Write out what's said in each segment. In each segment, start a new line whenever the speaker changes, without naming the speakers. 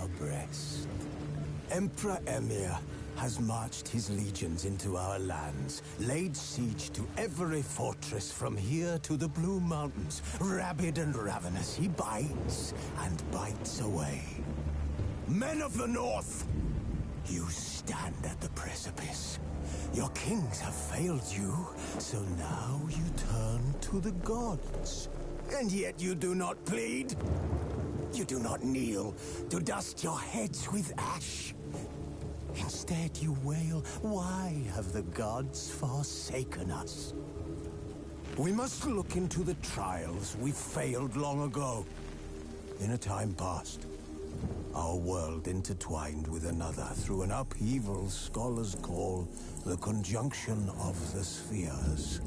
abreast. Emperor Emir has marched his legions into our lands, laid siege to every fortress from here to the Blue Mountains. Rabid and ravenous, he bites and bites away. Men of the North, you stand at the precipice. Your kings have failed you, so now you turn to the gods. And yet you do not plead. You do not kneel to dust your heads with ash. Instead you wail, why have the gods forsaken us? We must look into the trials we failed long ago. In a time past, our world intertwined with another through an upheaval scholars call the conjunction of the spheres.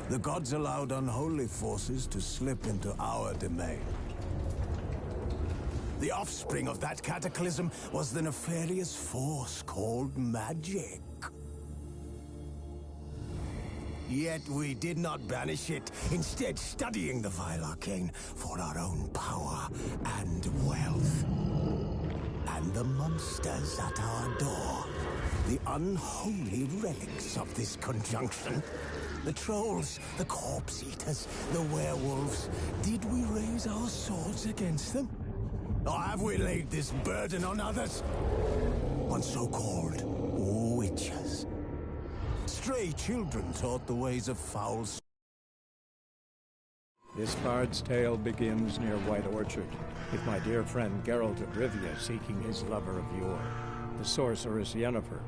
The gods allowed unholy forces to slip into our domain. The offspring of that cataclysm was the nefarious force called magic. Yet we did not banish it, instead studying the vile arcane for our own power and wealth. And the monsters at our door, the unholy relics of this conjunction. The trolls, the corpse-eaters, the werewolves. Did we raise our swords against them? Or have we laid this burden on others? On so-called witches. Stray children taught the ways of foul.
This bard's tale begins near White Orchard, with my dear friend Geralt of Rivia seeking his lover of yore, the sorceress Yennefer.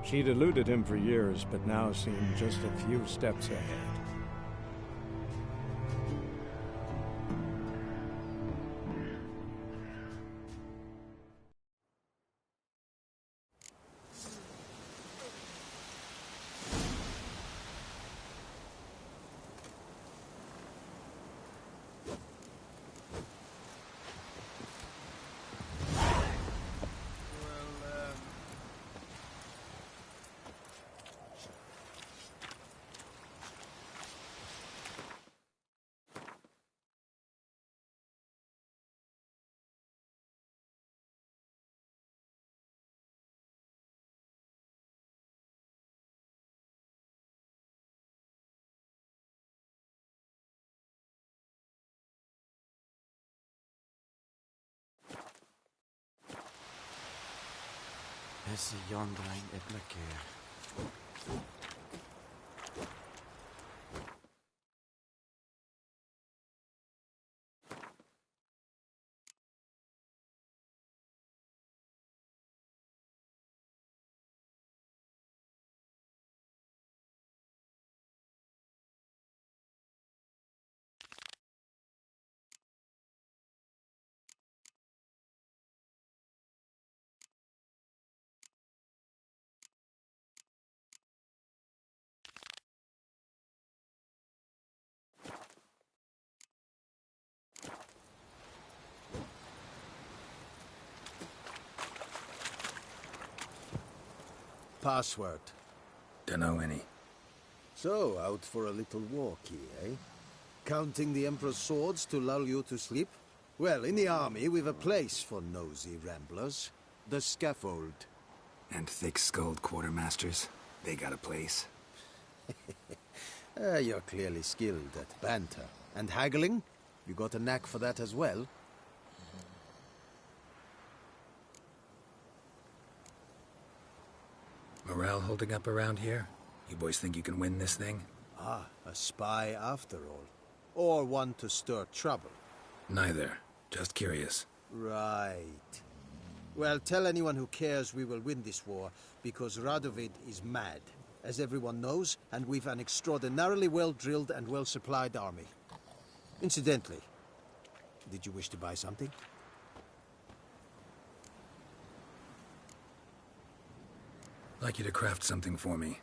She'd eluded him for years, but now seemed just a few steps ahead.
Hesse Jondrain et Blackhair.
Password.
Dunno any.
So, out for a little walkie, eh? Counting the Emperor's swords to lull you to sleep? Well, in the army, we've a place for nosy ramblers. The scaffold.
And thick-skulled quartermasters. They got a place.
You're clearly skilled at banter. And haggling? You got a knack for that as well?
Morale holding up around here? You boys think you can win this thing?
Ah, a spy after all. Or one to stir trouble.
Neither. Just curious.
Right. Well, tell anyone who cares we will win this war, because Radovid is mad, as everyone knows, and we've an extraordinarily well-drilled and well-supplied army. Incidentally, did you wish to buy something?
I'd like you to craft something for me.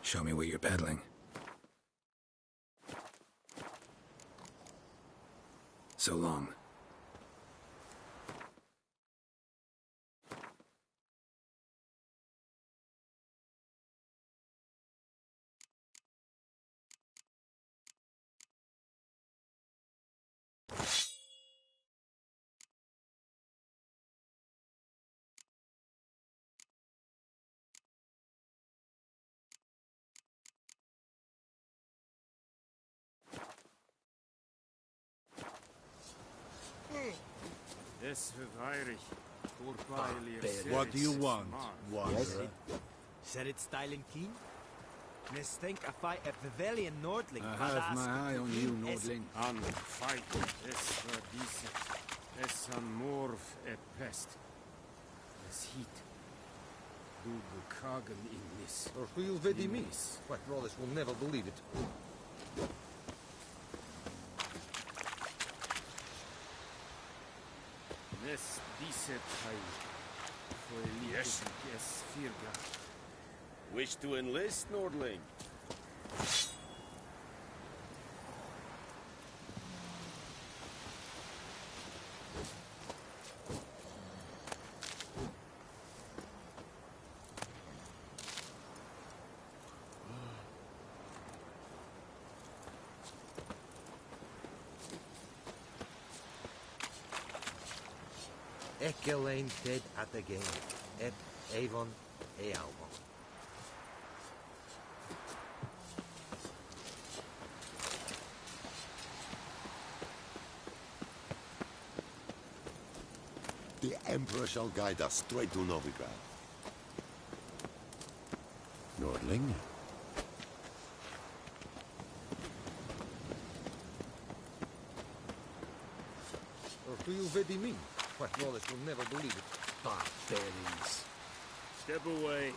Show me what you're peddling. So long.
What do you want, wanderer?
Set it style and clean? Nes think I fight at Vivelian Nordling.
I have my eye on you, Nordling.
An fight es verdiset, es an morv e pest. Es heat. Du bekragen in mis.
Or who you'll vedi mis? Why, Rollis will never believe it.
Nes diset hai. Yes. Yes, Firga.
Wish to enlist, Nordling?
Ekelain dead at the game. Et Avon e Albon.
The Emperor shall guide us straight to Novigrad. Nordling?
Or who you'll vedi me? Why, Rollis will never believe it. Barbarians.
Step away.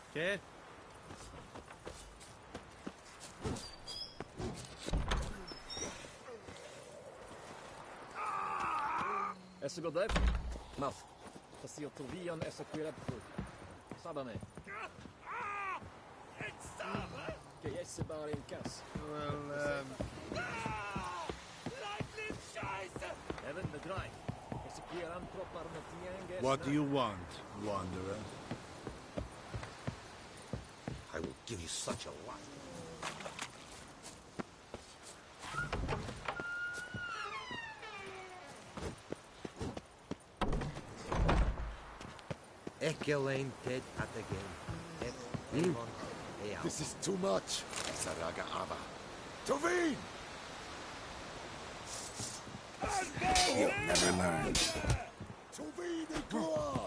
Okay.
Essa godef? Maf. Fasil Tulvion essa quirabfu. Sabame. Que esse bar in cas.
Well,
Even the drive. Esse quiram tropar na tianga.
What do you want, wanderer?
I will give you such a lot. Ekelain dead at the game. Et Avon e Albon.
This is too much. Saraga Ava. Tovin!
You'll never learn.
Tovin e Goa!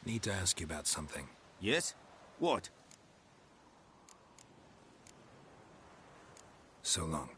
Need to ask you about something.
Yes? What?
So long.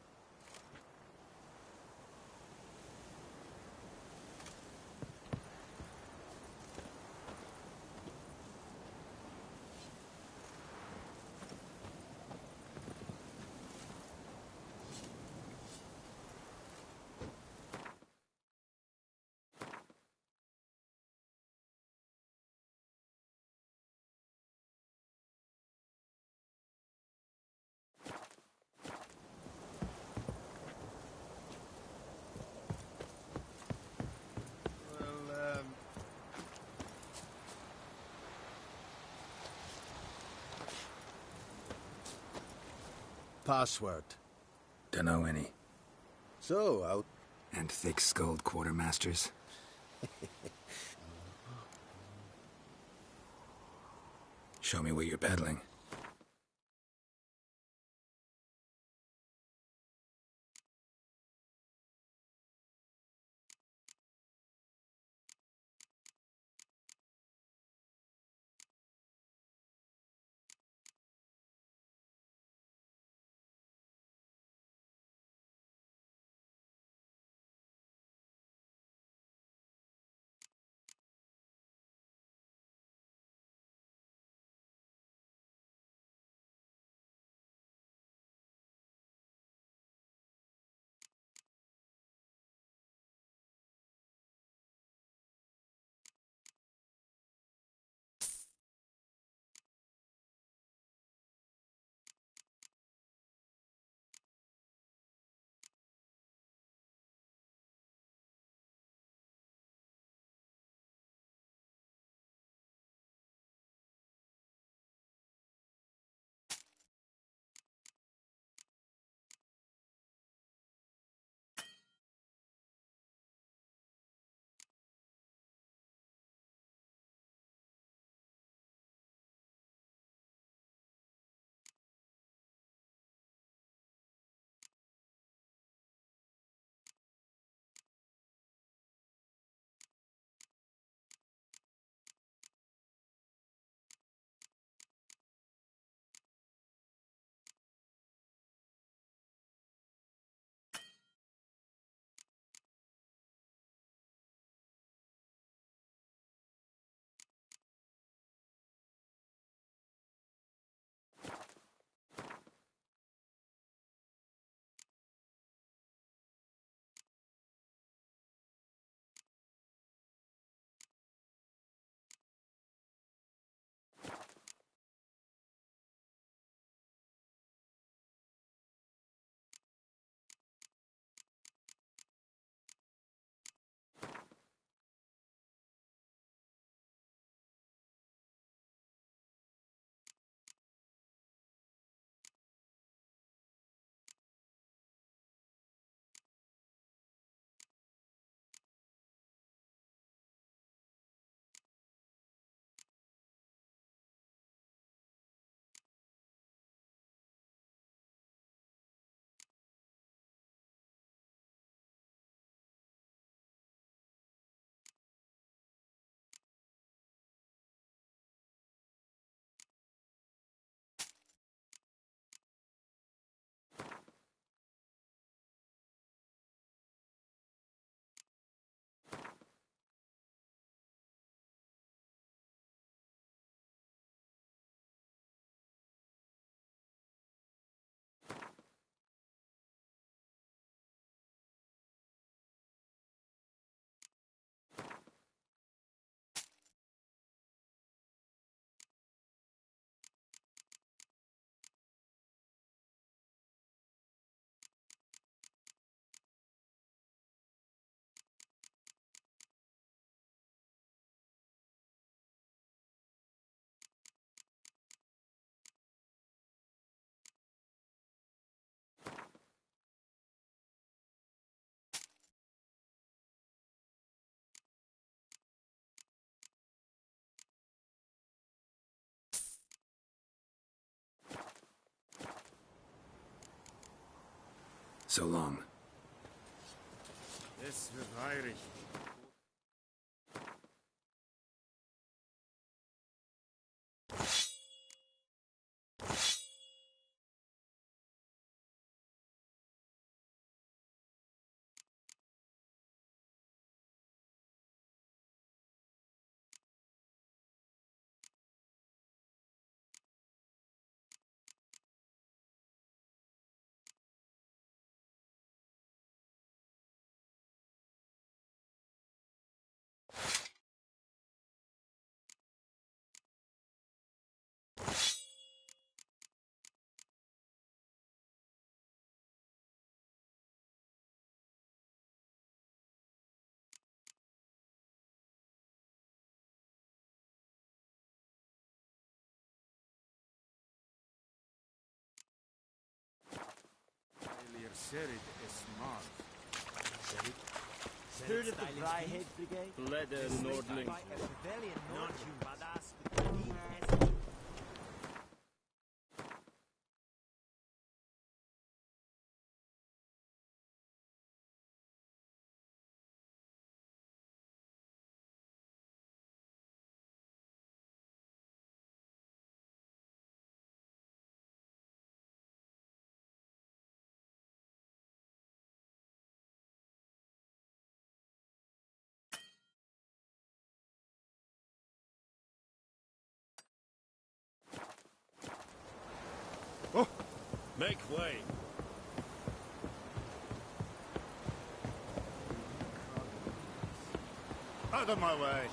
Password.
Dunno any.
So, out.
And thick-skulled quartermasters. Show me what you're peddling. So long.
Es wird heilig. Serid es Marv.
Spirit of the Fryhead Brigade.
Leder Nordling.
Not you, badass.
Oh! Make way!
Out of my way!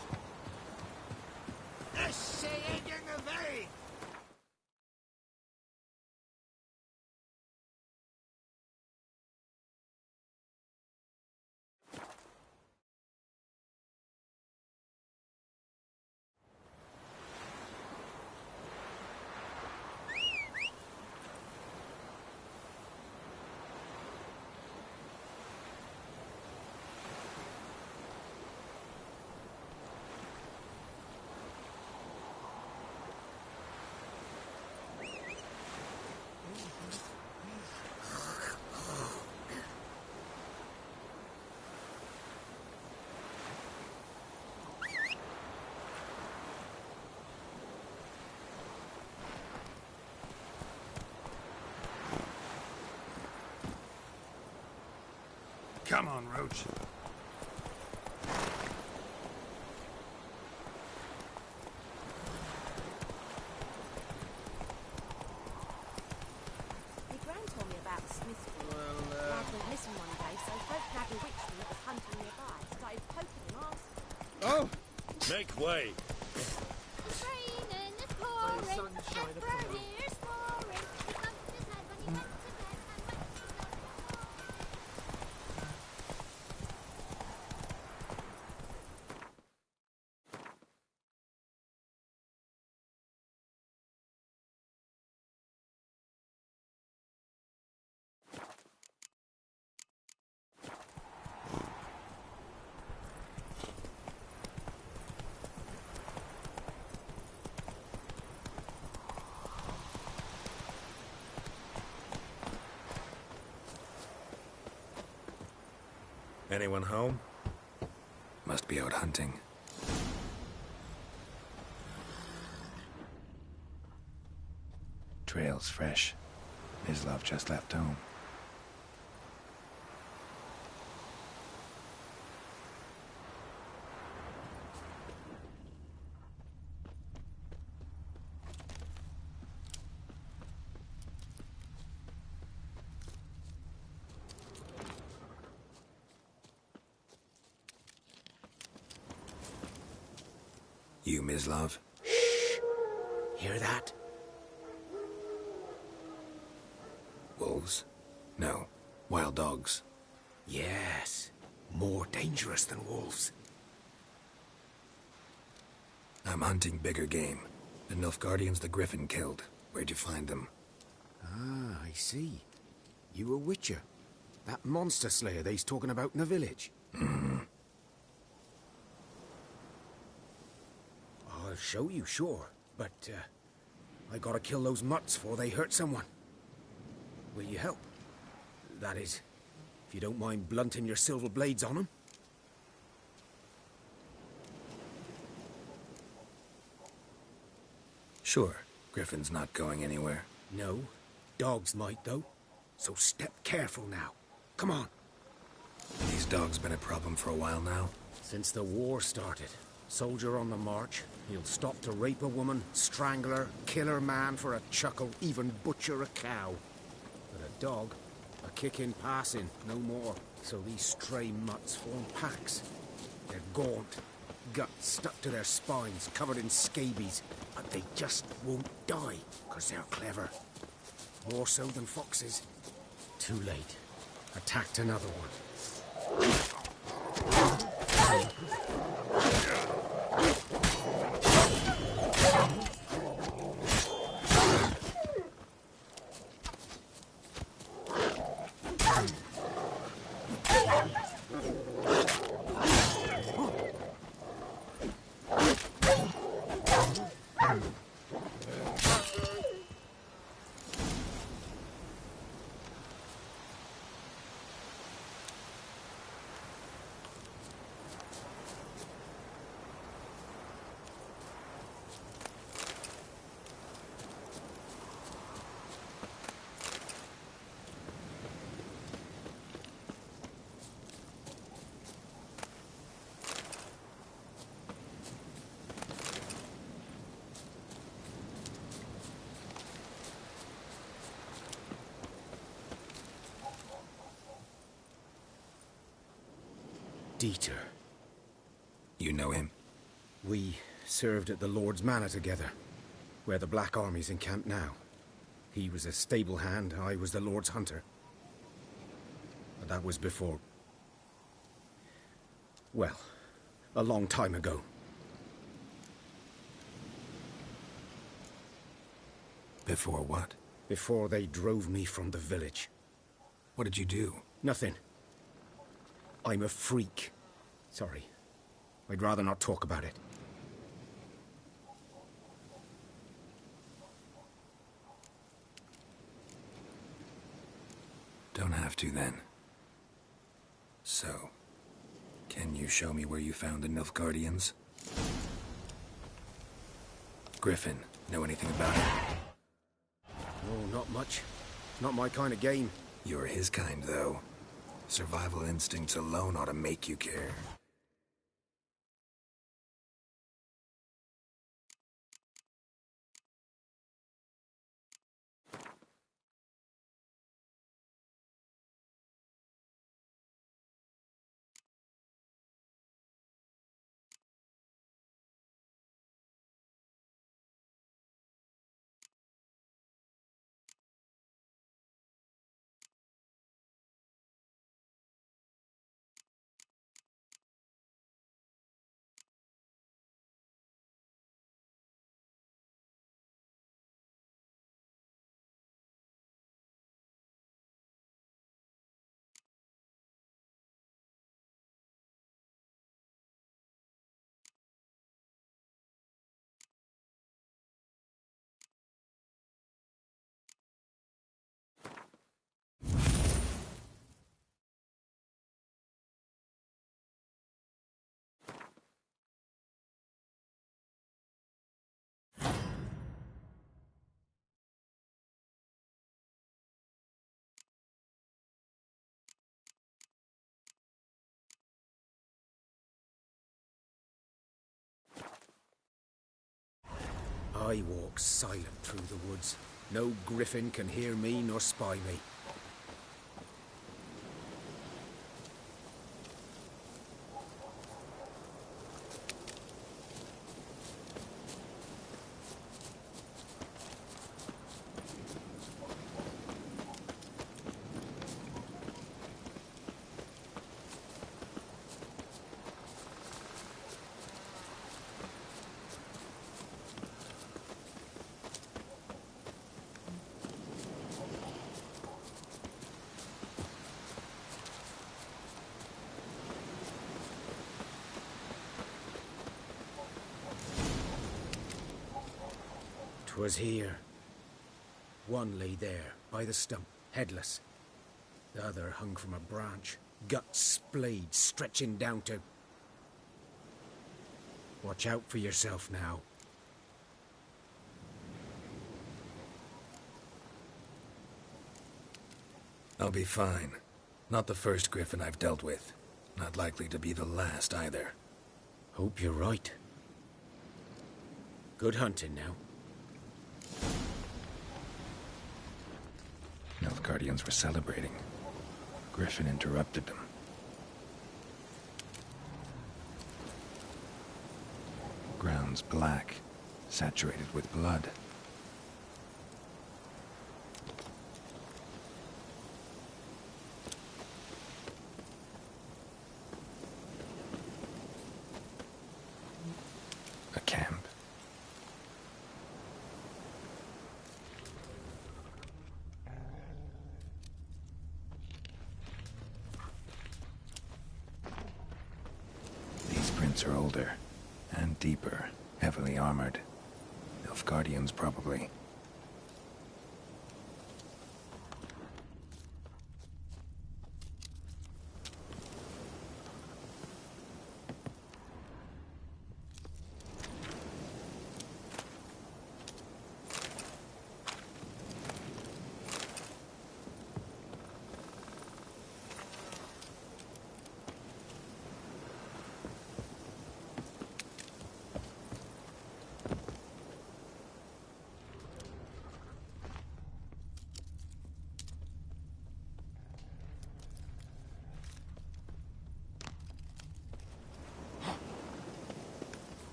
Come on, Roach.
My gran told me about Smith's Dad went missing one day, so folk nagging witchman that was hunting nearby started poking him asking.
Oh!
Make way!
It's raining, it's pouring, Everybody's snoring. He bumped his head when he went to bed and went to
Anyone home? Must be out hunting. Trail's fresh. Mislav just left home. You, Mislav?
Shh! Hear that?
Wolves? No. Wild dogs.
Yes. More dangerous than wolves.
I'm hunting bigger game. The Nilfgaardians the Griffin killed. Where'd you find them?
Ah, I see. You a witcher. That monster slayer they's talking about in the village.
Mm-hmm.
I'll show you, sure. But, I gotta kill those mutts before they hurt someone. Will you help? That is, If you don't mind blunting your silver blades on 'em.
Sure. Griffin's not going anywhere.
No. Dogs might, though. So step careful now. Come on.
These dogs been a problem for a while now?
Since the war started. Soldier on the march. He'll stop to rape a woman, strangle her, kill her man for a chuckle, even butcher a cow. But a dog, a kick in passing, no more. So these stray mutts form packs. They're gaunt, guts stuck to their spines, covered in scabies. But they just won't die, 'cause they're clever. More so than foxes. Too late. Attacked another one. Dieter.
You know him?
We served at the Lord's Manor together, where the Black Army's encamped now. He was a stable hand, I was the Lord's hunter. But that was before... well, a long time ago.
Before what?
Before they drove me from the village.
What did you do?
Nothing. I'm a freak. Sorry. I'd rather not talk about it.
Don't have to, then. So, can you show me where you found the Nilfgaardians? Griffin, know anything about it?
No, not much. Not my kind of game.
You're his kind, though. Survival instincts alone ought to make you care.
I walk silent through the woods. No griffin can hear me nor spy me. Was here. One lay there, by the stump, headless. The other hung from a branch, guts splayed, stretching down to... Watch out for yourself now.
I'll be fine. Not the first griffin I've dealt with. Not likely to be the last either.
Hope you're right. Good hunting now.
Nilfgaardians were celebrating. Griffin interrupted them. Ground's black, saturated with blood. A camp. These prints are older and deeper, heavily armored. Nilfgaardians, probably.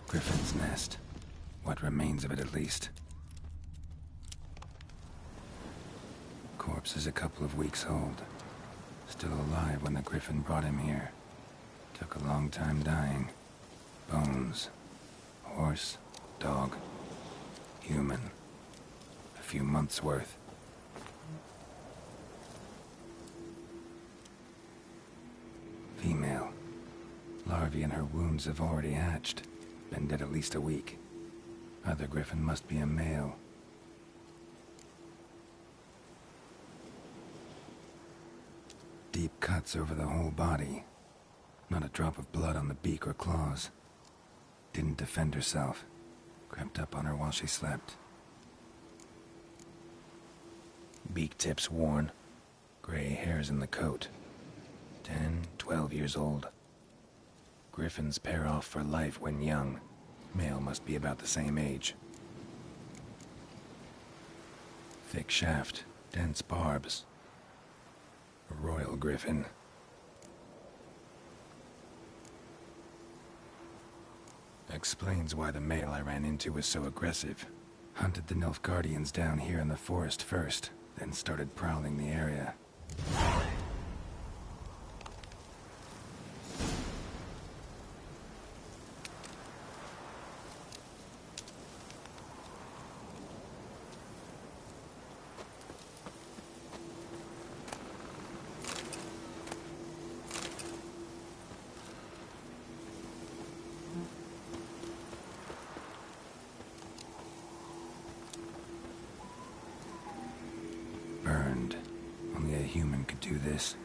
Griffin's nest. What remains of it, at least. Corpse is a couple of weeks old. Still alive when the Griffin brought him here. Took a long time dying. Bones. Horse. Dog. Human. A few months' worth. Female. Larvae in her wounds have already hatched. Been dead at least a week. Other Griffin must be a male. Deep cuts over the whole body. Not a drop of blood on the beak or claws. Didn't defend herself. Crept up on her while she slept. Beak tips worn. Gray hairs in the coat. 10, 12 years old. Griffins pair off for life when young. Male must be about the same age. Thick shaft, dense barbs. A royal griffin. Explains why the male I ran into was so aggressive. Hunted the Nilfgaardians down here in the forest first, then started prowling the area. Burned. Only a human could do this.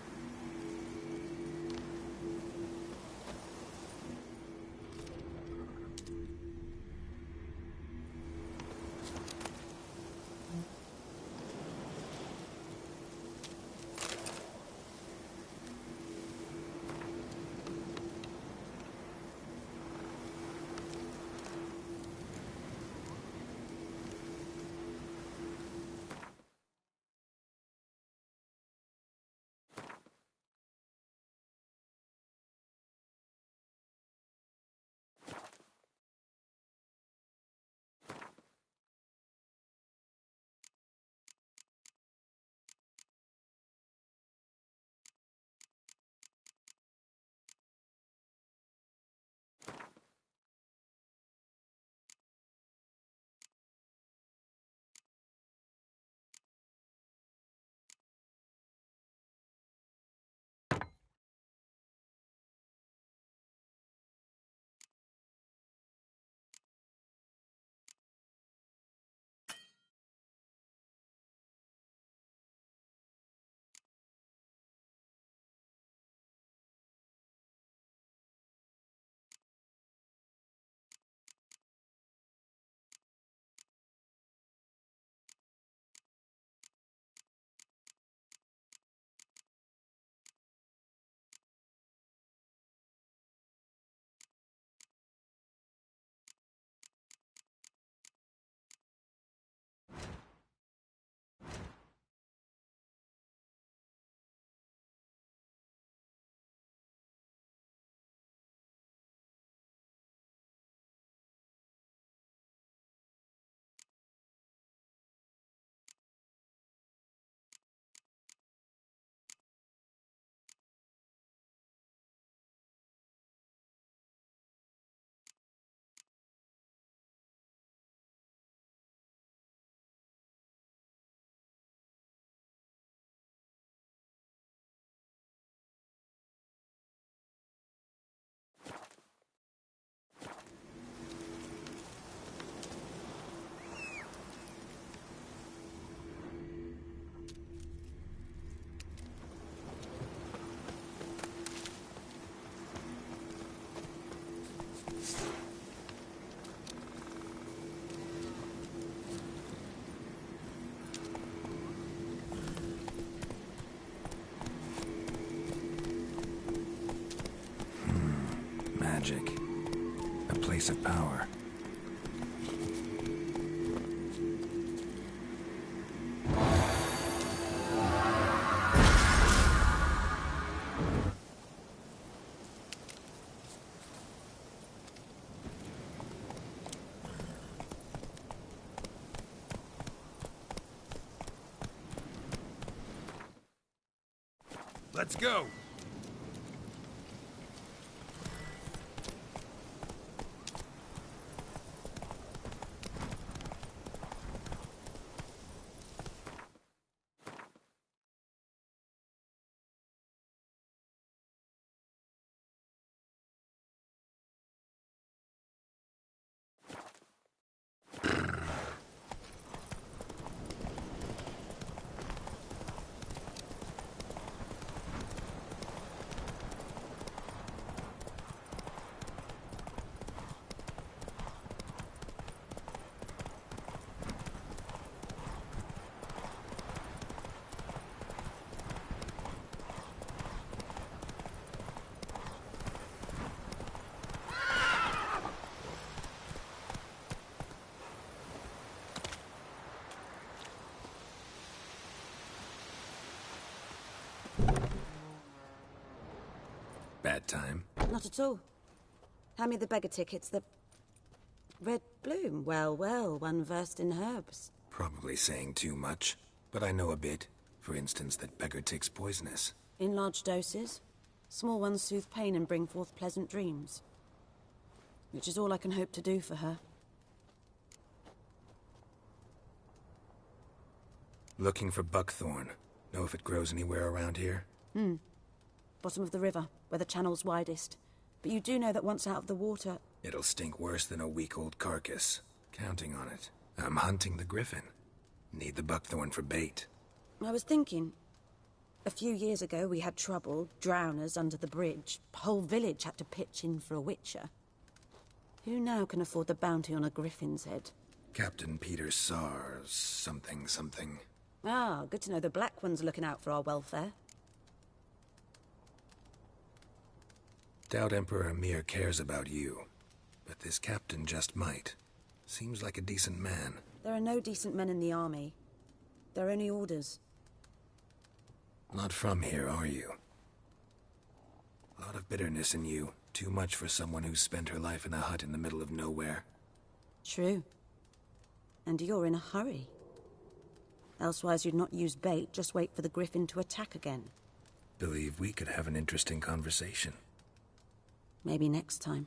magic. A place of power.
Let's go!
Bad time?
Not at all. Hand me the beggar tickets, the... Red bloom. Well, well, one versed in herbs.
Probably saying too much, but I know a bit. For instance, that beggar tick's poisonous.
In large doses. Small ones soothe pain and bring forth pleasant dreams. Which is all I can hope to do for her.
Looking for buckthorn. Know if it grows anywhere around here?
Bottom of the river, where the channel's widest. But you do know that once out of the water...
It'll stink worse than a week-old carcass. Counting on it. I'm hunting the griffin. Need the buckthorn for bait.
I was thinking... A few years ago we had trouble, drowners under the bridge. Whole village had to pitch in for a witcher. Who now can afford the bounty on a griffin's head?
Captain Peter Sars... something something.
Ah, good to know the Black One's looking out for our welfare.
Doubt Emperor Amir cares about you. But this captain just might. Seems like a decent man.
There are no decent men in the army. They're only orders.
Not from here, are you? A lot of bitterness in you. Too much for someone who's spent her life in a hut in the middle of nowhere.
True. And you're in a hurry. Elsewise you'd not use bait, just wait for the griffin to attack again.
Believe we could have an interesting conversation.
Maybe next time.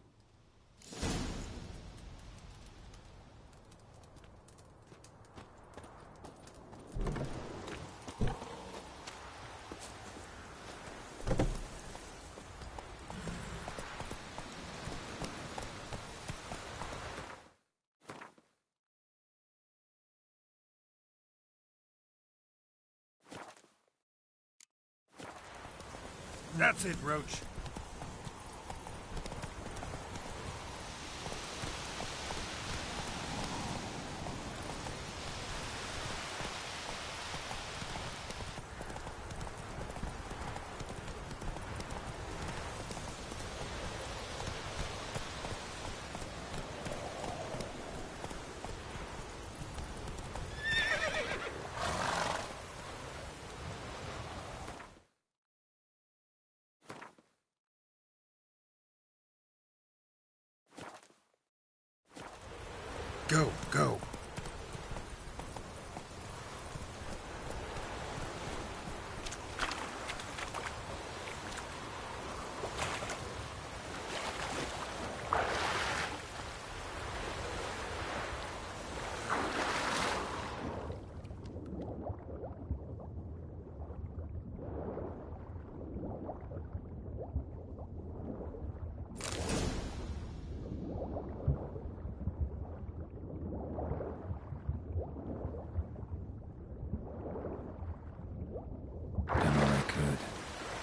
That's it, Roach.
Go, go.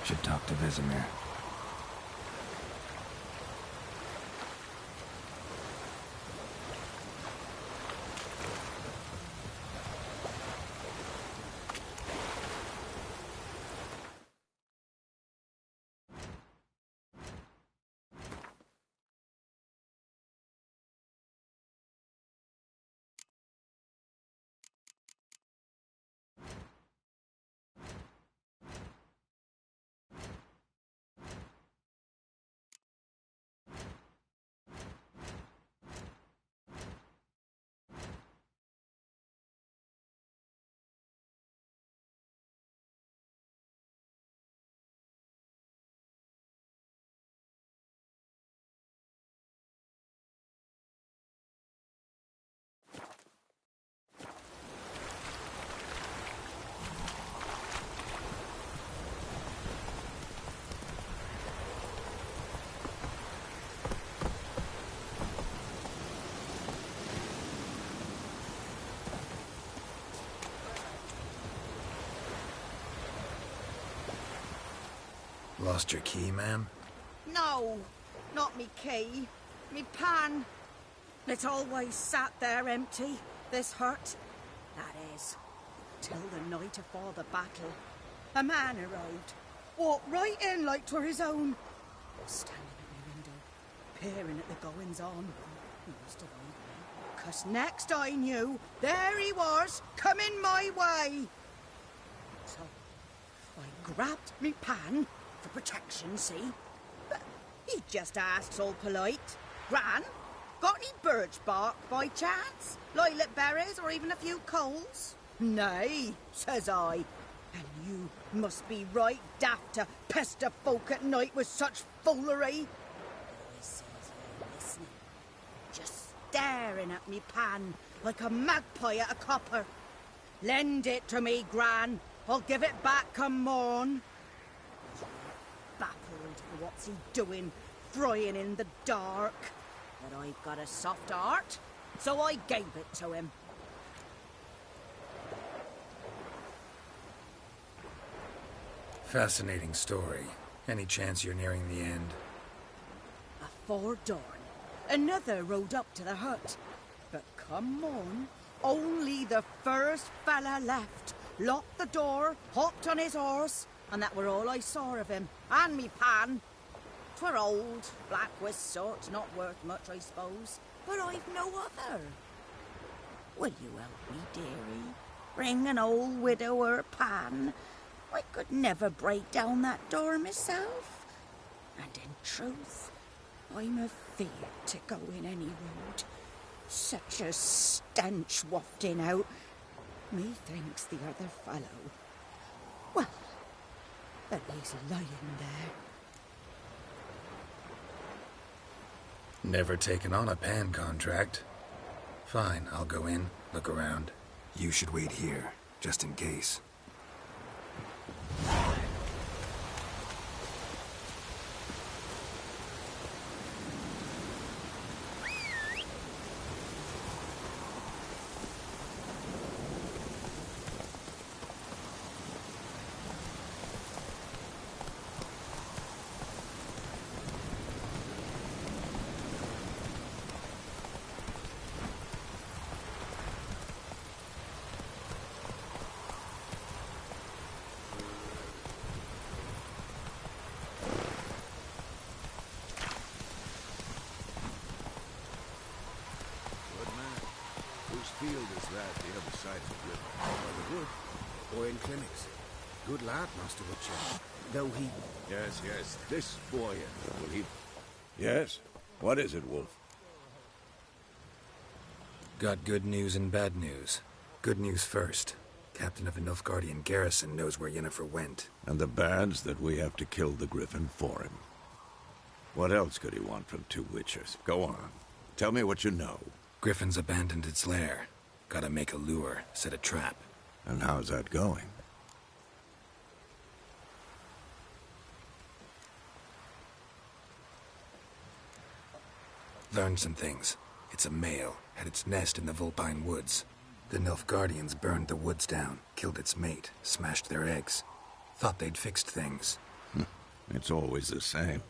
Should talk to Vesemir.
Lost your key, ma'am?
No, not me key. Me pan. It's always sat there empty, this hut. That is, till the night afore the battle. A man arrived, walked right in like 'twere his own. Standing at my window, peering at the goings-on. He must have known, 'cause next I knew, there he was, coming my way. So, I grabbed me pan, for protection, see? But he just asks all polite, Gran, got any birch bark by chance? Lilac berries or even a few coals? Nay, says I. And you must be right daft to pester folk at night with such foolery. I says here listening, just staring at me pan like a magpie at a copper. Lend it to me, Gran. I'll give it back come morn. Baffled for what's he doing, frying in the dark. But I've got a soft heart, so I gave it to him.
Fascinating story. Any chance you're nearing the end?
Afore dawn, another rode up to the hut. But come on, only the first fella left. Locked the door, hopped on his horse, and that were all I saw of him. And me pan. 'Twere old, black with soot, not worth much, I suppose. But I've no other. Will you help me, dearie? Bring an old widower pan. I could never break down that door myself. And in truth, I'm afeard to go in any road. Such a stench wafting out. Methinks the other fellow, well, that he's lying there.
Never taken on a pan contract. Fine, I'll go in, look around.
You should wait here, just in case.
Field is that, the other side of the river. By the wood.
Boy in clinics. Good lad, Master Witcher. Though he...
Yes, this boy, will he... Yes? What is it, Wolf?
Got good news and bad news. Good news first. Captain of the Nilfgaardian garrison knows where Yennefer went.
And the bad's that we have to kill the Griffin for him. What else could he want from two Witchers? Go on. Tell me what you know.
Griffin's abandoned its lair. Gotta make a lure, set a trap.
And how's that going?
Learned some things. It's a male, had its nest in the Vulpine Woods. The Nilfgaardians burned the woods down, killed its mate, smashed their eggs. Thought they'd fixed things.
It's always the same.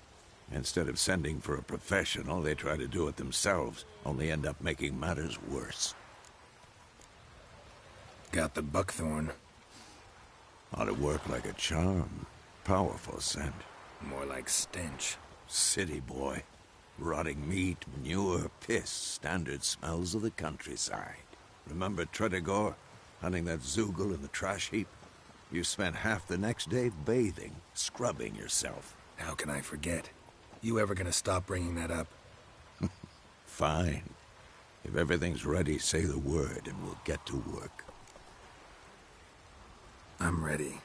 Instead of sending for a professional, they try to do it themselves, only end up making matters worse.
Got the buckthorn.
Ought to work like a charm. Powerful scent.
More like stench.
City boy. Rotting meat, manure, piss, standard smells of the countryside. Remember Tredegor? Hunting that Zoogle in the trash heap? You spent half the next day bathing, scrubbing yourself.
How can I forget? You ever gonna stop bringing that up?
Fine. If everything's ready, say the word and we'll get to work.
I'm ready.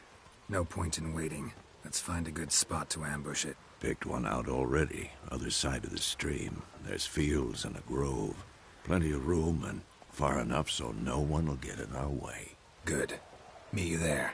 No point in waiting. Let's find a good spot to ambush it.
Picked one out already. Other side of the stream. There's fields and a grove. Plenty of room and far enough so no one will get in our way.
Good. Meet you there.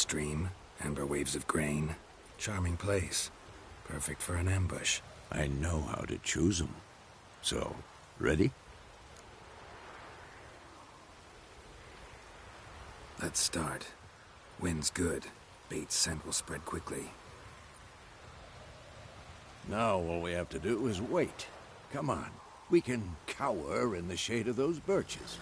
stream, amber waves of grain. Charming place. Perfect for an ambush.
I know how to choose them. So, ready?
Let's start. Wind's good. Bait's scent will spread quickly.
Now all we have to do is wait. Come on. We can cower in the shade of those birches.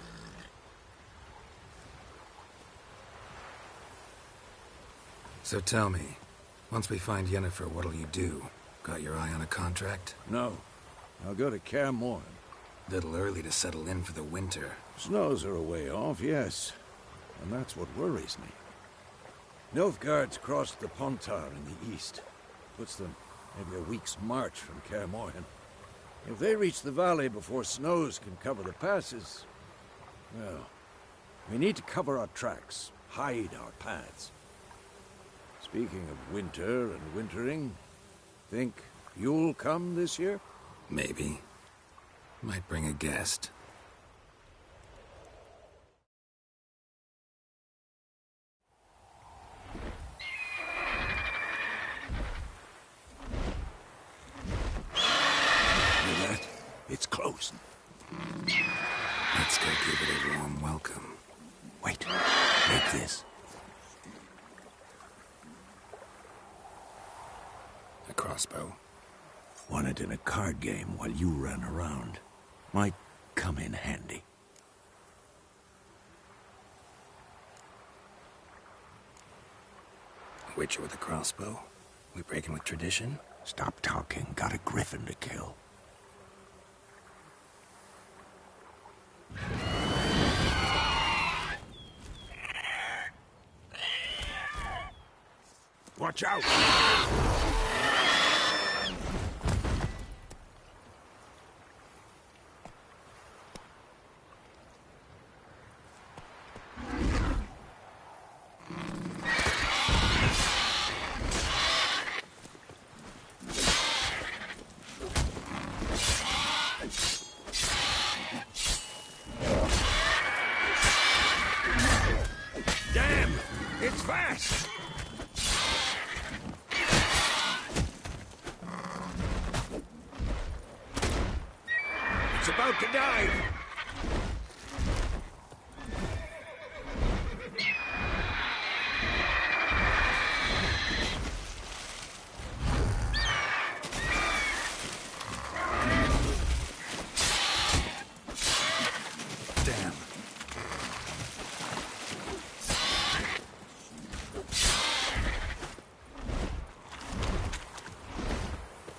So tell me, once we find Yennefer, what'll you do? Got your eye on a contract?
No. I'll go to Kaer Morhen.
Little early to settle in for the winter.
Snows are a way off, yes. And that's what worries me. Nilfgaard's crossed the Pontar in the east. Puts them maybe a week's march from Kaer Morhen. If they reach the valley before snows can cover the passes, well, we need to cover our tracks, hide our paths. Speaking of winter and wintering, think you'll come this year?
Maybe. Might bring a guest.
Hear that? It's close.
Let's go give it a warm welcome.
Wait. Take this.
A crossbow.
Won it in a card game while you ran around. Might come in handy.
A witcher with a crossbow? We breaking with tradition?
Stop talking. Got a griffin to kill. Watch out! Damn! It's fast! It's about to dive!
Damn.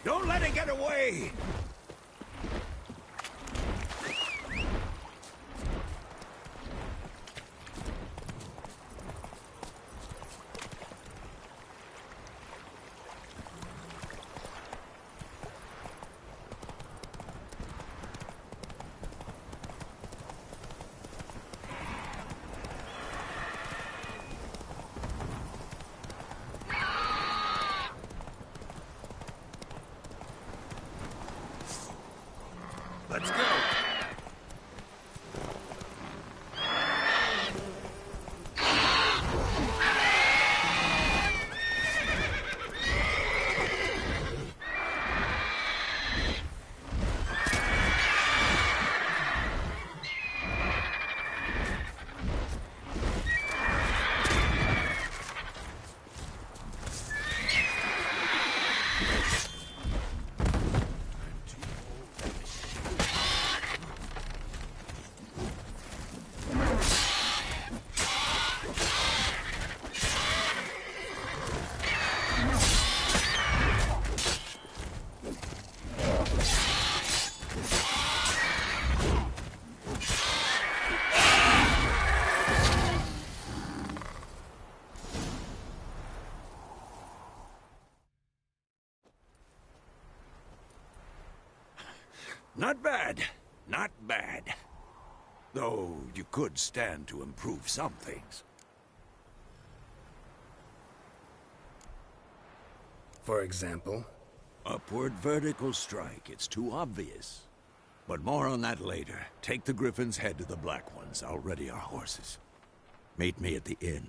Don't let it get away! Let's go! Not bad. Not bad. Though you could stand to improve some things.
For example?
Upward vertical strike. It's too obvious. But more on that later. Take the Griffin's head to the Black Ones. I'll ready our horses. Meet me at the inn.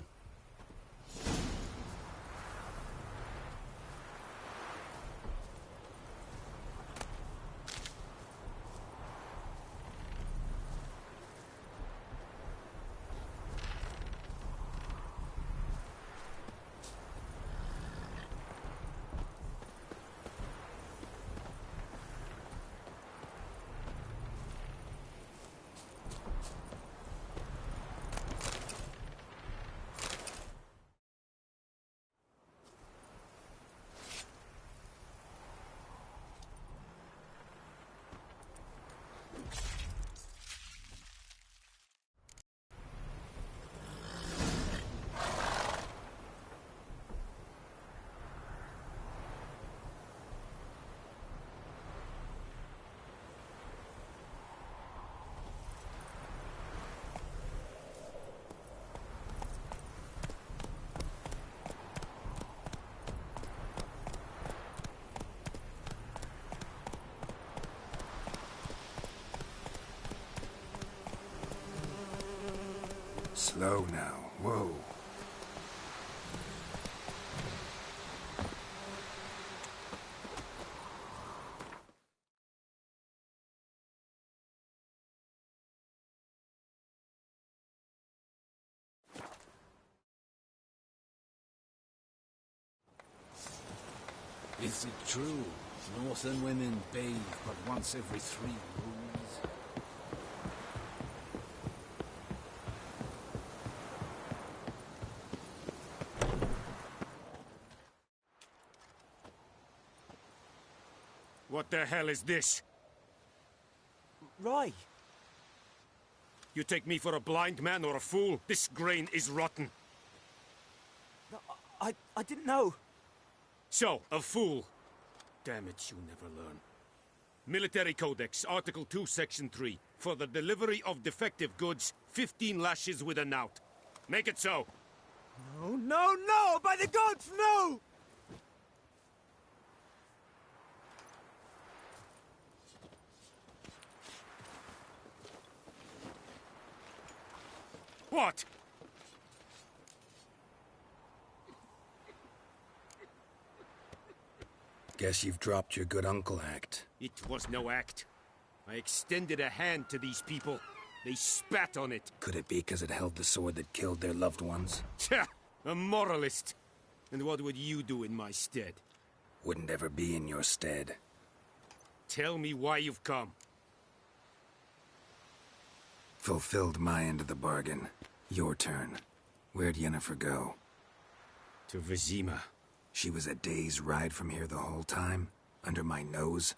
Slow now. Whoa.
Is it true? Northern women bathe but once every 3 moons?
What the hell is this?
Rye!
You take me for a blind man or a fool? This grain is rotten.
No, I didn't know.
So, a fool. Damn it, you never learn. Military Codex, Article 2, Section 3. For the delivery of defective goods, 15 lashes with a knout. Make it so.
No, no, no! By the gods, no!
What?
Guess you've dropped your good uncle act.
It was no act. I extended a hand to these people. They spat on it.
Could it be because it held the sword that killed their loved ones?
Tja, a moralist. And what would you do in my stead?
Wouldn't ever be in your stead.
Tell me why you've come.
Fulfilled my end of the bargain. Your turn. Where'd Yennefer go?
To Vizima.
She was a day's ride from here the whole time? Under my nose?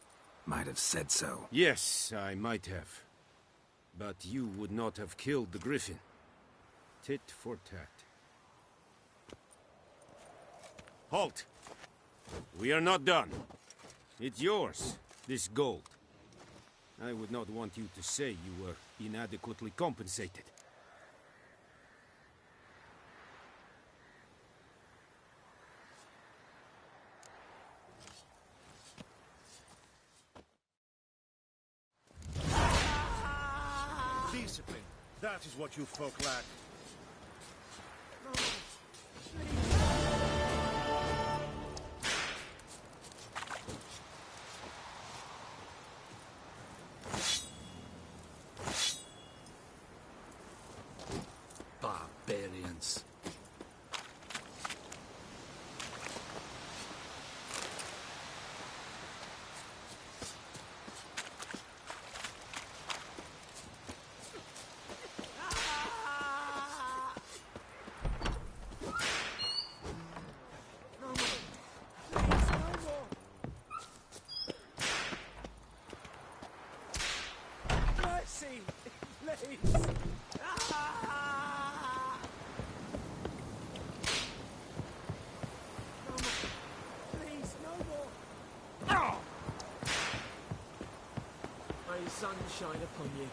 Might have said so.
Yes, I might have. But you would not have killed the griffin. Tit for tat. Halt! We are not done. It's yours, this gold. I would not want you to say you were inadequately compensated.
Discipline. That is what you folk lack.
Barbarians.
Mercy! Please! No more. Please, no more! May the sun shine upon you.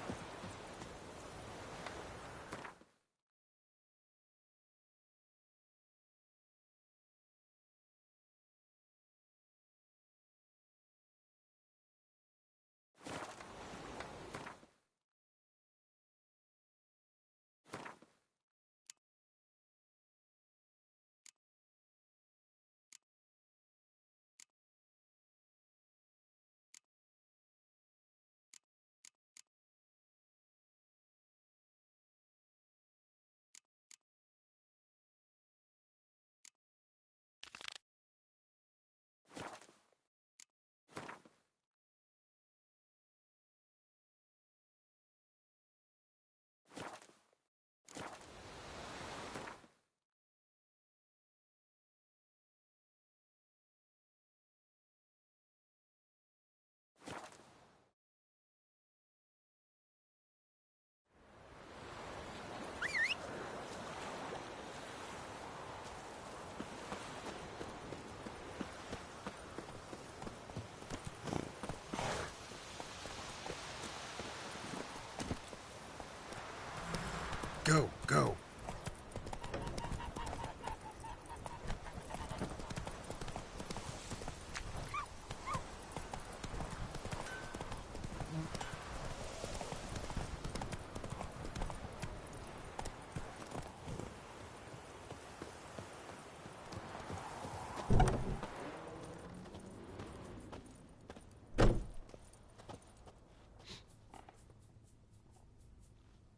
Go, go.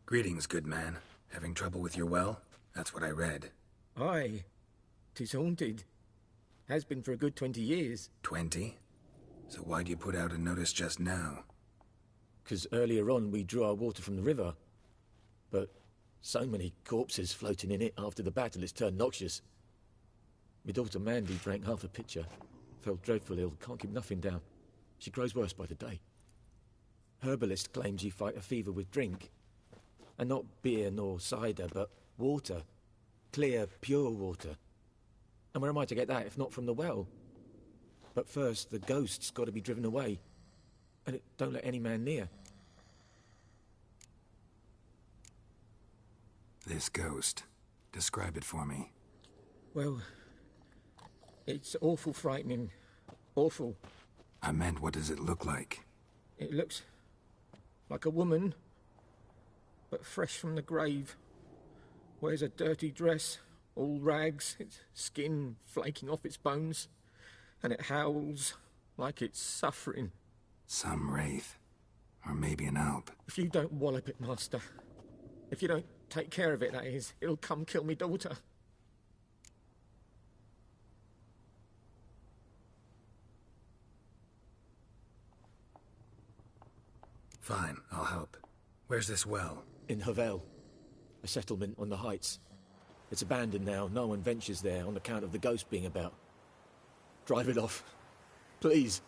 Greetings, good man. Having trouble with your well? That's what I read.
Aye. 'Tis haunted. Has been for a good 20 years.
20? So why'd you put out a notice just now?
'Cause earlier on we drew our water from the river. But so many corpses floating in it after the battle it's turned noxious. My daughter Mandy drank half a pitcher. Fell dreadful ill, can't keep nothing down. She grows worse by the day. Herbalist claims you fight a fever with drink. And not beer nor cider, but water. Clear, pure water. And where am I to get that if not from the well? But first, the ghost's got to be driven away. And it don't let any man near.
This ghost. Describe it for me.
Well, it's awful frightening. Awful.
I meant, what does it look like?
It looks like a woman, but fresh from the grave. Wears a dirty dress, all rags, its skin flaking off its bones, and it howls like it's suffering.
Some wraith. Or maybe an alp.
If you don't wallop it, Master, if you don't take care of it, that is, it'll come kill me daughter.
Fine, I'll help. Where's this well?
In Havel, a settlement on the heights. It's abandoned now. No one ventures there on account of the ghost being about. Drive it off. Please.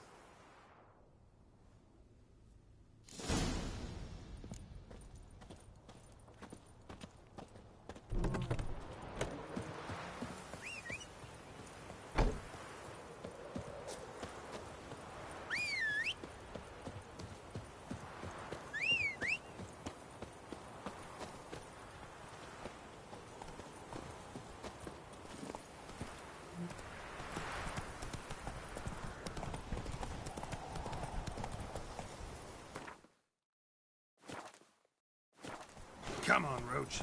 Come on, Roach.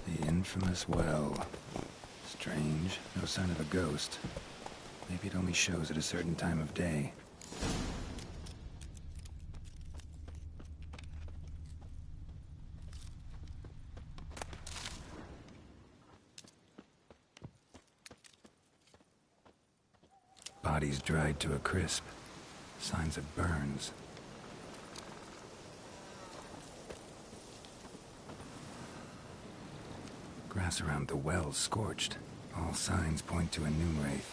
The infamous well. Strange. No sign of a ghost. Maybe it only shows at a certain time of day. Bodies dried to a crisp. Signs of burns. Grass around the well scorched. All signs point to a new wraith.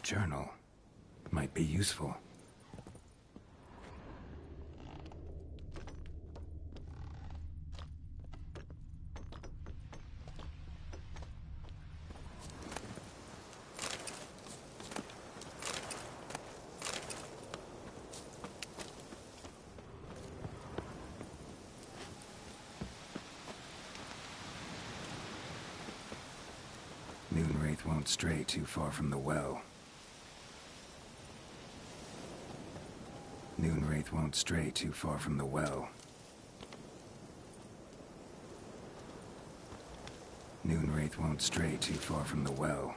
Journal. Might be useful. Moonwraith won't stray too far from the well. Moonwraith won't stray too far from the well. Moonwraith won't stray too far from the well.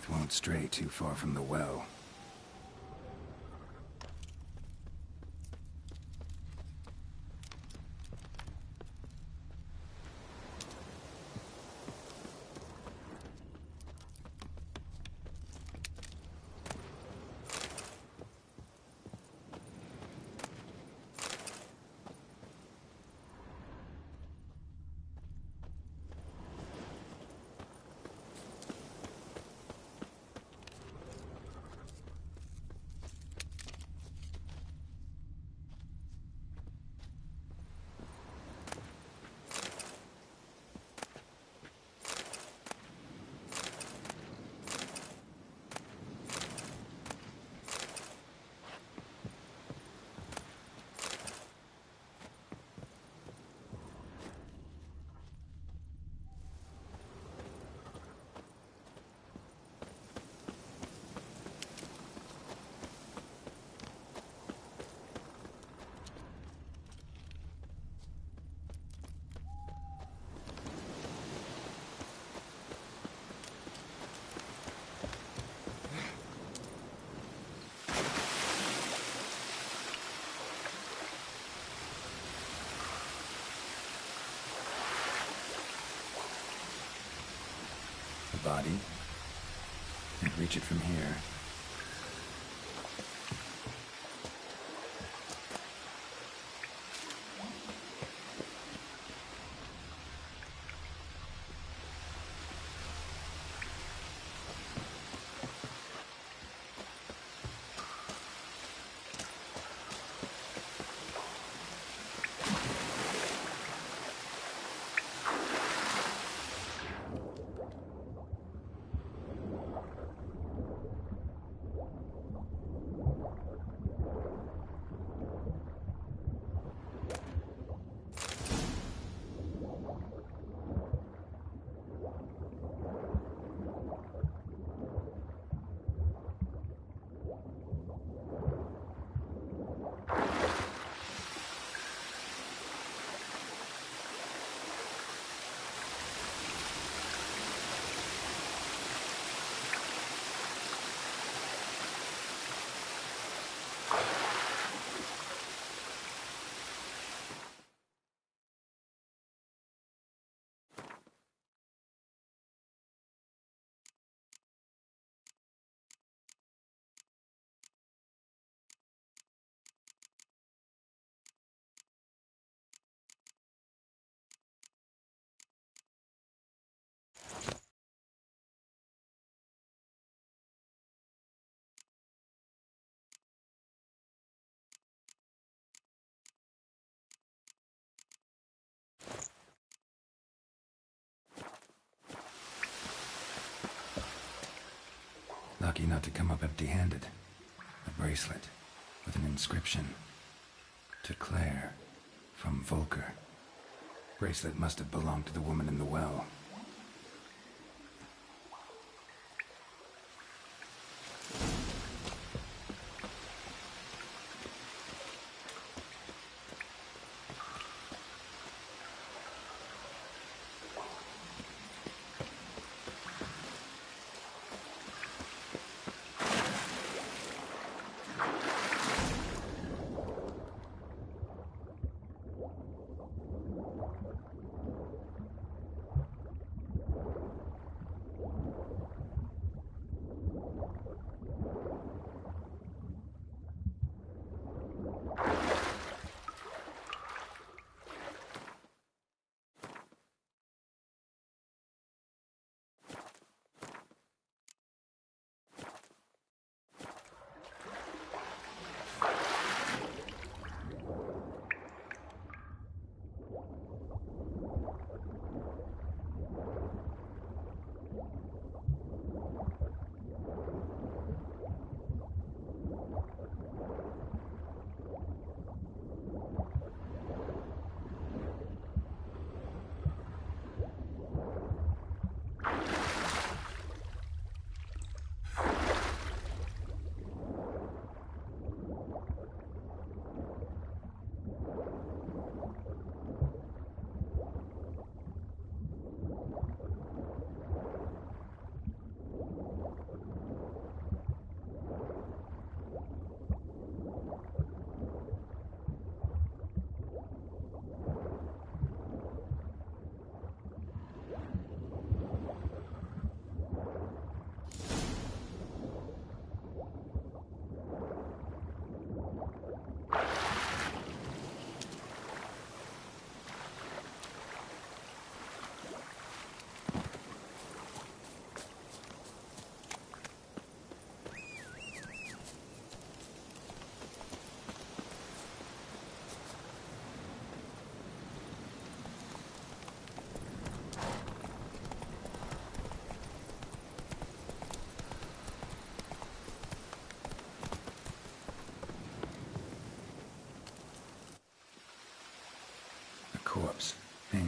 path won't stray too far from the well. Body. Can't reach it from here. Lucky not to come up empty-handed. A bracelet with an inscription. To Claire, from Volker. Bracelet must have belonged to the woman in the well.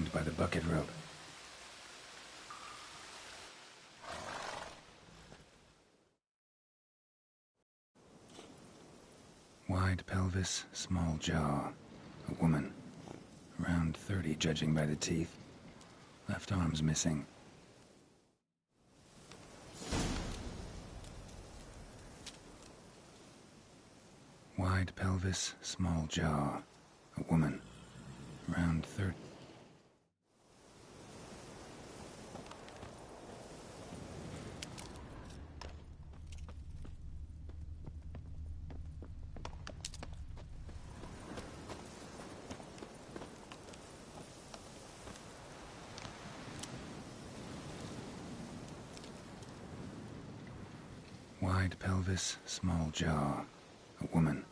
hanged by the bucket rope. Wide pelvis, small jaw. A woman. Around 30, judging by the teeth. Left arm's missing. Wide pelvis, small jaw. A woman. Around 30. Wide pelvis, small jaw. A woman.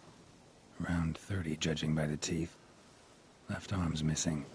Around 30, judging by the teeth. Left arm's missing.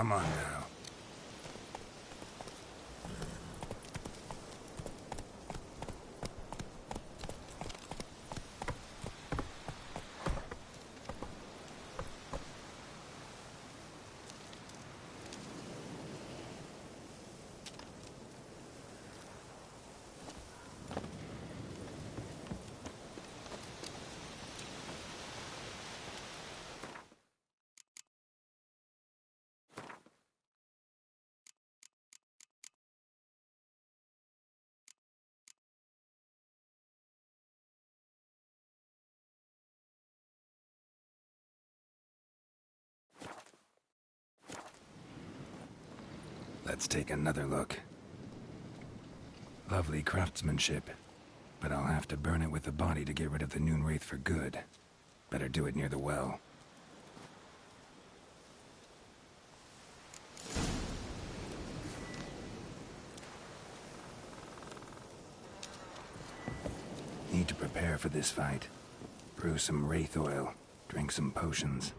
Come on now. Let's take another look. Lovely craftsmanship, but I'll have to burn it with the body to get rid of the Noon Wraith for good. Better do it near the well. Need to prepare for this fight. Brew some Wraith oil, drink some potions.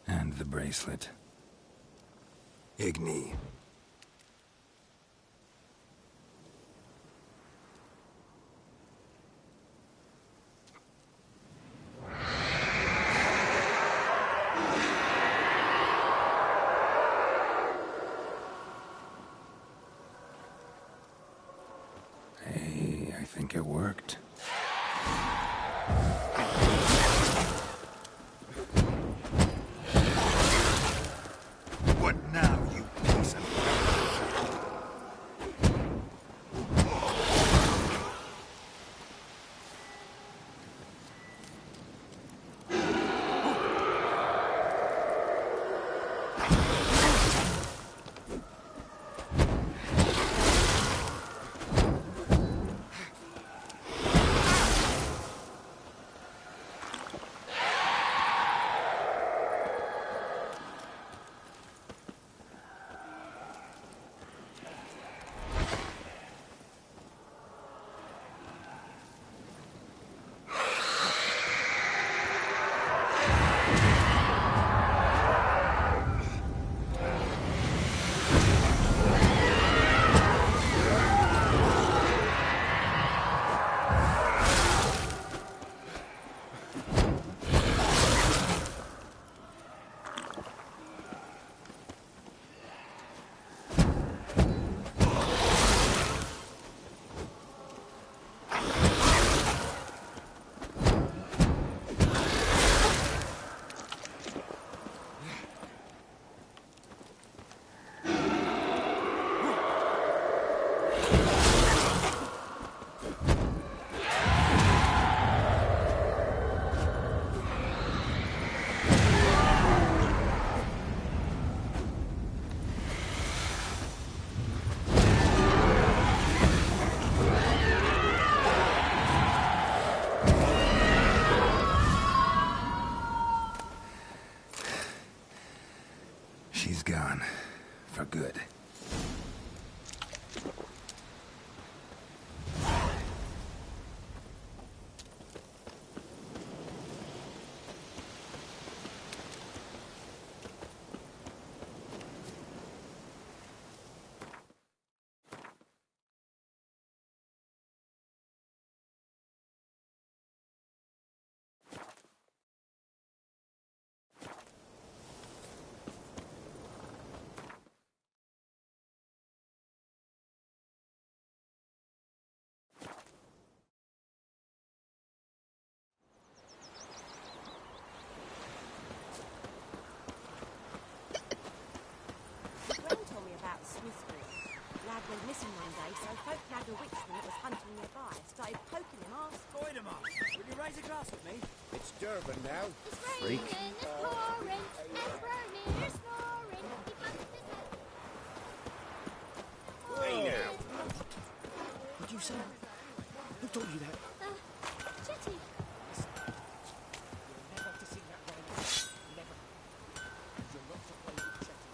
And the bracelet. Igni. Hey, I think it worked.
What now, you piece of...
turban now.
Freak. It's pouring. Emperor near snoring. He bumped his head.
Hey now.
What do you say? Who told you that?
Chetty.
Never to see that right. Never. You're not to play with Chetty.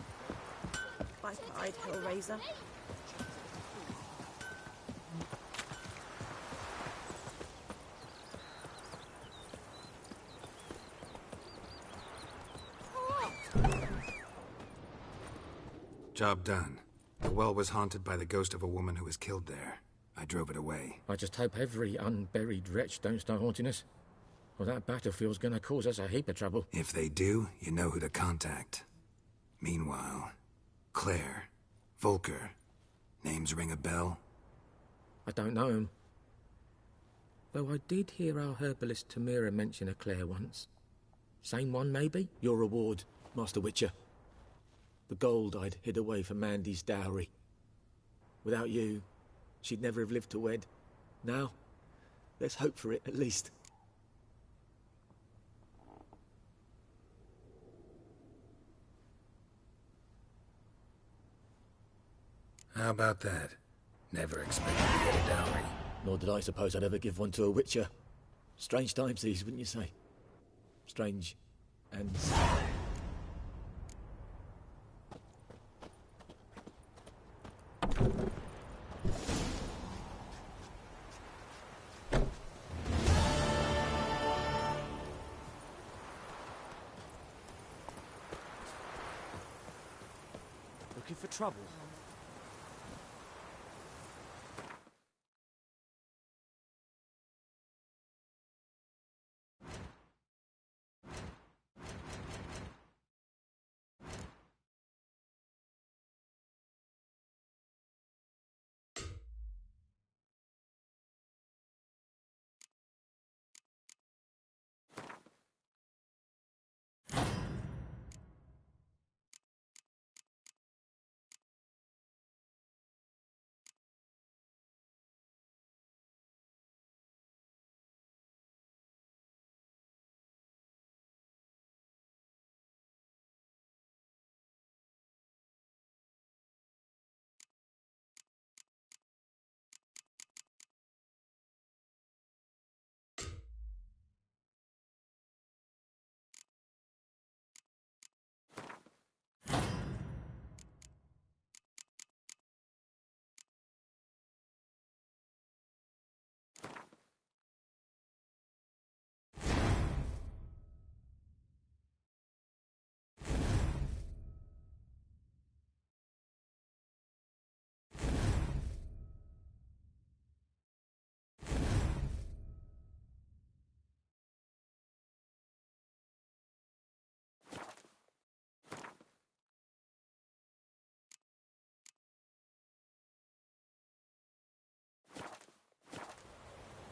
Bye, Pride, Hellraiser.
Job done. The well was haunted by the ghost of a woman who was killed there. I drove it away.
I just hope every unburied wretch don't start haunting us. Well, that battlefield's gonna cause us a heap of trouble.
If they do, you know who to contact. Meanwhile, Claire, Volker, names ring a bell?
I don't know him. Though I did hear our herbalist Tamira mention a Claire once. Same one, maybe? Your reward, Master Witcher. The gold I'd hid away for Mandy's dowry. Without you, she'd never have lived to wed. Now, let's hope for it, at least.
How about that? Never expected to get a dowry.
Nor did I suppose I'd ever give one to a Witcher. Strange times these, wouldn't you say? Strange and sad.
Looking for trouble?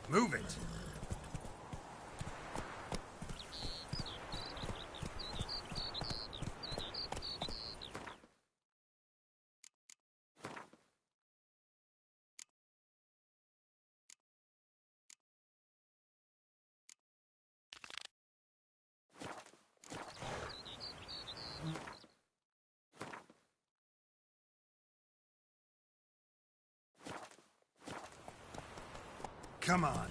Move it! Come on.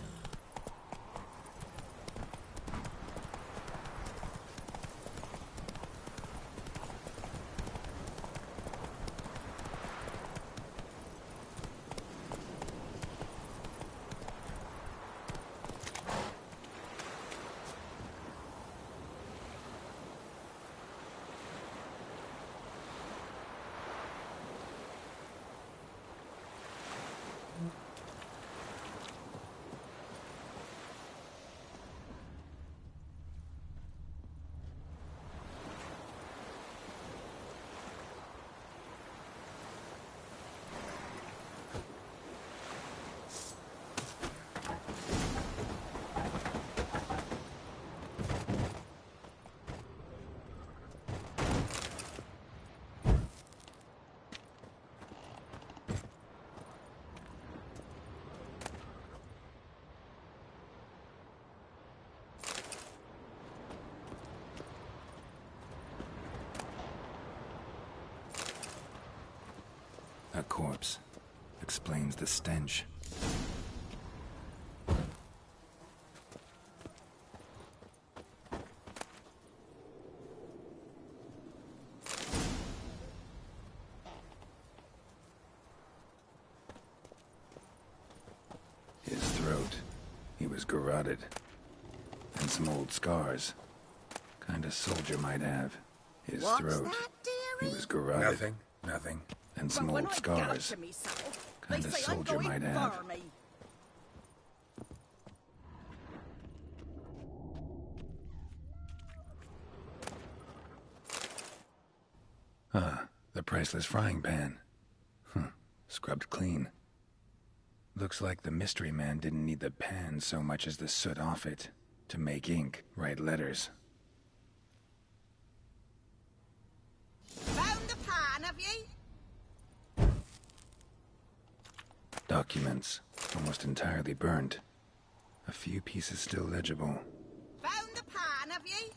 corpse. Explains the stench. His throat. He was garroted. And some old scars. Kind of soldier might have. His
What's
throat.
that,
He was garroted.
Nothing.
And some old scars. Kind of soldier might have. The priceless frying pan. Scrubbed clean. Looks like the mystery man didn't need the pan so much as the soot off it. To make ink, write letters.
Found the pan, have ye?
Documents. Almost entirely burned. A few pieces still legible.
Found the pan, have ye?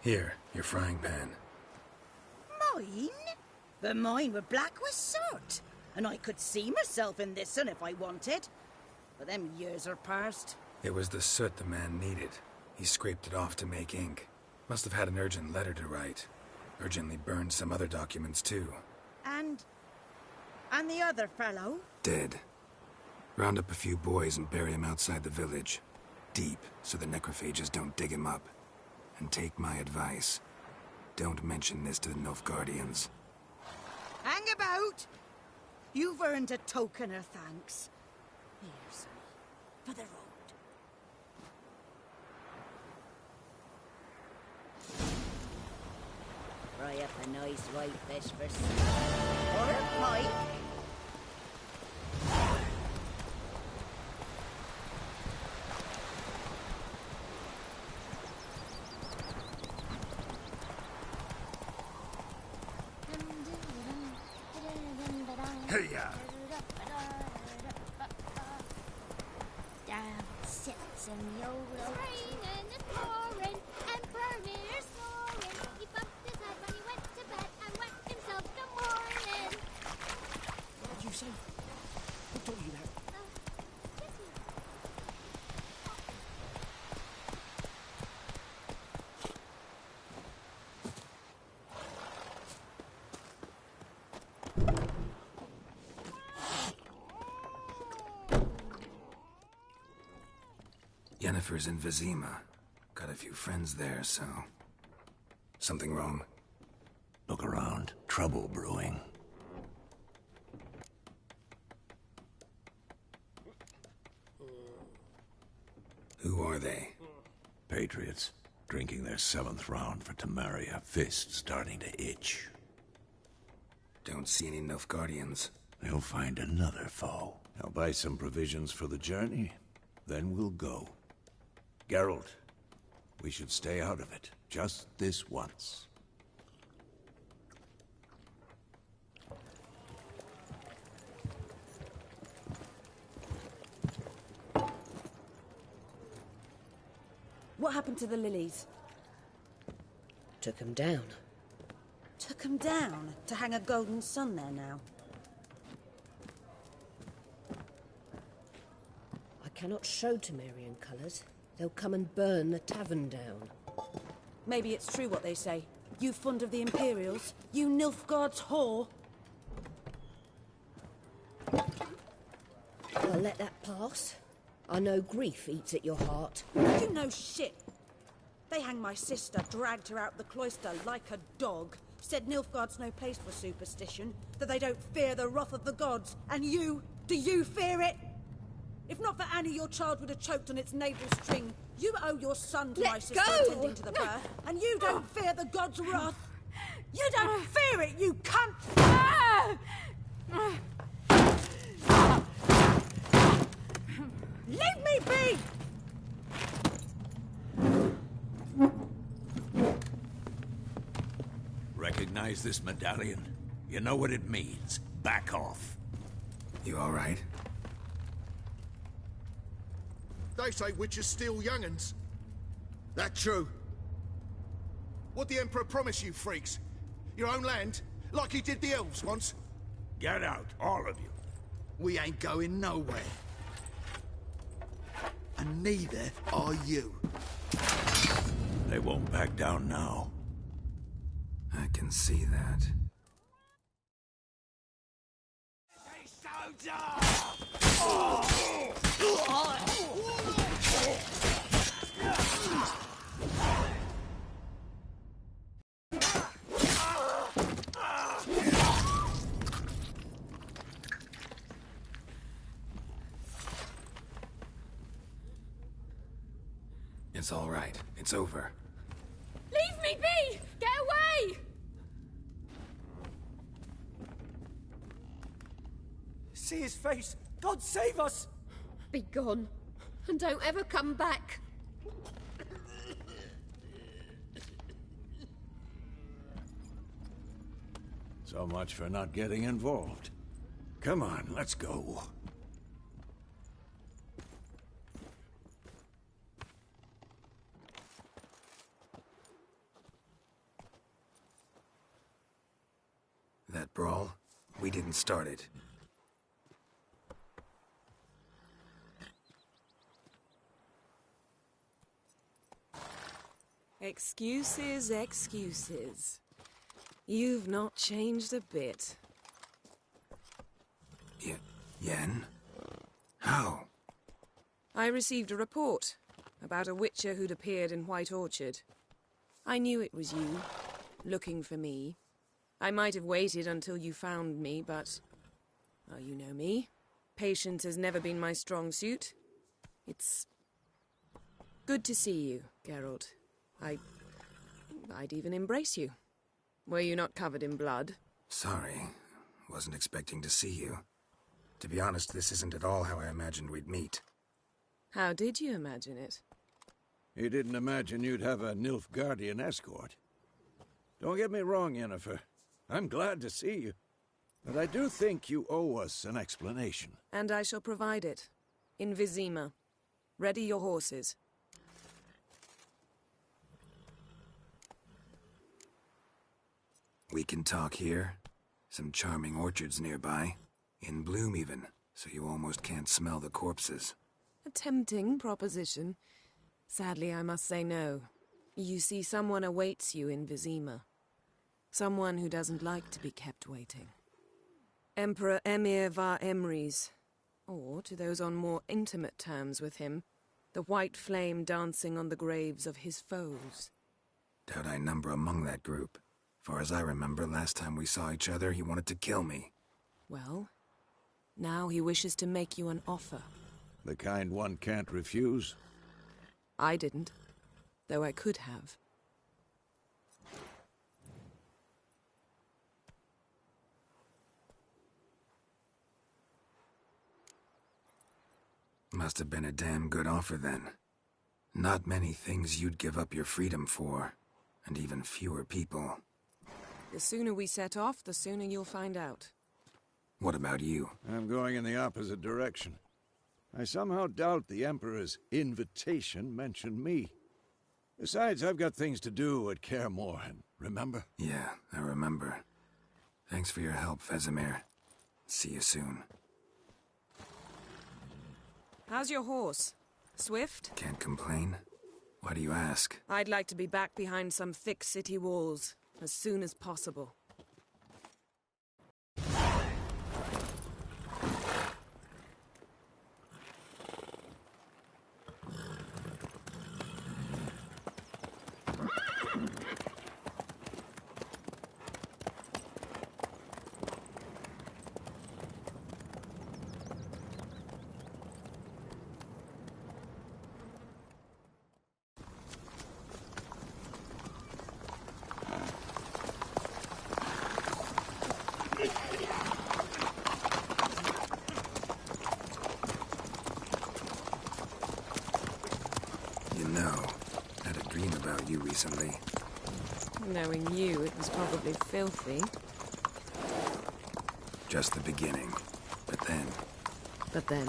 Here, your frying pan.
Mine? But mine were black with soot. And I could see myself in this one if I wanted. But them years are past.
It was the soot the man needed. He scraped it off to make ink. Must have had an urgent letter to write. Urgently burned some other documents too.
And the other fellow?
Dead. Round up a few boys and bury him outside the village. Deep, so the necrophages don't dig him up. And take my advice. Don't mention this to the Nilfgaardians.
Hang about! You've earned a token of thanks. Here, sonny, for the road. Fry up a nice white fish for supper. Or a pike.
Hey-ya!
Down sits in the old oak tree. It's raining, it's pouring, Emperor near snoring. He bumped his head when he went to bed and wet himself in the morning.
What did you say? Who told you that?
Yennefer's in Vizima. Got a few friends there, so... Something wrong?
Look around. Trouble brewing.
Who are they?
Patriots. Drinking their 7th round for Tamaria. Fist starting to itch.
Don't see any Nilfgaardians.
They'll find another foe. I'll buy some provisions for the journey. Then we'll go. Geralt, We should stay out of it, just this once.
What happened to the lilies?
Took 'em down.
Took 'em down to hang a golden sun there now.
I cannot show Temerian colours. They'll come and burn the tavern down.
Maybe it's true what they say. You fond of the Imperials? You Nilfgaard's whore?
I'll let that pass. I know grief eats at your heart.
You know shit. They hanged my sister, dragged her out the cloister like a dog. Said Nilfgaard's no place for superstition, that they don't fear the wrath of the gods. And you, do you fear it? If not for Annie, your child would have choked on its navel string. You owe your son to my sister attending to the birth, and you don't fear the gods' wrath. You don't fear it, you cunt! Leave me be!
Recognize this medallion? You know what it means. Back off.
You all right?
They say witches steal young'uns. That true? What the Emperor promise you, freaks? Your own land? Like he did the elves once?
Get out, all of you.
We ain't going nowhere. And neither are you.
They won't back down now.
I can see that. It's all right. It's over.
Leave me be! Get away!
See his face! God save us!
Be gone. And don't ever come back.
So much for not getting involved. Come on, let's go.
That brawl, we didn't start it.
Excuses, excuses. You've not changed a bit.
Yen? How?
I received a report about a witcher who'd appeared in White Orchard. I knew it was you, looking for me. I might have waited until you found me, but... well, you know me. Patience has never been my strong suit. It's... good to see you, Geralt. I'd even embrace you. Were you not covered in blood?
Sorry. Wasn't expecting to see you. To be honest, this isn't at all how I imagined we'd meet.
How did you imagine it?
You didn't imagine you'd have a Nilfgaardian escort. Don't get me wrong, Yennefer. I'm glad to see you. But I do think you owe us an explanation.
And I shall provide it. In Vizima. Ready your horses.
We can talk here. Some charming orchards nearby. In bloom even, so you almost can't smell the corpses.
A tempting proposition. Sadly, I must say no. You see, someone awaits you in Vizima. Someone who doesn't like to be kept waiting. Emperor Emir var Emrys. Or, to those on more intimate terms with him, the white flame dancing on the graves of his foes.
Doubt I number among that group. Far as I remember, last time we saw each other, he wanted to kill me.
Well, now he wishes to make you an offer.
The kind one can't refuse?
I didn't, though I could have.
Must have been a damn good offer then. Not many things you'd give up your freedom for, and even fewer people.
The sooner we set off, the sooner you'll find out.
What about you?
I'm going in the opposite direction. I somehow doubt the Emperor's invitation mentioned me. Besides, I've got things to do at Kaer Morhen, remember?
Yeah, I remember. Thanks for your help, Vesemir. See you soon.
How's your horse? Swift?
Can't complain. Why do you ask?
I'd like to be back behind some thick city walls as soon as possible.
You know, I had a dream about you recently.
Knowing you, it was probably filthy.
Just the beginning. But then...
But then?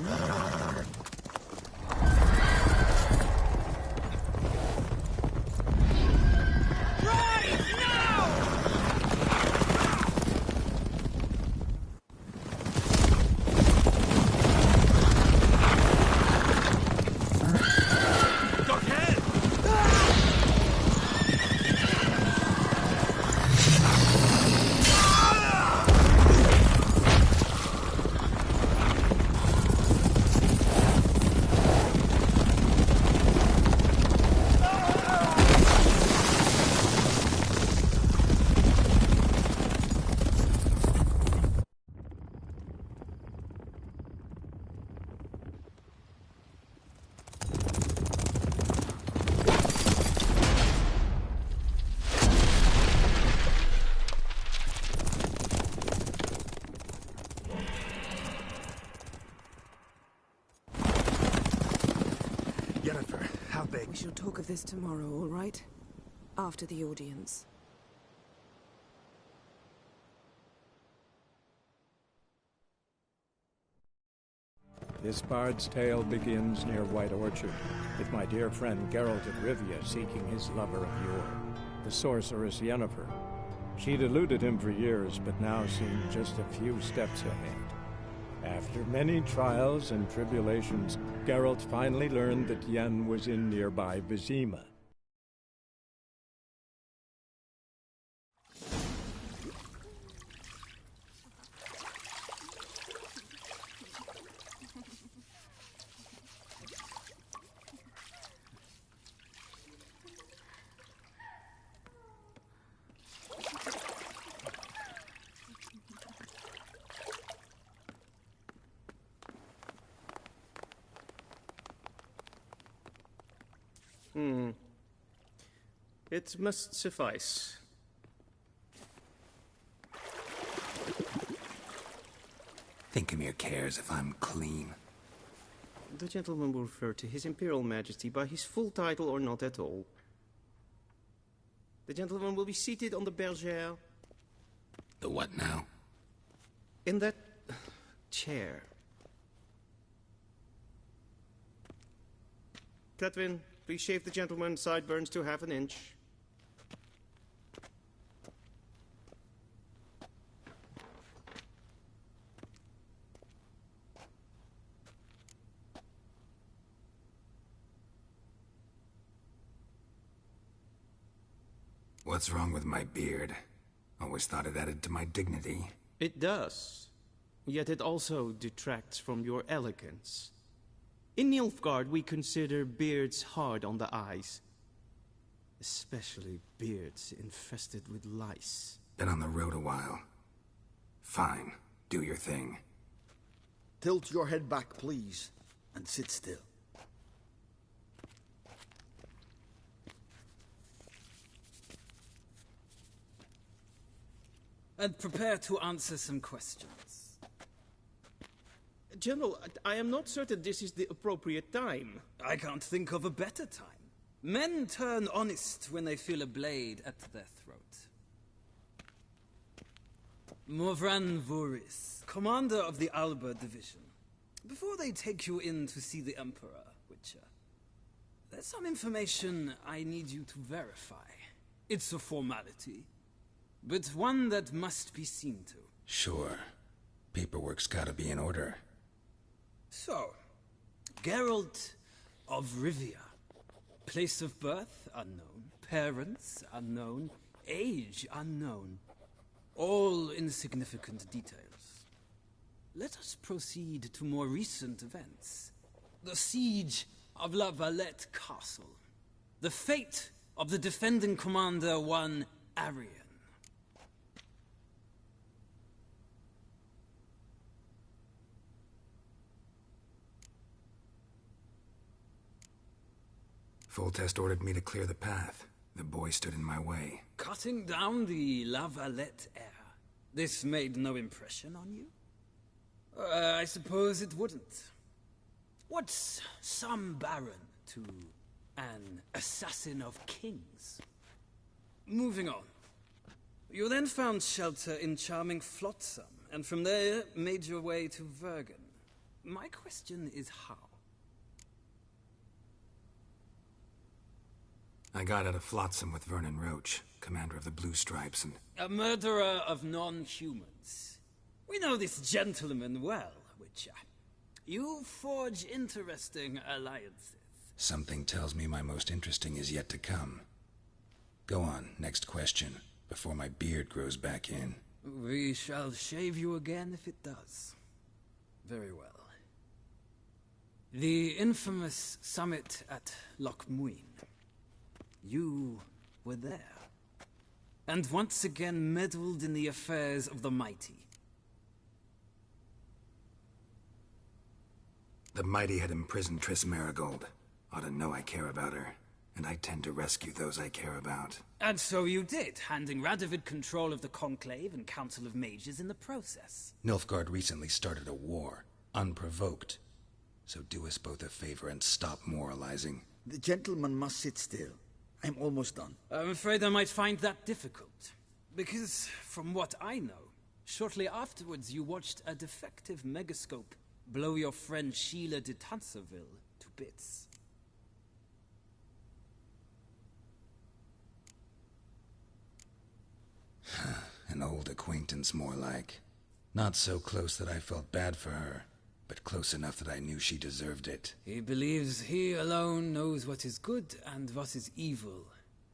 Yennefer, how big?
We shall talk of this tomorrow, all right? After the audience.
This bard's tale begins near White Orchard, with my dear friend Geralt of Rivia seeking his lover of yore, the sorceress Yennefer. She'd eluded him for years, but now seemed just a few steps ahead. After many trials and tribulations, Geralt finally learned that Yen was in nearby Vizima.
It must suffice.
Thinkamere cares if I'm clean.
The gentleman will refer to His Imperial Majesty by his full title or not at all. The gentleman will be seated on the bergère.
The what now?
In that chair. Cletwin, please shave the gentleman's sideburns to half an inch.
What's wrong with my beard? Always thought it added to my dignity.
It does. Yet it also detracts from your elegance. In Nilfgaard, we consider beards hard on the eyes. Especially beards infested with lice.
Been on the road a while. Fine. Do your thing.
Tilt your head back, please, and sit still.
And prepare to answer some questions.
General, I am not certain this is the appropriate time.
I can't think of a better time. Men turn honest when they feel a blade at their throat. Morvran Voris, commander of the Alba Division. Before they take you in to see the Emperor, Witcher, there's some information I need you to verify. It's a formality, but one that must be seen to.
Sure. Paperwork's gotta be in order.
So, Geralt of Rivia. Place of birth, unknown. Parents, unknown. Age, unknown. All insignificant details. Let us proceed to more recent events. The siege of La Valette Castle. The fate of the defending commander, one Arian.
Foltest ordered me to clear the path. The boy stood in my way.
Cutting down the La Valette heir. This made no impression on you? I suppose it wouldn't. What's some baron to an assassin of kings? Moving on. You then found shelter in charming Flotsam, and from there made your way to Vergen. My question is how?
I got out of Flotsam with Vernon Roach, commander of the Blue Stripes, and...
A murderer of non-humans. We know this gentleman well, Witcher. You forge interesting alliances.
Something tells me my most interesting is yet to come. Go on, next question, before my beard grows back in.
We shall shave you again if it does. Very well. The infamous summit at Loch Muin. You were there. And once again meddled in the affairs of the mighty.
The mighty had imprisoned Triss Marigold. Ought to know I care about her. And I tend to rescue those I care about.
And so you did, handing Radovid control of the Conclave and Council of Mages in the process.
Nilfgaard recently started a war, unprovoked. So do us both a favor and stop moralizing.
The gentleman must sit still. I'm almost done.
I'm afraid I might find that difficult. Because, from what I know, shortly afterwards you watched a defective megascope blow your friend Sheila de Tanserville to bits.
An old acquaintance, more like. Not so close that I felt bad for her, but close enough that I knew she deserved it.
He believes he alone knows what is good and what is evil,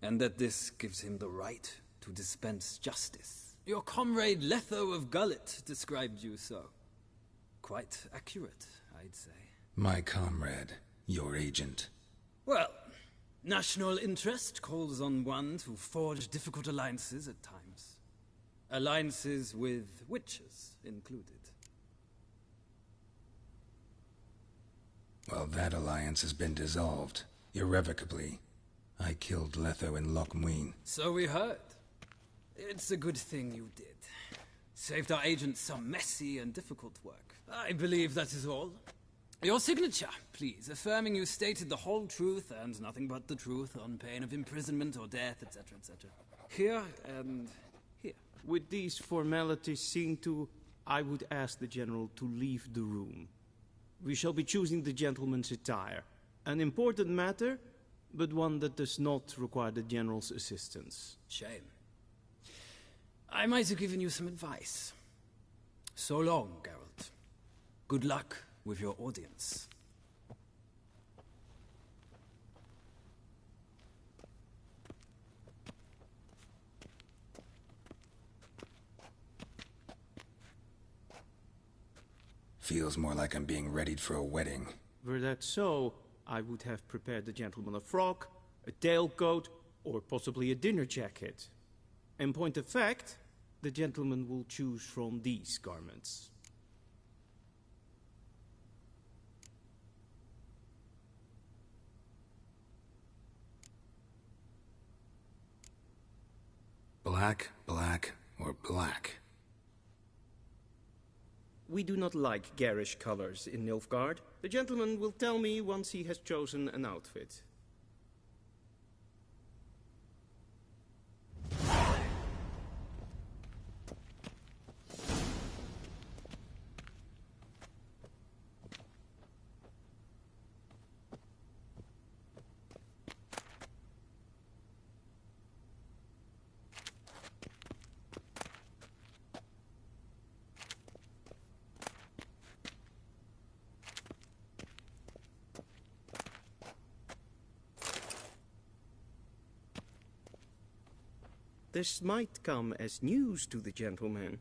and that this gives him the right to dispense justice. Your comrade Letho of Gullet described you so. Quite accurate, I'd say.
My comrade, your agent.
Well, national interest calls on one to forge difficult alliances at times. Alliances with witches included.
Well, that alliance has been dissolved, irrevocably. I killed Letho in Loch Muin.
So we heard. It's a good thing you did. Saved our agent some messy and difficult work. I believe that is all. Your signature, please, affirming you stated the whole truth and nothing but the truth on pain of imprisonment or death, etc., etc. Here and here.
With these formalities seen to, I would ask the General to leave the room. We shall be choosing the gentleman's attire. An important matter, but one that does not require the General's assistance.
Shame. I might have given you some advice. So long, Geralt. Good luck with your audience.
Feels more like I'm being readied for a wedding.
Were that so, I would have prepared the gentleman a frock, a tailcoat, or possibly a dinner jacket. In point of fact, the gentleman will choose from these garments.
Black, black, or black?
We do not like garish colors in Nilfgaard. The gentleman will tell me once he has chosen an outfit. This might come as news to the gentleman,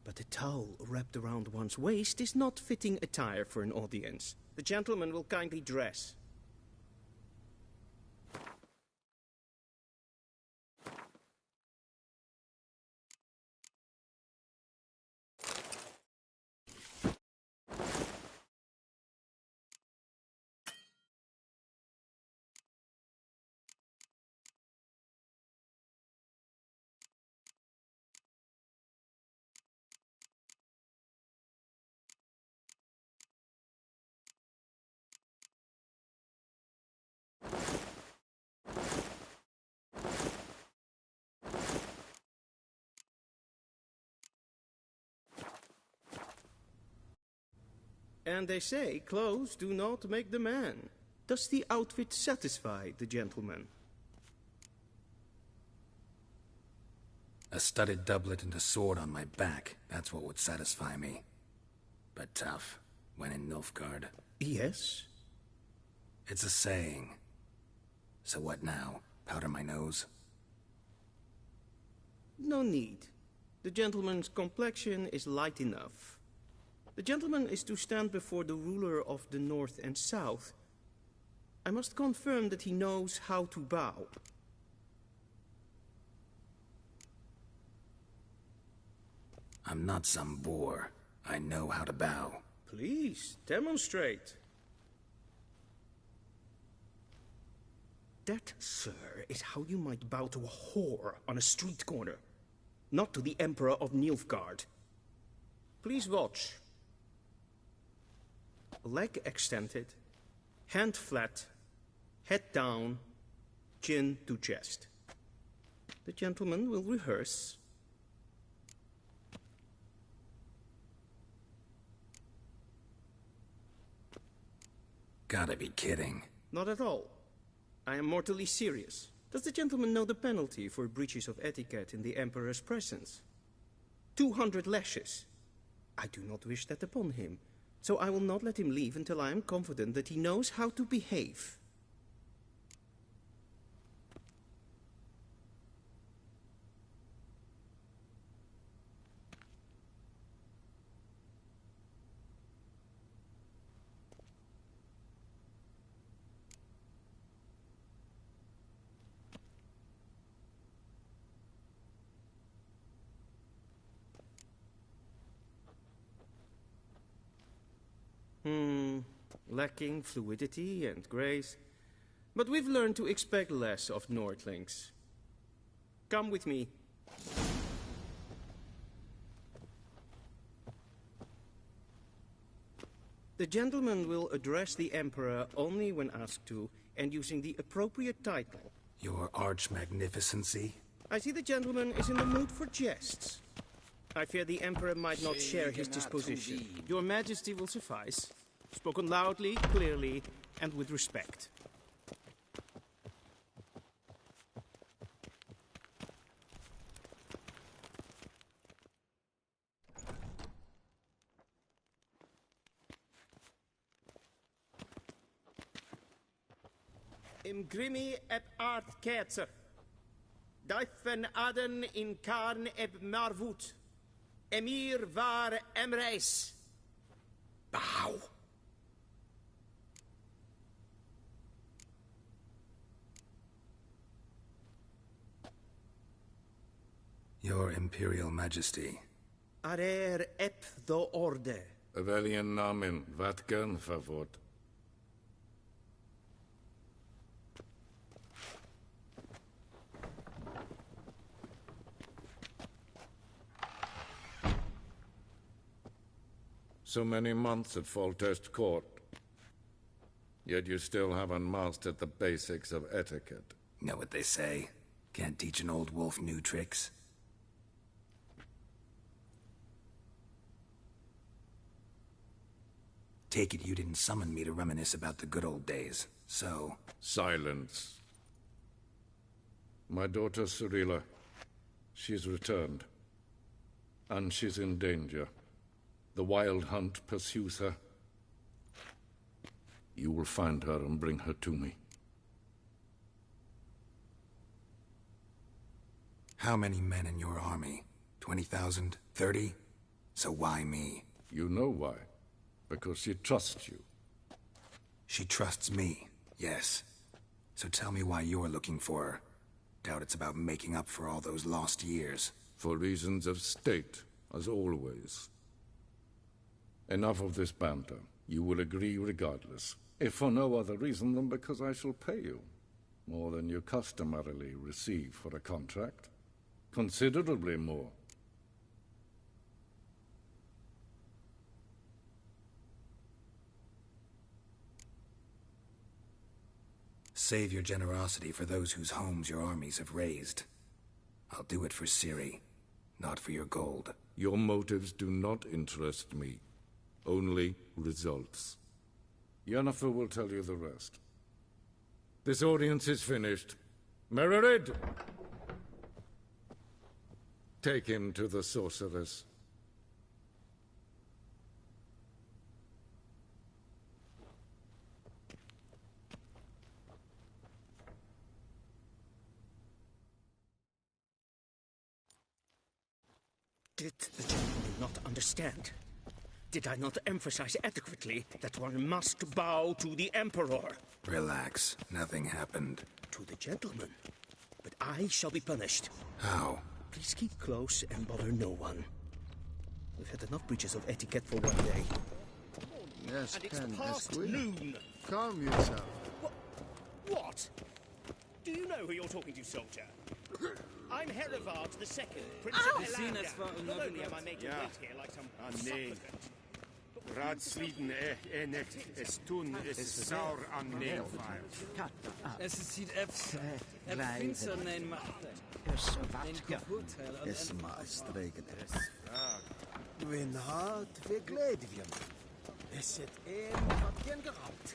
but a towel wrapped around one's waist is not fitting attire for an audience. The gentleman will kindly dress. And they say clothes do not make the man. Does the outfit satisfy the gentleman?
A studded doublet and a sword on my back, that's what would satisfy me. But tough, when in Nilfgaard.
Yes?
It's a saying. So what now? Powder my nose?
No need. The gentleman's complexion is light enough. The gentleman is to stand before the ruler of the North and South. I must confirm that he knows how to bow.
I'm not some boor. I know how to bow.
Please, demonstrate. That, sir, is how you might bow to a whore on a street corner, not to the Emperor of Nilfgaard. Please watch. Leg extended, hand flat, head down, chin to chest. The gentleman will rehearse.
Gotta be kidding.
Not at all. I am mortally serious. Does the gentleman know the penalty for breaches of etiquette in the Emperor's presence? 200 lashes. I do not wish that upon him, so I will not let him leave until I am confident that he knows how to behave. Lacking fluidity and grace. But we've learned to expect less of Nordlings. Come with me. The gentleman will address the Emperor only when asked to, and using the appropriate title.
Your Arch-Magnificency?
I see the gentleman is in the mood for jests. I fear the Emperor might not share his disposition. Your Majesty will suffice. Spoken loudly, clearly, and with respect. Im grimi eb art ketzer. Daifen aden in karn eb marvut. Emir var emreis. Bow.
Your Imperial Majesty.
Arer ep the orde.
Welchen Namen? Wat gern verwort? So many months at Foltest Court. Yet you still haven't mastered the basics of etiquette.
Know what they say? Can't teach an old wolf new tricks. Take it you didn't summon me to reminisce about the good old days, so...
Silence. My daughter Cirilla, she's returned. And she's in danger. The Wild Hunt pursues her. You will find her and bring her to me.
How many men in your army? 20,000? 30? So why me?
You know why. Because she trusts you.
She trusts me, yes. So tell me why you're looking for her. Doubt it's about making up for all those lost years.
For reasons of state, as always. Enough of this banter. You will agree regardless. If for no other reason than because I shall pay you. More than you customarily receive for a contract. Considerably more.
Save your generosity for those whose homes your armies have razed. I'll do it for Ciri, not for your gold.
Your motives do not interest me. Only results. Yennefer will tell you the rest. This audience is finished. Mererid! Take him to the sorceress.
Did the gentleman not understand? Did I not emphasize adequately that one must bow to the Emperor?
Relax. Nothing happened.
To the gentleman. But I shall be punished.
How?
Please keep close and bother no one. We've had enough breaches of etiquette for one day.
Yes,
and it's
Pen,
past
Esquire.
noon.
Calm yourself.
What? Do you know who you're talking to, soldier? I'm Herivard II, Prince of Elanga. Not only am I making wait here like some
nee.
supplicant.
Raadsleden net es toen is saur aan neelvaar.
Es ziet finster nein machte.
Es maast regnet. Win hart vergleden wir. Es zit wat geen geraubt.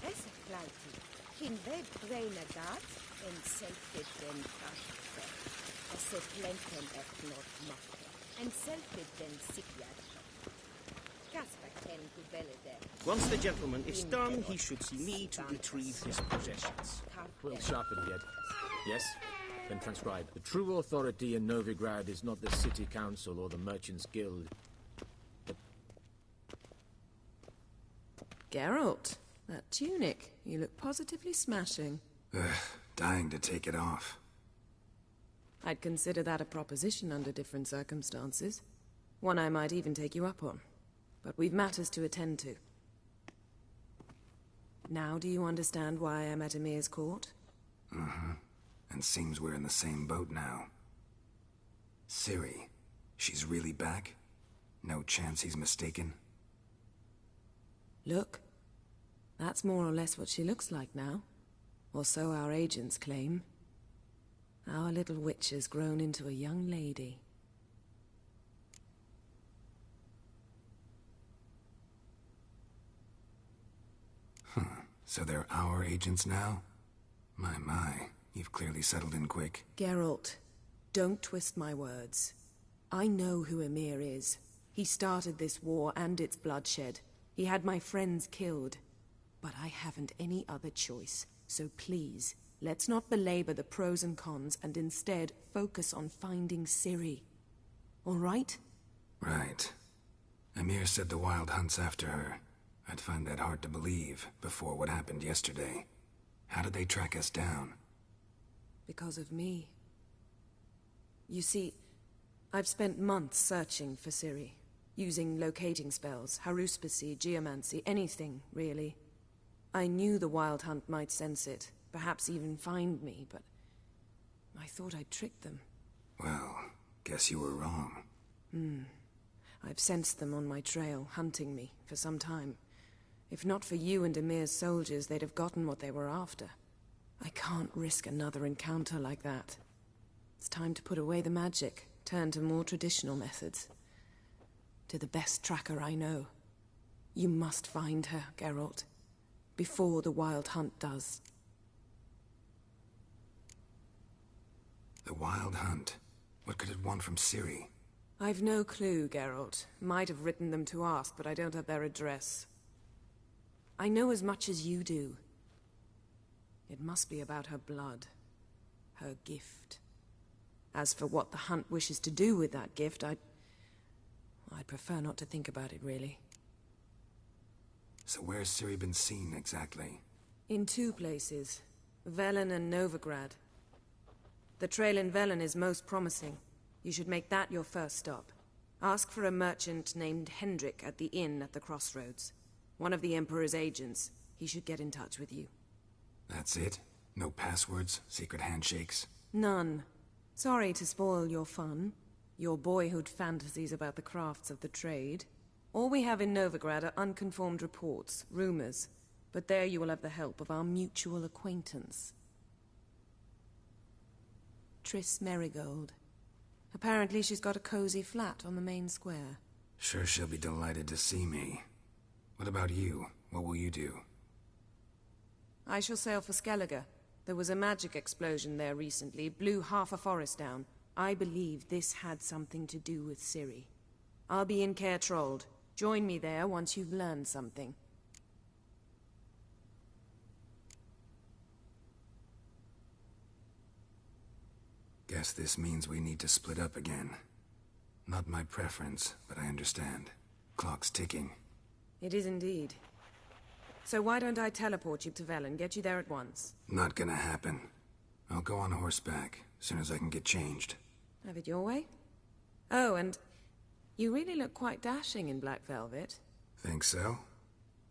Es kleidje. Geen web brainer gaat en zelfde den kastje. Es zit lenten echt not machte. En zelfde den sikja.
Once the gentleman is done, he should see me to retrieve his possessions.
Quill sharpened yet. Yes? Then transcribe. The true authority in Novigrad is not the city council or the merchants' guild. But...
Geralt, that tunic. You look positively smashing.
Dying to take it off.
I'd consider that a proposition under different circumstances. One I might even take you up on. But we've matters to attend to. Now do you understand why I'm at Emir's court?
Mm-hmm. And seems we're in the same boat now. Ciri, she's really back? No chance he's mistaken?
Look. That's more or less what she looks like now. Or so our agents claim. Our little witch has grown into a young lady.
So they're our agents now? My, you've clearly settled in quick.
Geralt, don't twist my words. I know who Emir is. He started this war and its bloodshed. He had my friends killed. But I haven't any other choice. So please, let's not belabor the pros and cons and instead focus on finding Ciri. All right?
Right. Emir said the Wild Hunt's after her. I'd find that hard to believe before what happened yesterday. How did they track us down?
Because of me. You see, I've spent months searching for Ciri. Using locating spells, haruspicy, geomancy, anything, really. I knew the Wild Hunt might sense it, perhaps even find me, but I thought I'd tricked them.
Well, guess you were wrong.
I've sensed them on my trail, hunting me, for some time. If not for you and Emir's soldiers, they'd have gotten what they were after. I can't risk another encounter like that. It's time to put away the magic, turn to more traditional methods. To the best tracker I know. You must find her, Geralt. Before the Wild Hunt does.
The Wild Hunt? What could it want from Ciri?
I've no clue, Geralt. Might have written them to ask, but I don't have their address. I know as much as you do. It must be about her blood. Her gift. As for what the Hunt wishes to do with that gift, I'd prefer not to think about it, really.
So where's Ciri been seen, exactly?
In two places. Velen and Novigrad. The trail in Velen is most promising. You should make that your first stop. Ask for a merchant named Hendrik at the inn at the crossroads. One of the Emperor's agents. He should get in touch with you.
That's it? No passwords, secret handshakes?
None. Sorry to spoil your fun. Your boyhood fantasies about the crafts of the trade. All we have in Novigrad are unconformed reports, rumors. But there you will have the help of our mutual acquaintance. Triss Merigold. Apparently she's got a cozy flat on the main square.
Sure she'll be delighted to see me. What about you? What will you do?
I shall sail for Skellige. There was a magic explosion there recently, blew half a forest down. I believe this had something to do with Ciri. I'll be in Caer Trold. Join me there once you've learned something.
Guess this means we need to split up again. Not my preference, but I understand. Clock's ticking.
It is indeed. So why don't I teleport you to Velen, get you there at once?
Not gonna happen. I'll go on horseback, as soon as I can get changed.
Have it your way? Oh, and you really look quite dashing in black velvet.
Think so?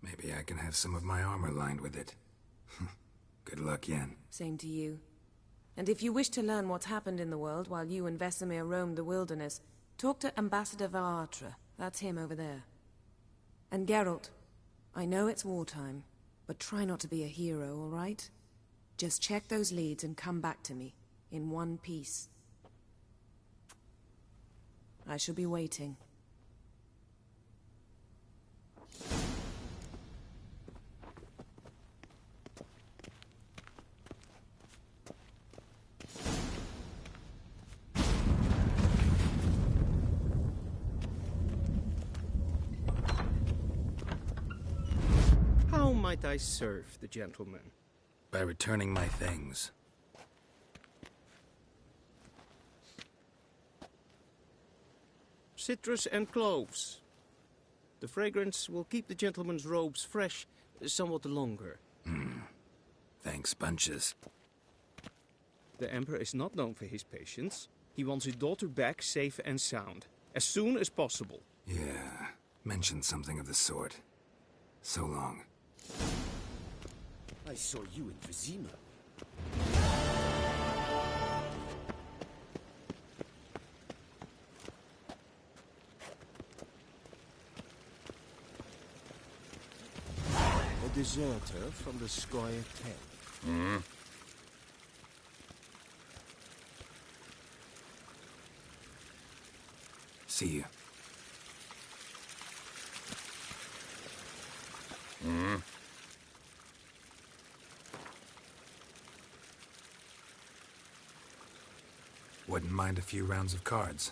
Maybe I can have some of my armor lined with it. Good luck, Yen.
Same to you. And if you wish to learn what's happened in the world while you and Vesemir roamed the wilderness, talk to Ambassador Varatra. That's him over there. And Geralt, I know it's wartime, but try not to be a hero, all right? Just check those leads and come back to me, in one piece. I shall be waiting.
How might I serve the gentleman?
By returning my things.
Citrus and cloves. The fragrance will keep the gentleman's robes fresh somewhat longer.
Thanks, bunches.
The Emperor is not known for his patience. He wants his daughter back safe and sound, as soon as possible.
Yeah, mentioned something of the sort. So long.
I saw you in Vizima. A deserter from the Squire 10.
See you. Wouldn't mind a few rounds of cards.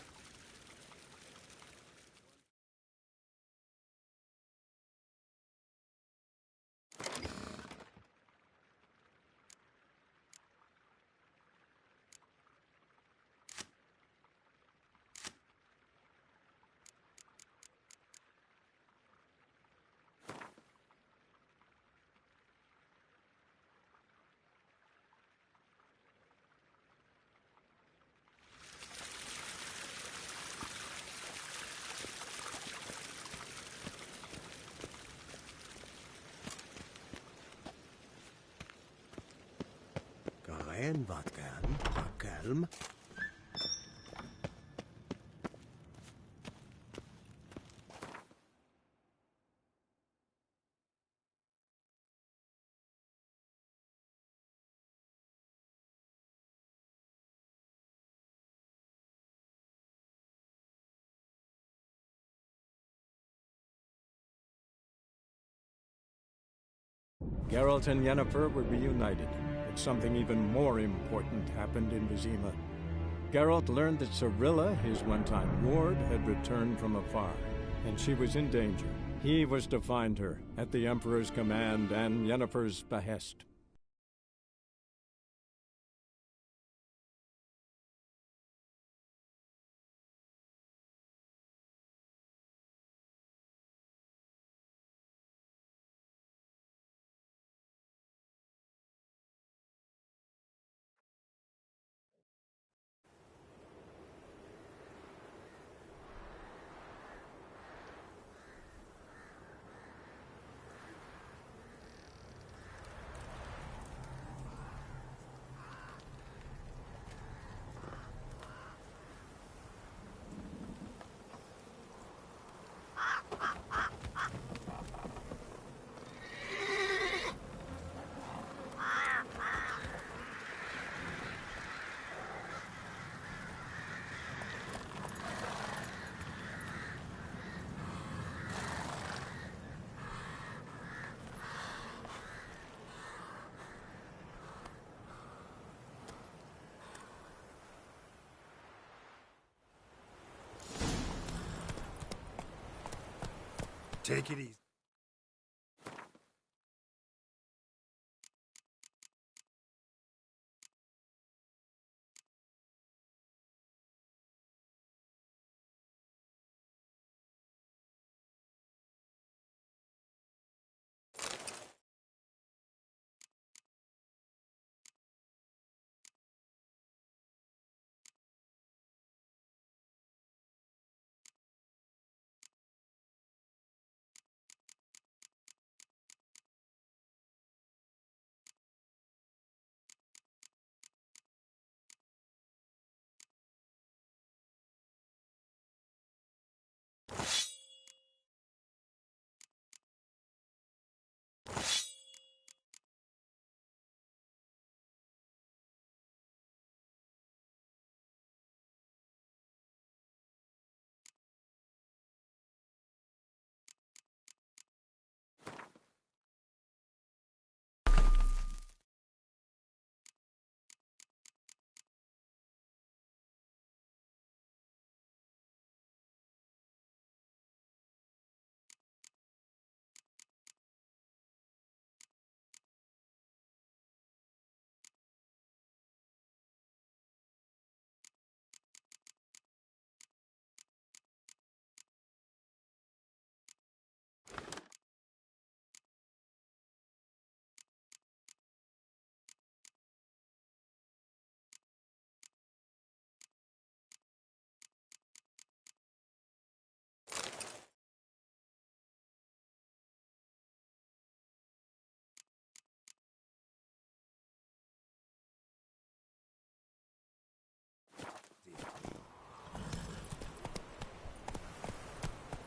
En wat kalm.
Geralt and Yennefer were reunited, but something even more important happened in Vizima. Geralt learned that Cirilla, his one-time ward, had returned from afar, and she was in danger. He was to find her, at the Emperor's command and Yennefer's behest.
Take it easy.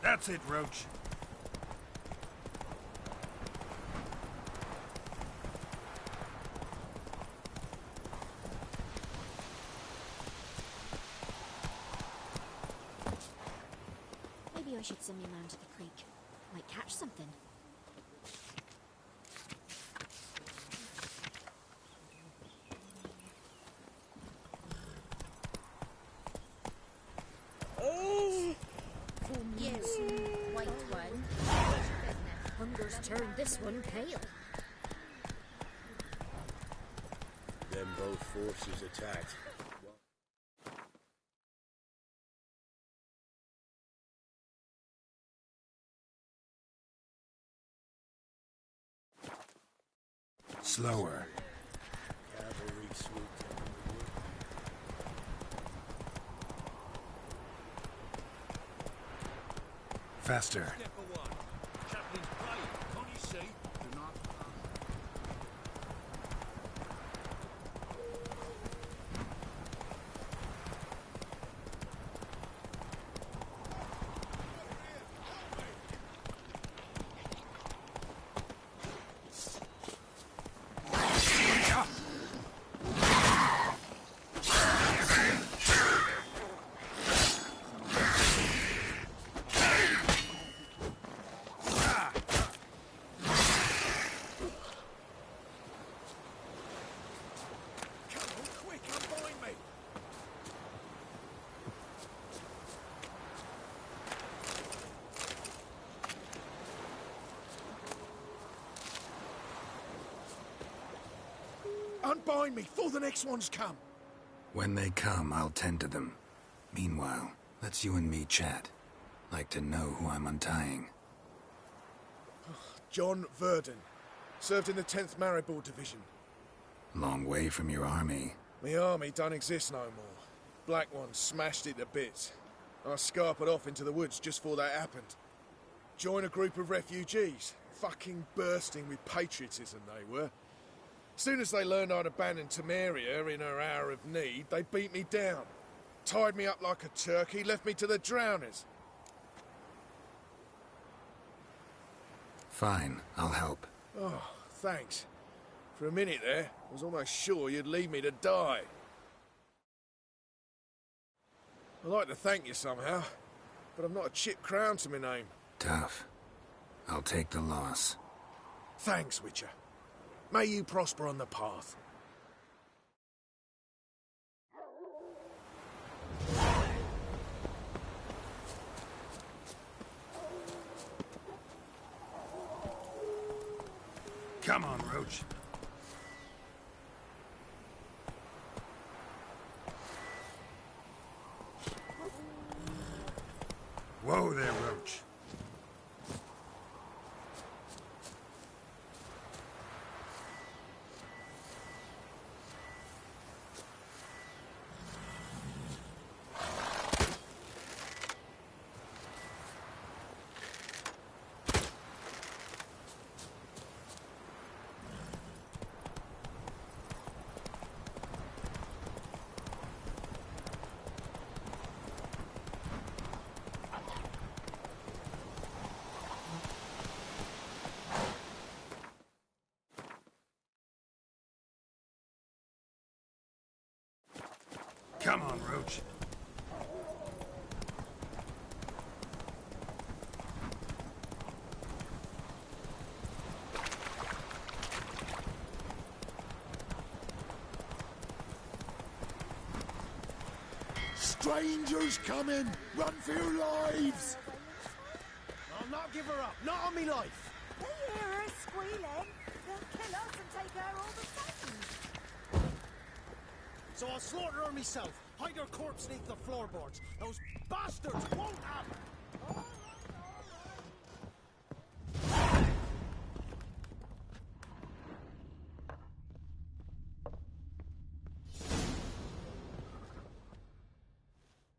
That's it, Roach.
Maybe I should send me round to the creek. Might catch something. Yes, white one. Hunger's turned this one pale.
Then both forces attacked.
Slower.
Cavalry swooped in the wood.
Faster.
behind me, before the next ones come.
When they come, I'll tend to them. Meanwhile, let's you and me chat. Like to know who I'm untying.
John Verdon. Served in the 10th Maribor Division.
Long way from your army.
The army don't exist no more. Black Ones smashed it to bits. I scarpered off into the woods just before that happened. Joined a group of refugees. Fucking bursting with patriotism they were. Soon as they learned I'd abandoned Temeria in her hour of need, they beat me down. Tied me up like a turkey, left me to the drowners.
Fine, I'll help.
Oh, thanks. For a minute there, I was almost sure you'd leave me to die. I'd like to thank you somehow, but I've not a chip crown to my name.
Tough. I'll take the loss.
Thanks, Witcher. May you prosper on the path.
Come on, Roach. Whoa there, Roach. Come on, Roach.
Strangers coming! Run for your lives!
I'll not give her up. Not on me life.
They hear her squealing. They'll kill us and take her all the same.
So I'll slaughter her myself. Hide her corpse beneath the floorboards. Those bastards won't have.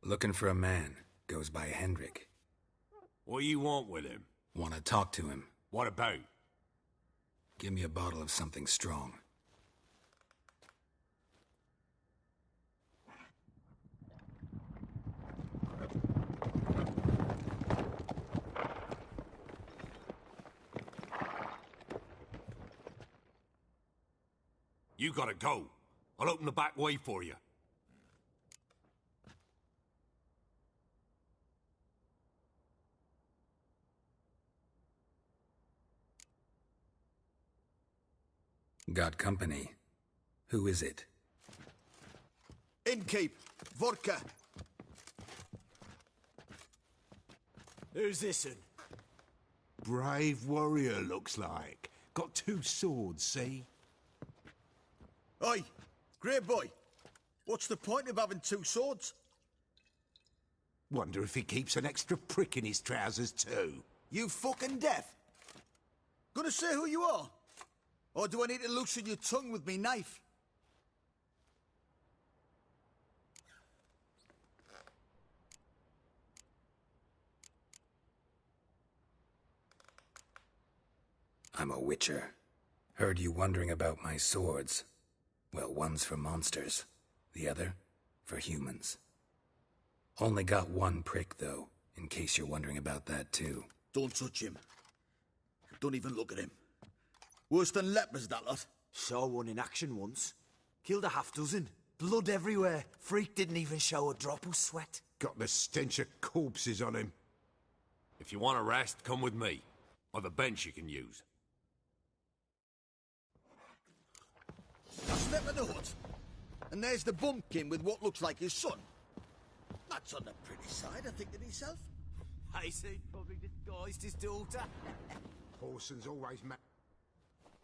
Looking for a man. Goes by Hendrik.
What do you want with him?
Want to talk to him.
What about?
Give me a bottle of something strong.
You gotta go. I'll open the back way for you.
Got company. Who is it?
Innkeep. Vodka.
Who's this'n?
Brave warrior, looks like. Got 2 swords, see?
Oi, great boy. What's the point of having 2 swords?
Wonder if he keeps an extra prick in his trousers, too.
You fucking deaf? Gonna say who you are? Or do I need to loosen your tongue with me knife?
I'm a witcher. Heard you wondering about my swords. Well, one's for monsters, the other for humans. Only got 1 prick, though, in case you're wondering about that, too.
Don't touch him. Don't even look at him. Worse than lepers, that lot.
Saw one in action once. Killed a half-dozen. Blood everywhere. Freak didn't even show a drop of sweat.
Got the stench of corpses on him.
If you want a rest, come with me. Or the bench you can use.
I step in the hut, and there's the bumpkin with what looks like his son. That's on the pretty side, I think to myself.
I say probably disguised his daughter.
Parson's always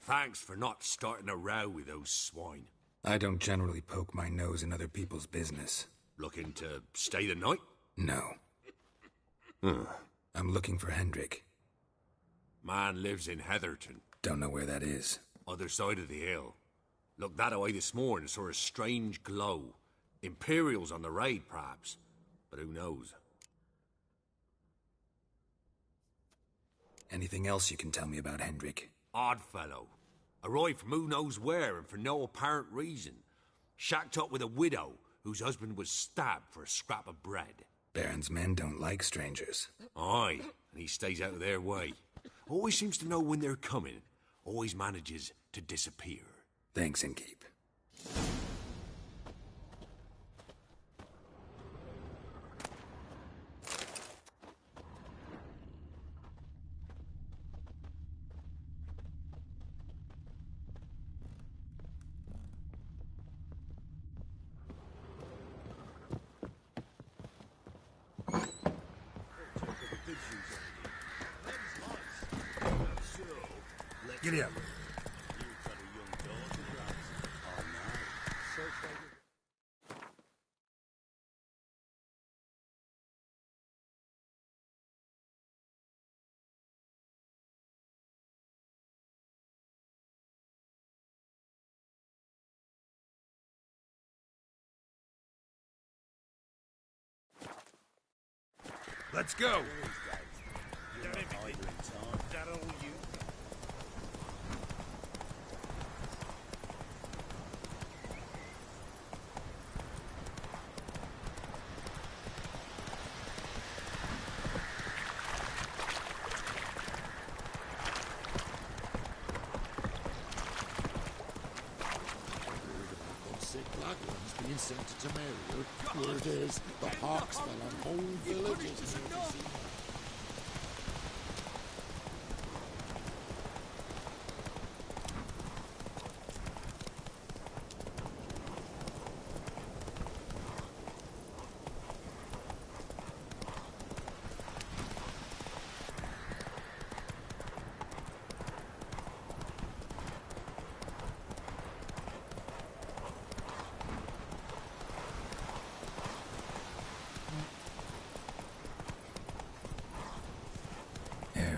Thanks for not starting a row with those swine.
I don't generally poke my nose in other people's business.
Looking to stay the night?
No. I'm looking for Hendrik.
Man lives in Heatherton.
Don't know where that is.
Other side of the hill. Looked that away this morning, saw a strange glow. Imperials on the raid, perhaps. But who knows?
Anything else you can tell me about Hendrik?
Odd fellow. Arrived from who knows where and for no apparent reason. Shacked up with a widow whose husband was stabbed for a scrap of bread.
Baron's men don't like strangers.
Aye, and he stays out of their way. Always seems to know when they're coming. Always manages to disappear.
Thanks, Innkeep.
Giddy up. Let's go.
Black ones being sent to Tamariel. Word is, the hawks fell on whole villages.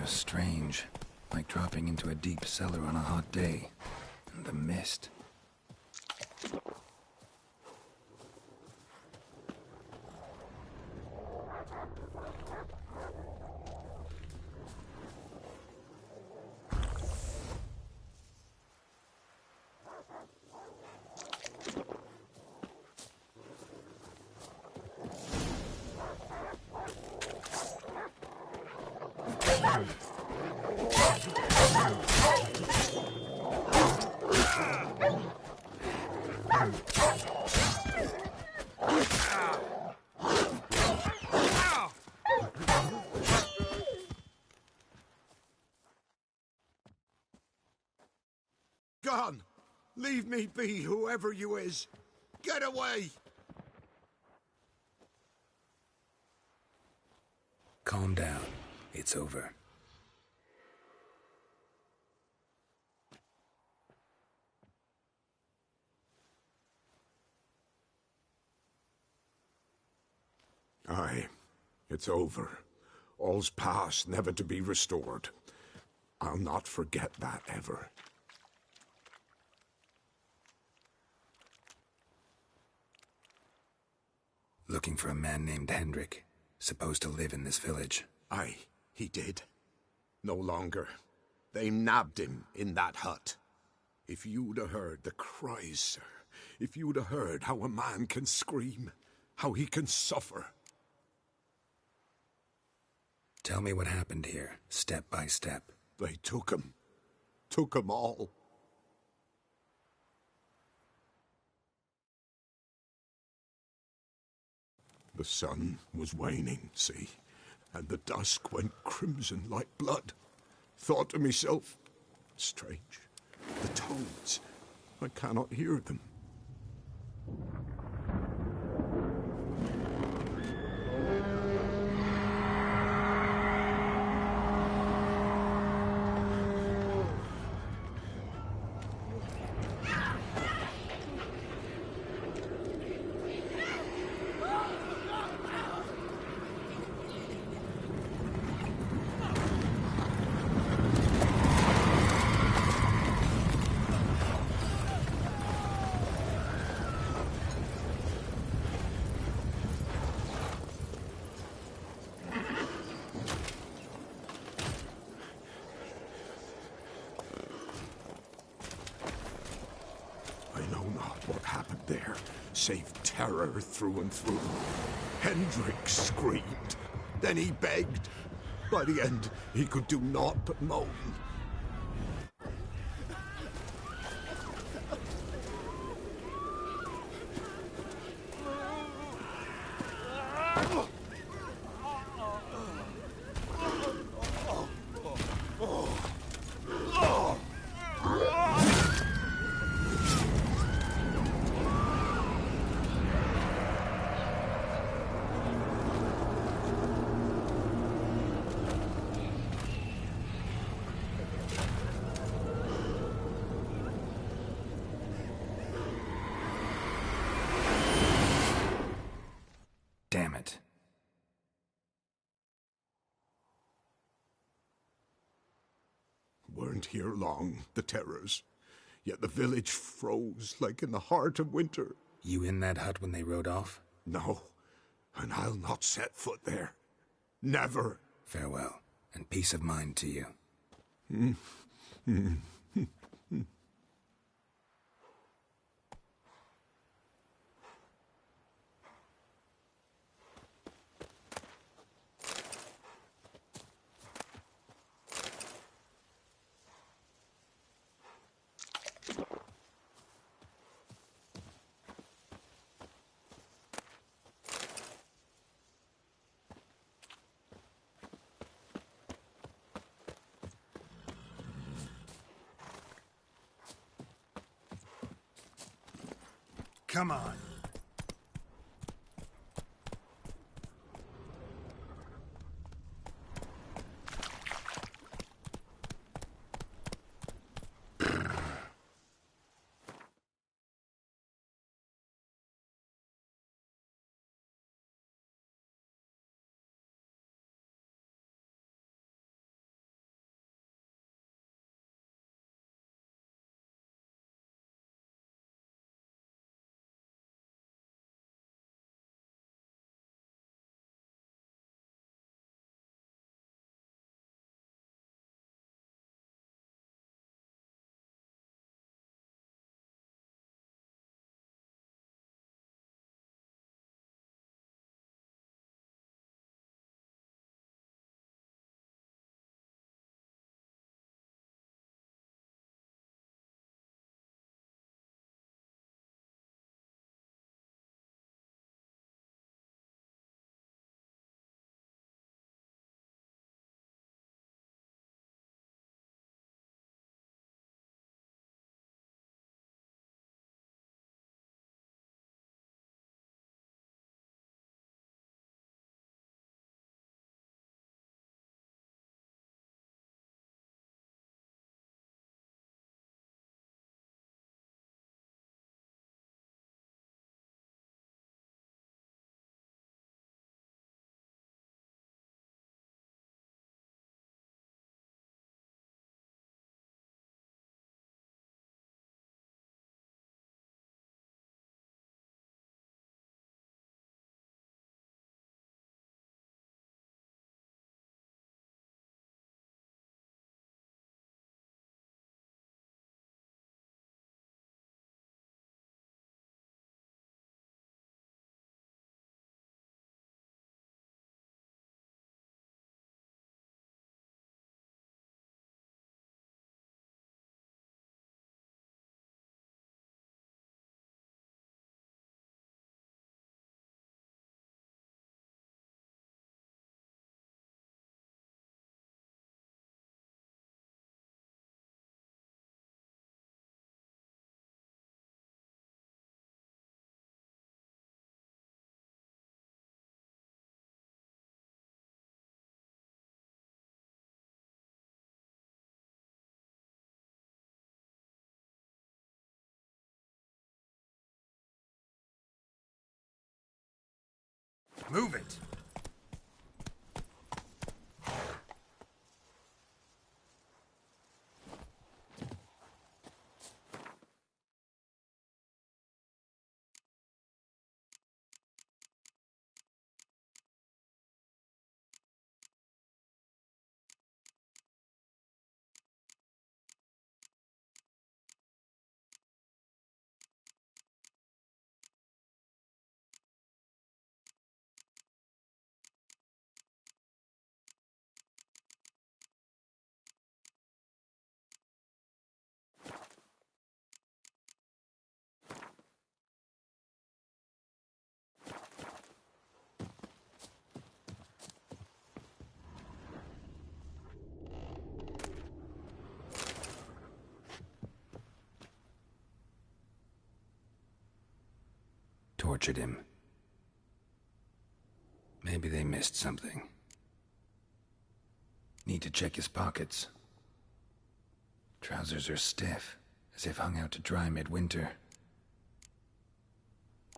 Strange. Like dropping into a deep cellar on a hot day. And the mist.
Gone! Leave me be, whoever you is! Get away!
Calm down. It's over.
Aye, it's over. All's past, never to be restored. I'll not forget that ever.
Looking for a man named Hendrik, supposed to live in this village.
Aye, he did. No longer. They nabbed him in that hut. If you'd have heard the cries, sir, if you'd have heard how a man can scream, how he can suffer.
Tell me what happened here, step by step.
They took him. Took him all. The sun was waning, see, and the dusk went crimson like blood. Thought to myself, strange, the toads, I cannot hear them. save terror through and through. Hendrik screamed. Then he begged. By the end, he could do naught but moan.
Damn it.
Weren't here long, the terrors. Yet the village froze like in the heart of winter.
You in that hut when they rode off?
No, and I'll not set foot there. Never.
Farewell, and peace of mind to you.
Come on. Move it!
tortured him. Maybe they missed something. Need to check his pockets. Trousers are stiff, as if hung out to dry midwinter.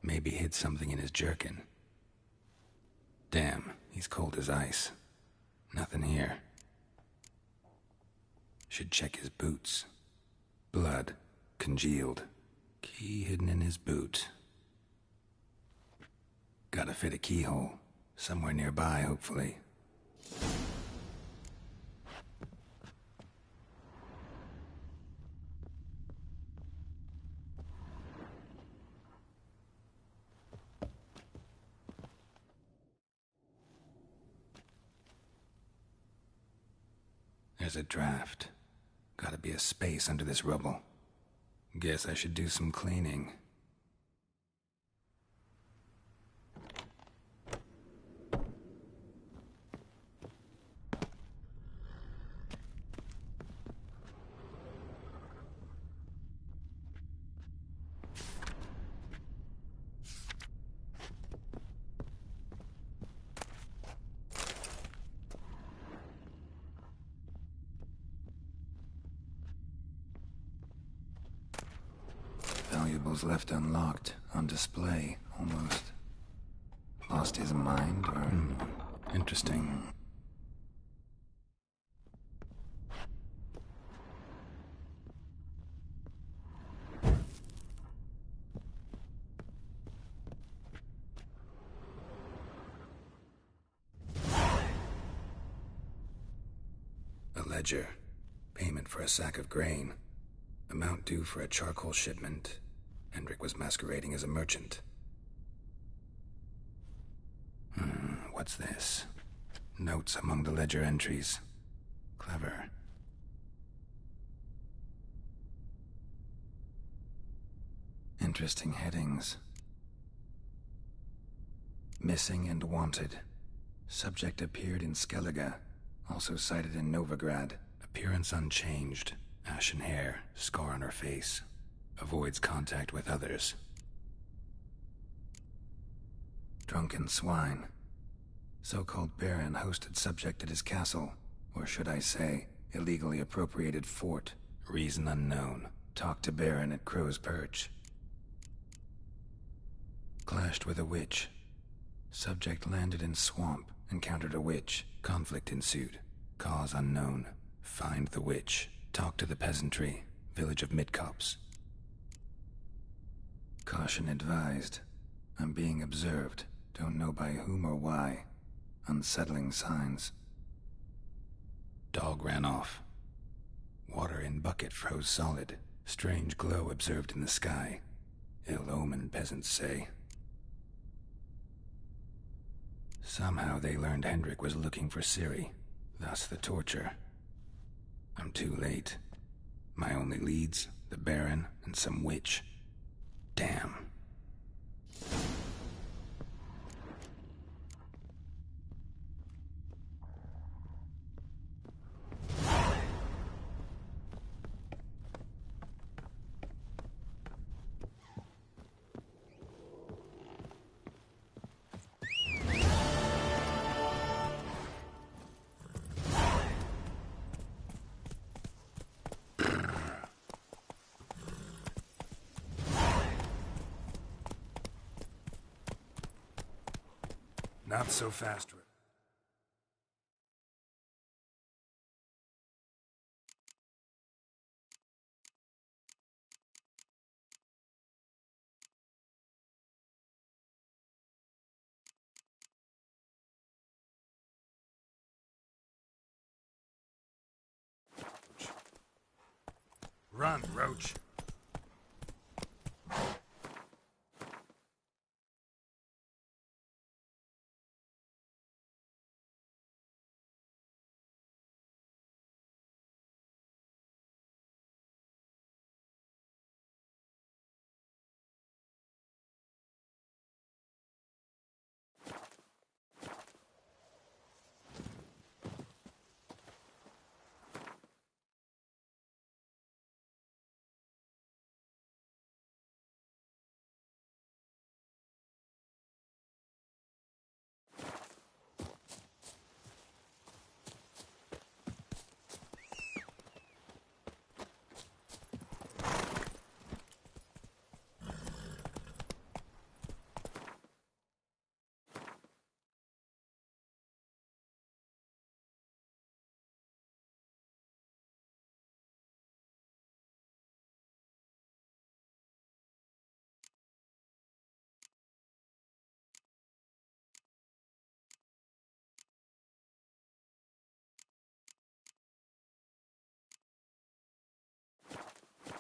Maybe hid something in his jerkin. Damn, he's cold as ice. Nothing here. Should check his boots. Blood, congealed. Key hidden in his boot. Gotta fit a keyhole. Somewhere nearby, hopefully. There's a draft. Gotta be a space under this rubble. Guess I should do some cleaning. Valuables left unlocked, on display, almost. Lost his mind, or... Interesting. A ledger. Payment for a sack of grain. Amount due for a charcoal shipment. Hendrik was masquerading as a merchant. What's this? Notes among the ledger entries. Clever. Interesting headings. Missing and wanted. Subject appeared in Skellige. Also cited in Novigrad. Appearance unchanged. Ashen hair, scar on her face. Avoids contact with others. Drunken swine. So-called Baron hosted subject at his castle. Or should I say, illegally appropriated fort. Reason unknown. Talked to Baron at Crow's Perch. Clashed with a witch. Subject landed in swamp. Encountered a witch. Conflict ensued. Cause unknown. Find the witch. Talk to the peasantry. Village of Midcopse. Caution advised. I'm being observed. Don't know by whom or why. Unsettling signs. Dog ran off. Water in bucket froze solid. Strange glow observed in the sky. Ill omen, peasants say. Somehow they learned Hendrik was looking for Ciri. Thus the torture. I'm too late. My only leads, the Baron and some witch. Damn.
Not so fast, Rick. Run, Roach.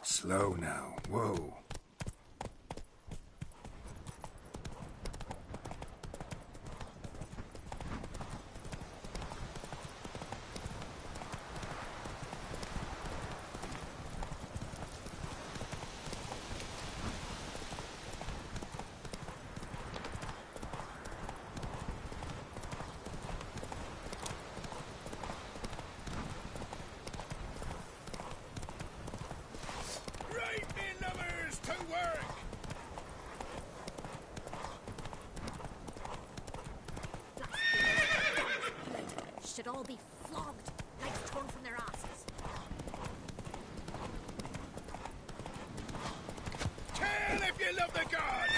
Slow now. Whoa.
Should all be flogged, legs torn from their asses.
Kill if you love the gods!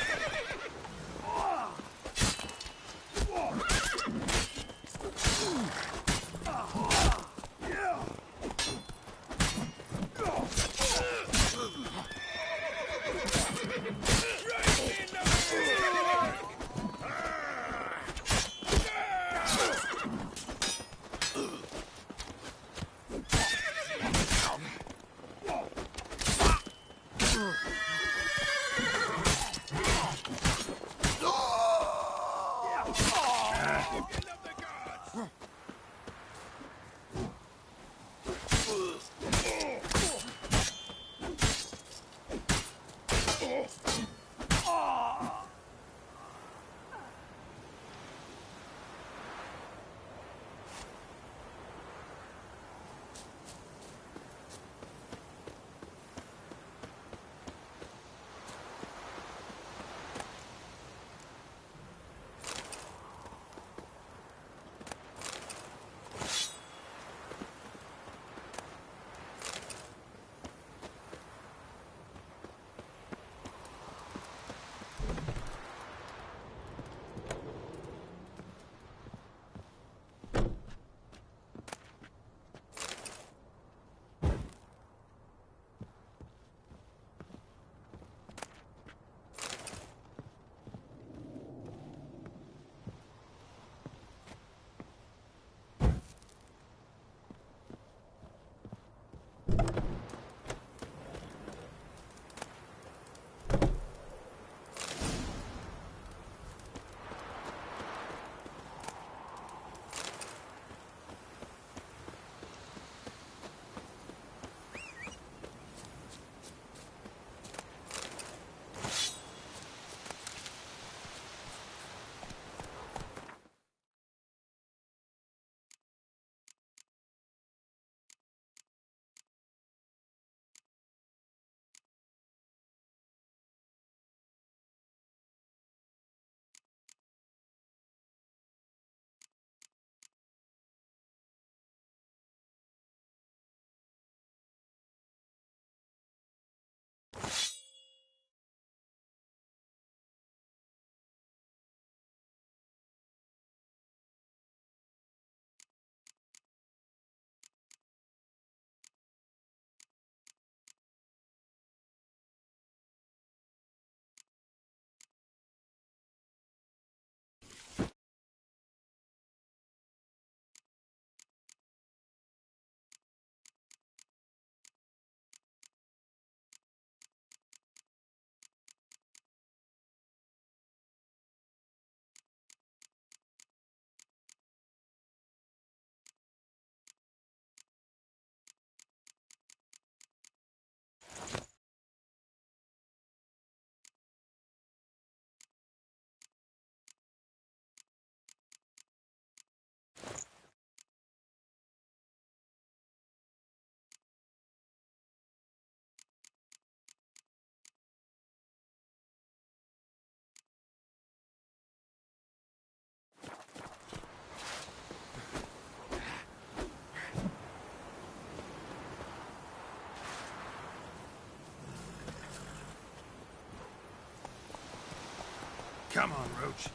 Come on, Roach.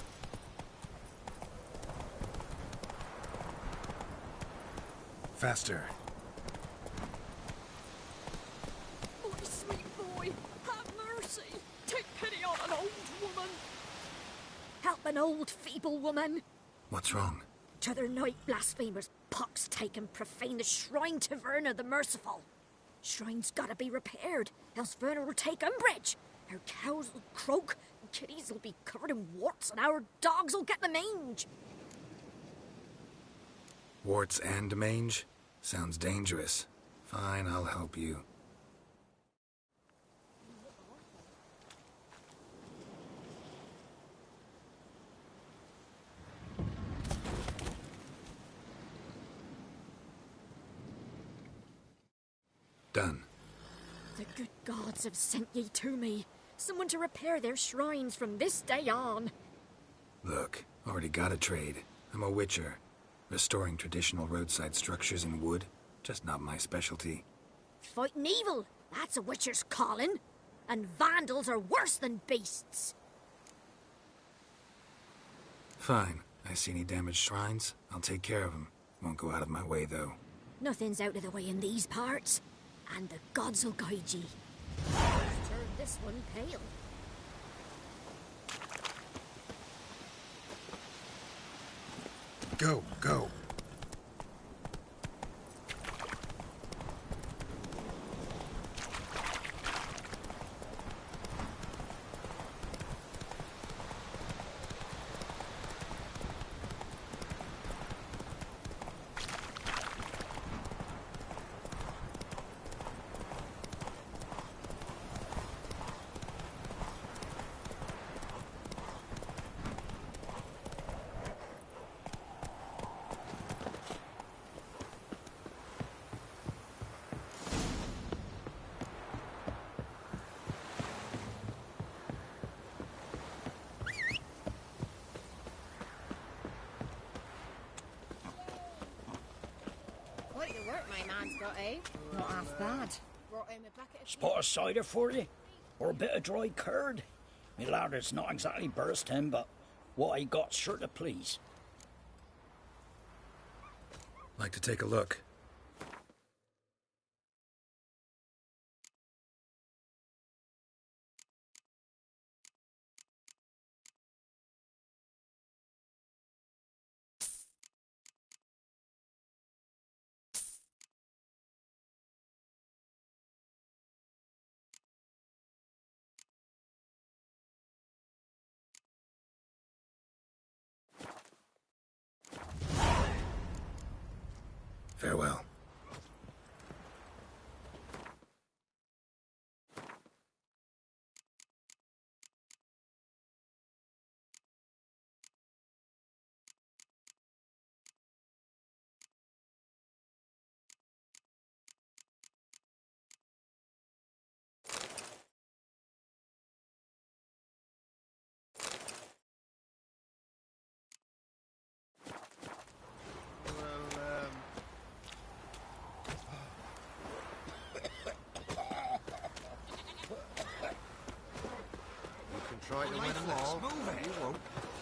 Faster.
Oh, sweet boy, have mercy. Take pity on an old woman.
Help an old, feeble woman.
What's wrong?
T'other night, blasphemers, pox take and profane the shrine to Verna the Merciful.
Shrine's gotta be repaired, else Werner will take umbrage. Our cows will croak, and kitties will be covered in warts, and our dogs will get the mange.
Warts and mange? Sounds dangerous. Fine, I'll help you. Done.
The good gods have sent ye to me. Someone to repair their shrines from this day on.
Look, already got a trade. I'm a witcher. Restoring traditional roadside structures in wood, just not my specialty.
Fighting evil, that's a witcher's calling. And vandals are worse than beasts.
Fine. I see any damaged shrines, I'll take care of them. Won't go out of my way, though.
Nothing's out of the way in these parts. And the gods will guide ye. Turn this one pale.
Go, go.
Quite the work my man's got, eh? Not half bad. Brought home a bucket of...
Spot of cider for you? Or a bit of dry curd? Me ladder's not exactly bursting, but what I got's sure to please.
Like to take a look. Farewell.
Try to win them all. You won't.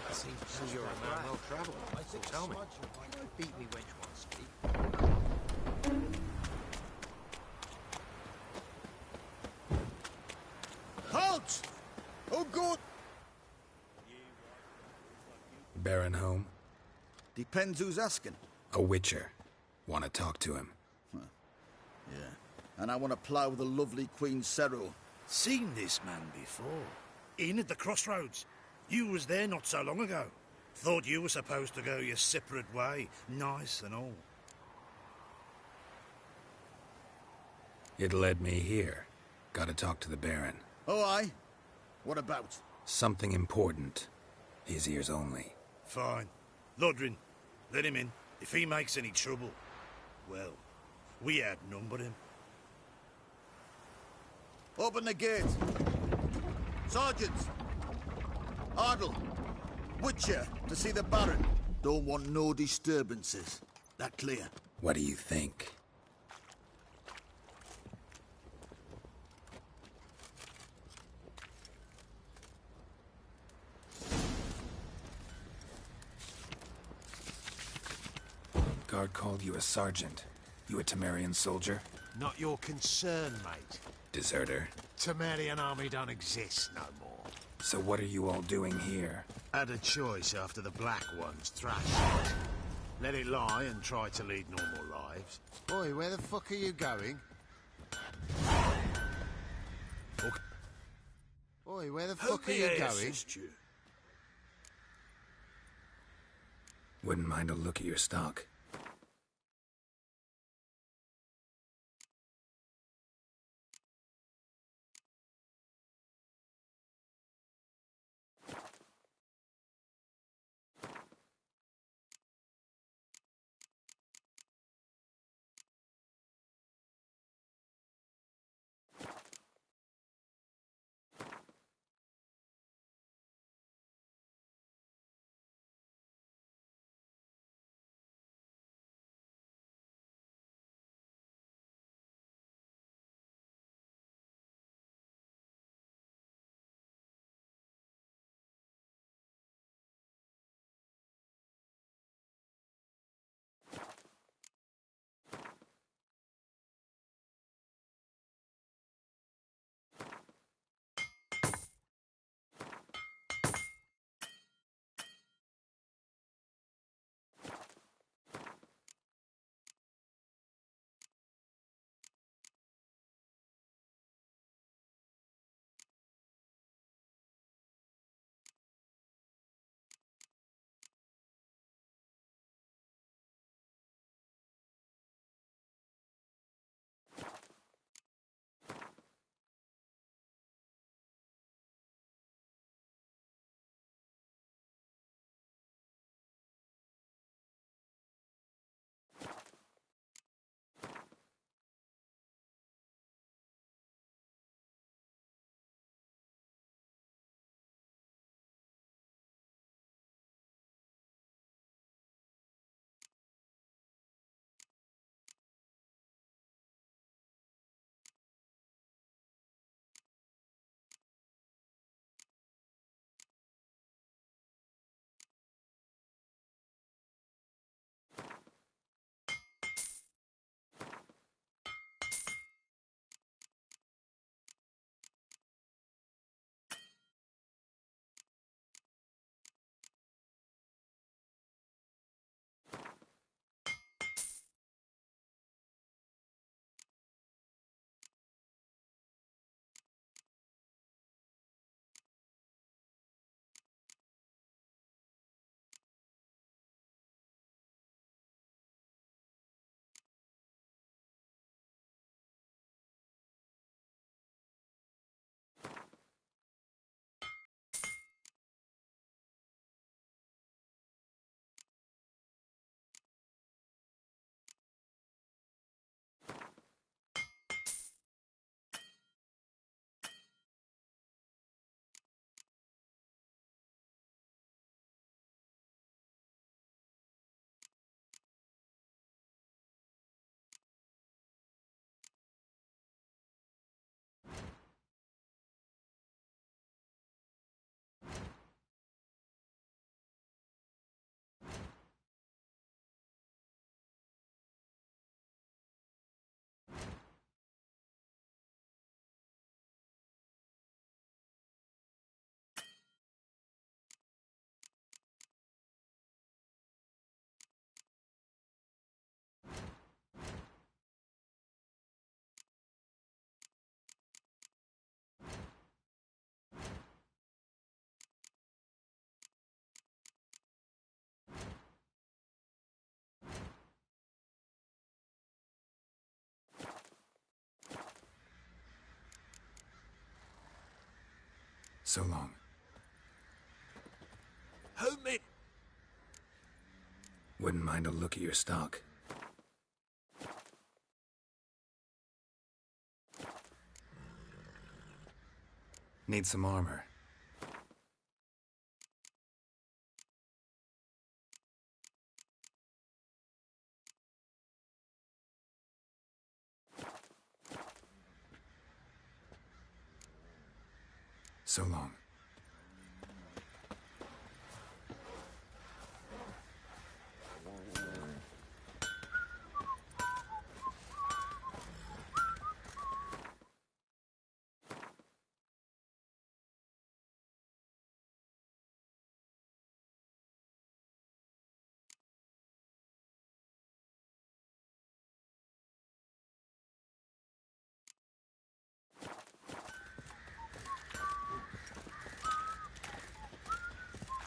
That seems to prove you're a man well travelled. So tell me, can you beat me wench once, Steve?
Halt! Oh, good.
Baron home?
Depends who's asking.
A witcher. Want to talk to him.
Yeah. And I want to plough the lovely Queen Cero.
Seen this man before. In at the crossroads. You was there not so long ago. Thought you were supposed to go your separate way. Nice and all.
It led me here. Gotta talk to the Baron.
Oh, aye? What about?
Something important. His ears only.
Fine. Lodrin, let him in. If he makes any trouble, well, we outnumber him.
Open the gate. Sergeants! Ardle! Witcher, to see the Baron. Don't want no disturbances. That clear?
What do you think? Guard called you a sergeant. You a Temerian soldier?
Not your concern, mate.
Deserter.
Temerian army don't exist no more.
So what are you all doing here?
Had a choice after the Black Ones thrashed it. Let it lie and try to lead normal lives. Boy, where the fuck are you going?
Oi, where the fuck are you going?
Wouldn't mind a look at your stock. So long.
Help me!
Wouldn't mind a look at your stock. Need some armor. So long.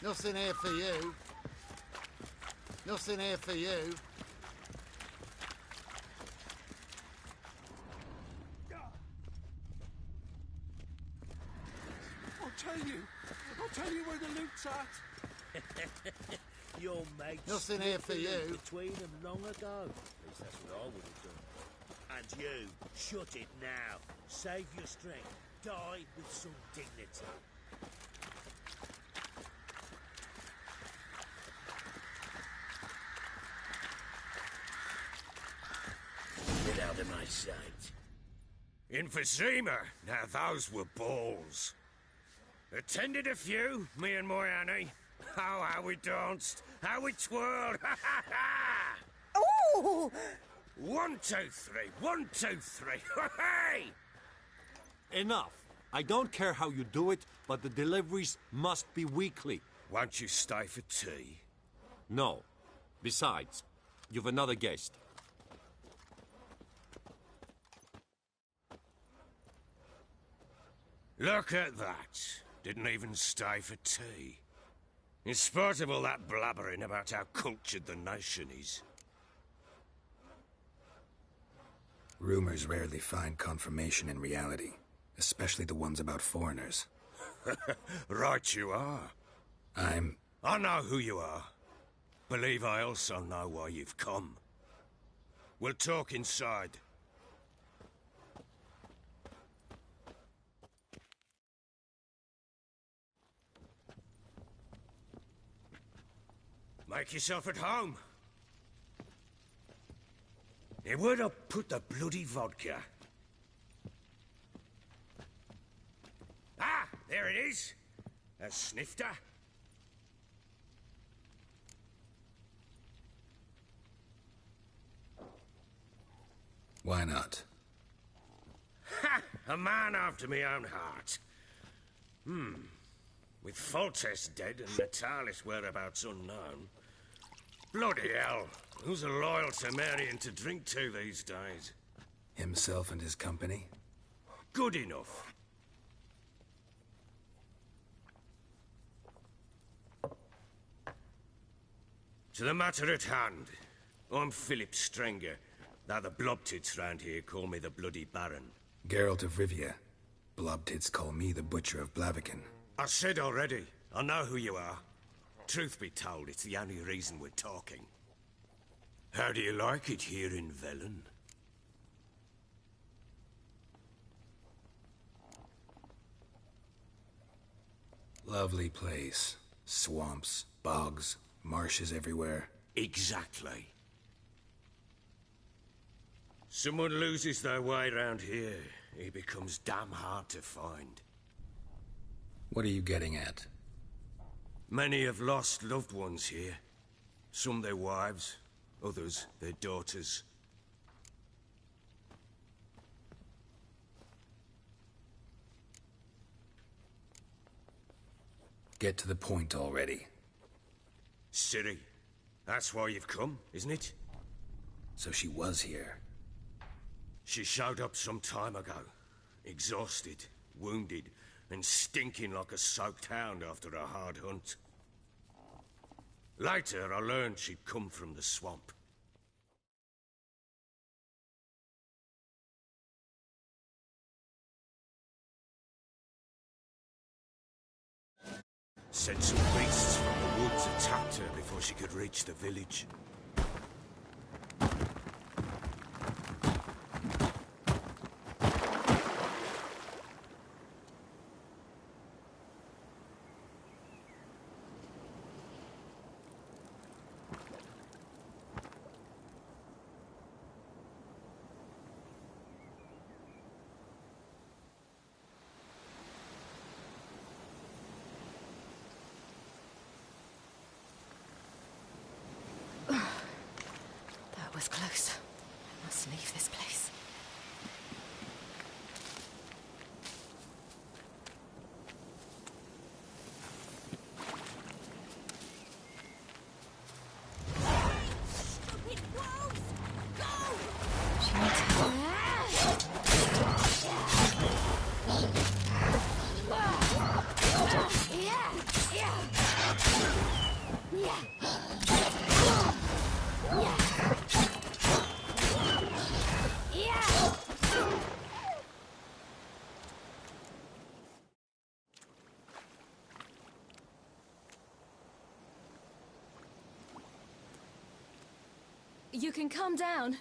Nothing here for you. Nothing here for you.
I'll tell you where the loot's at.
Your mate
Nothing here for you.
between them long ago. At least that's what I would have done. And you, shut it now. Save your strength. Die with some dignity. Get out of my sight.
Emphysema. Now those were balls. Attended a few, me and my Annie. Oh, how we danced, how we twirled.
Oh!
1, 2, 3, 1, 2, 3. Hey! Enough. I don't care how you do it, but the deliveries must be weekly. Won't you stay for tea? No. Besides, you've another guest. Look at that. Didn't even stay for tea. In spite of all that blabbering about how cultured the nation is.
Rumors rarely find confirmation in reality, especially the ones about foreigners.
Right you are. I know who you are. Believe I also know why you've come. We'll talk inside. Make yourself at home. Hey, where'd I put the bloody vodka? Ah, there it is. A snifter.
Why not?
Ha! A man after my own heart. With Foltest dead and Natalis whereabouts unknown. Bloody hell. Who's a loyal Temerian to drink to these days?
Himself and his company?
Good enough. To the matter at hand. I'm Philip Strenger. Now the blobtits round here call me the Bloody Baron.
Geralt of Rivia. Blobtits call me the Butcher of Blaviken.
I said already, I know who you are. Truth be told, it's the only reason we're talking. How do you like it here in Velen?
Lovely place. Swamps, bogs, marshes everywhere.
Exactly. Someone loses their way round here, he becomes damn hard to find.
What are you getting at?
Many have lost loved ones here. Some their wives, others their daughters.
Get to the point already.
Ciri, that's why you've come, isn't it?
So she was here.
She showed up some time ago. Exhausted, wounded, and stinking like a soaked hound after a hard hunt. Later, I learned she'd come from the swamp. Said some beasts from the woods attacked her before she could reach the village.
That was close. I must leave this place.
Stupid wolves! Go!
She needs
Yeah!
You can calm down.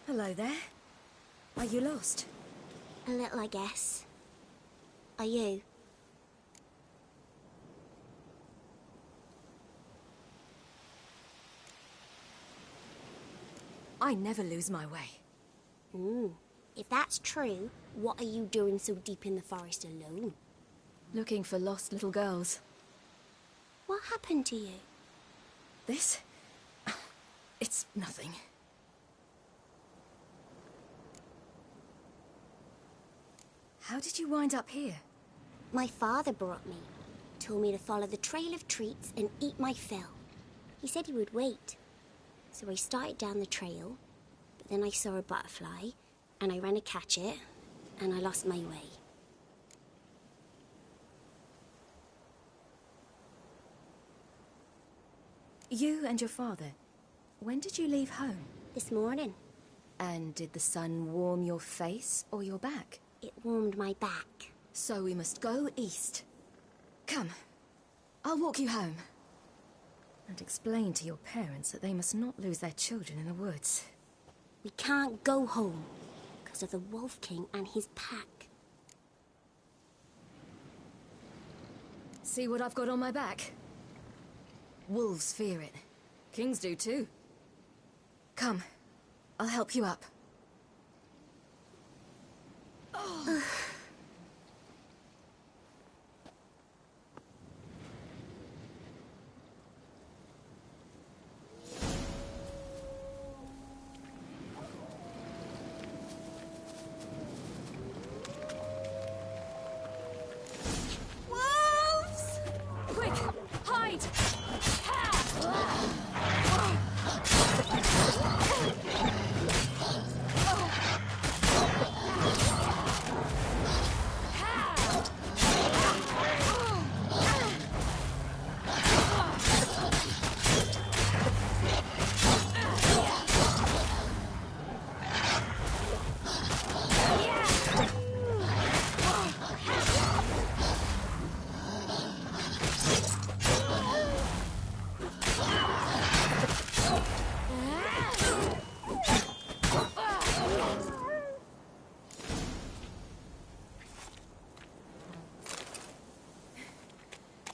Hello there. Are you lost?
A little, I guess. Are you?
I never lose my way.
If that's true, what are you doing so deep in the forest alone?
Looking for lost little girls.
What happened to you?
This? It's nothing. How did you wind up here?
My father brought me. Told me to follow the trail of treats and eat my fill. He said he would wait. So I started down the trail, but then I saw a butterfly, and I ran to catch it, and I lost my way.
You and your father, when did you leave home?
This morning.
And did the sun warm your face or your back?
It warmed my back.
So we must go east. Come, I'll walk you home. And explain to your parents that they must not lose their children in the woods.
We can't go home because of the Wolf King and his pack.
See what I've got on my back? Wolves fear it. Kings do too. Come, I'll help you up. Oh.
Wolves!
Quick, hide!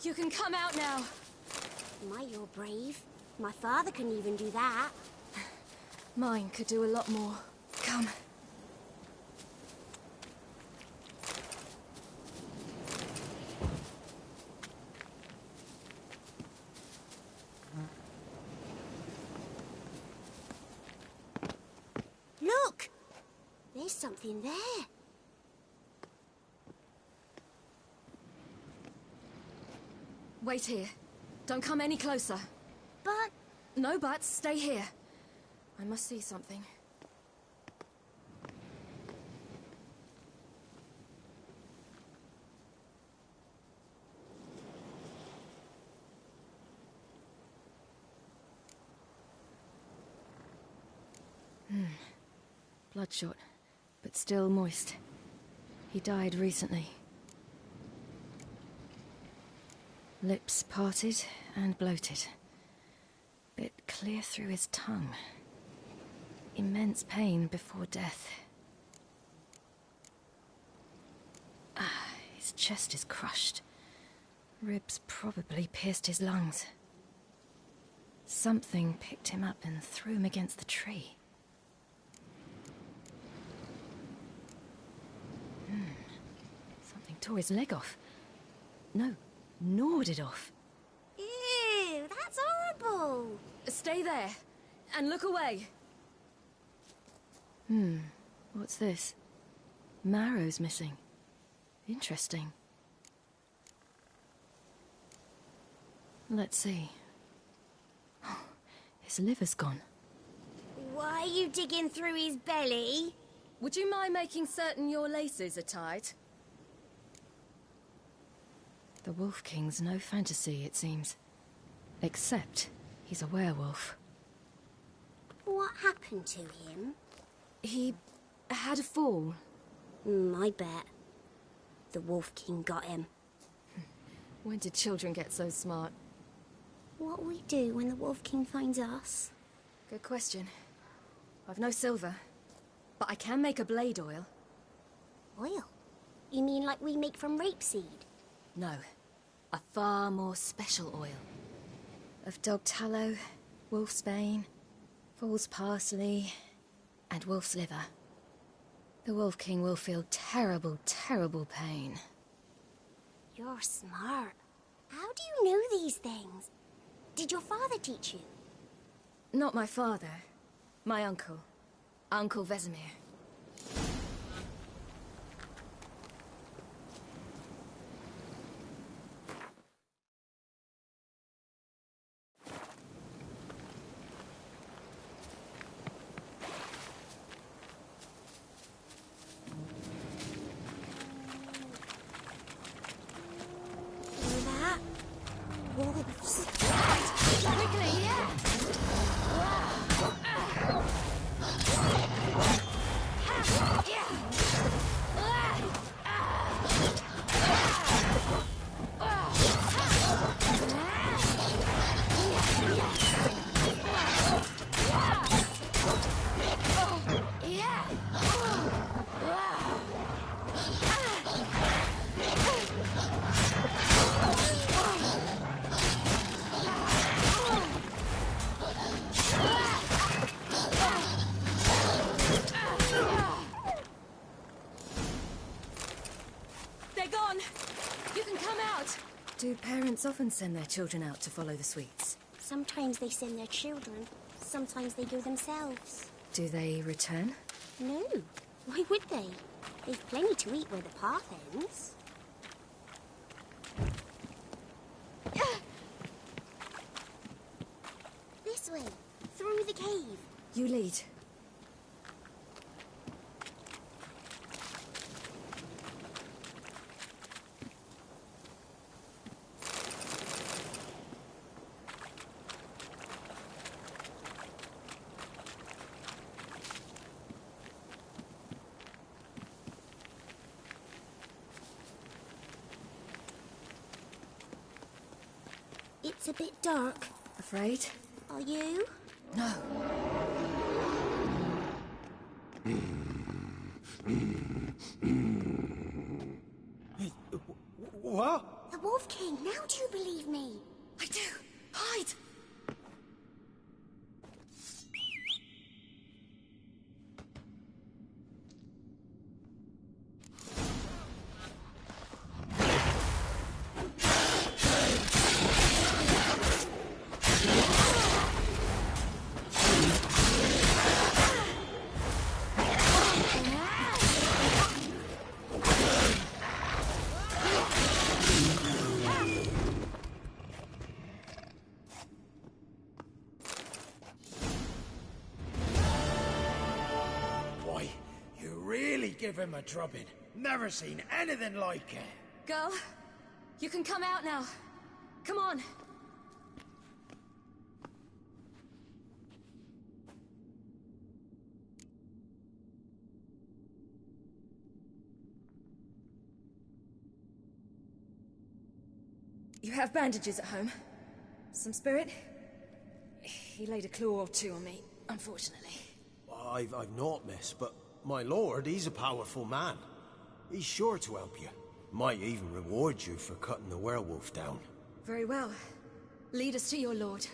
You can come out now.
My, you're brave. My father couldn't even do that.
Mine could do a lot more. Come.
Look! There's something there.
Wait here. Don't come any closer.
But...
No buts. Stay here. I must see something. Bloodshot, but still moist. He died recently. Lips parted and bloated. Bit clear through his tongue. Immense pain before death. His chest is crushed. Ribs probably pierced his lungs. Something picked him up and threw him against the tree. Something tore his leg off. No, gnawed it off.
Ew, that's horrible.
Stay there, and look away. What's this? Marrow's missing. Interesting. Let's see. His liver's gone.
Why are you digging through his belly?
Would you mind making certain your laces are tied? The Wolf King's no fantasy, it seems. Except he's a werewolf.
What happened to him?
He had a fall.
I bet. The Wolf King got him.
When did children get so smart?
What'll we do when the Wolf King finds us?
Good question. I've no silver, but I can make a blade oil.
Oil? You mean like we make from rapeseed?
No, a far more special oil. Of dog tallow, wolf's bane, fool's parsley, and wolf's liver. The Wolf King will feel terrible, terrible pain.
You're smart. How do you know these things? Did your father teach you?
Not my father. My uncle. Uncle Vesemir. Do parents often send their children out to follow the sweets?
Sometimes they send their children. Sometimes they go themselves.
Do they return?
No. Why would they? They've plenty to eat where the path ends. This way. Through the cave.
You lead.
It's a bit dark.
Afraid?
Are you?
No.
What?
The Wolf King, now do you believe me?
I do. Hide!
Give him a drubbing. Never seen anything like it.
Girl, you can come out now. Come on. You have bandages at home? Some spirit? He laid a claw or two on me, unfortunately.
I've not, miss, but my lord, he's a powerful man. He's sure to help you. Might even reward you for cutting the werewolf down.
Very well. Lead us to your lord.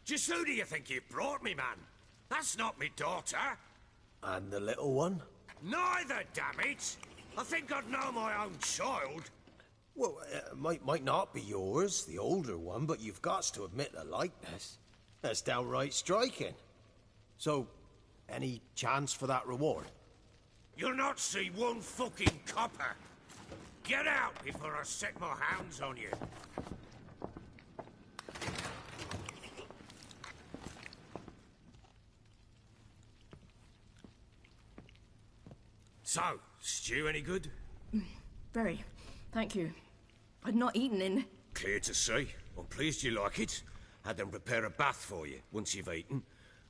Just who do you think you brought me, man? That's not me daughter.
And the little one?
Neither, damn it! I think I'd know my own child.
Well, might not be yours, the older one, but you've got to admit the likeness. That's downright striking. So, any chance for that reward?
You'll not see one fucking copper. Get out before I set my hounds on you. So, stew any good?
Very. Thank you. I'd not eaten in...
Clear to see. I'm pleased you like it. Had them prepare a bath for you once you've eaten.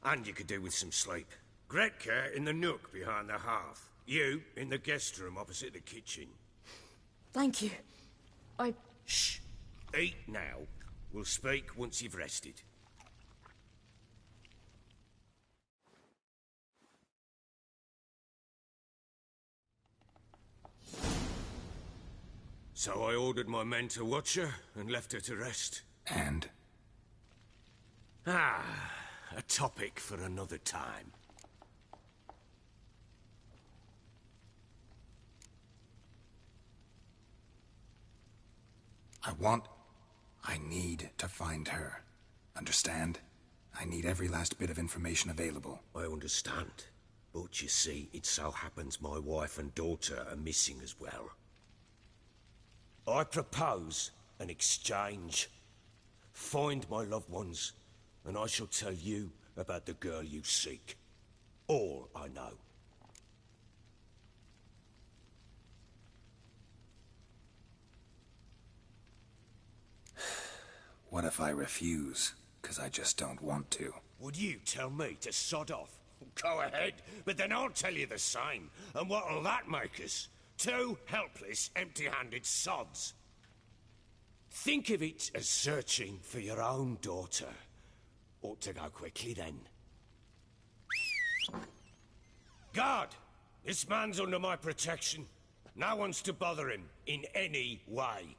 And you could do with some sleep. Gretka in the nook behind the hearth. You in the guest room opposite the kitchen.
Thank you.
Shh. Eat now. We'll speak once you've rested. So I ordered my men to watch her and left her to rest.
And?
A topic for another time.
I need to find her. Understand? I need every last bit of information available.
I understand. But you see, it so happens my wife and daughter are missing as well. I propose an exchange. Find my loved ones, and I shall tell you about the girl you seek. All I know.
What if I refuse? 'Cause I just don't want to.
Would you tell me to sod off? Go ahead, but then I'll tell you the same. And what'll that make us? Two helpless, empty-handed sods. Think of it as searching for your own daughter. Ought to go quickly, then. Guard! This man's under my protection. No one's to bother him in any way.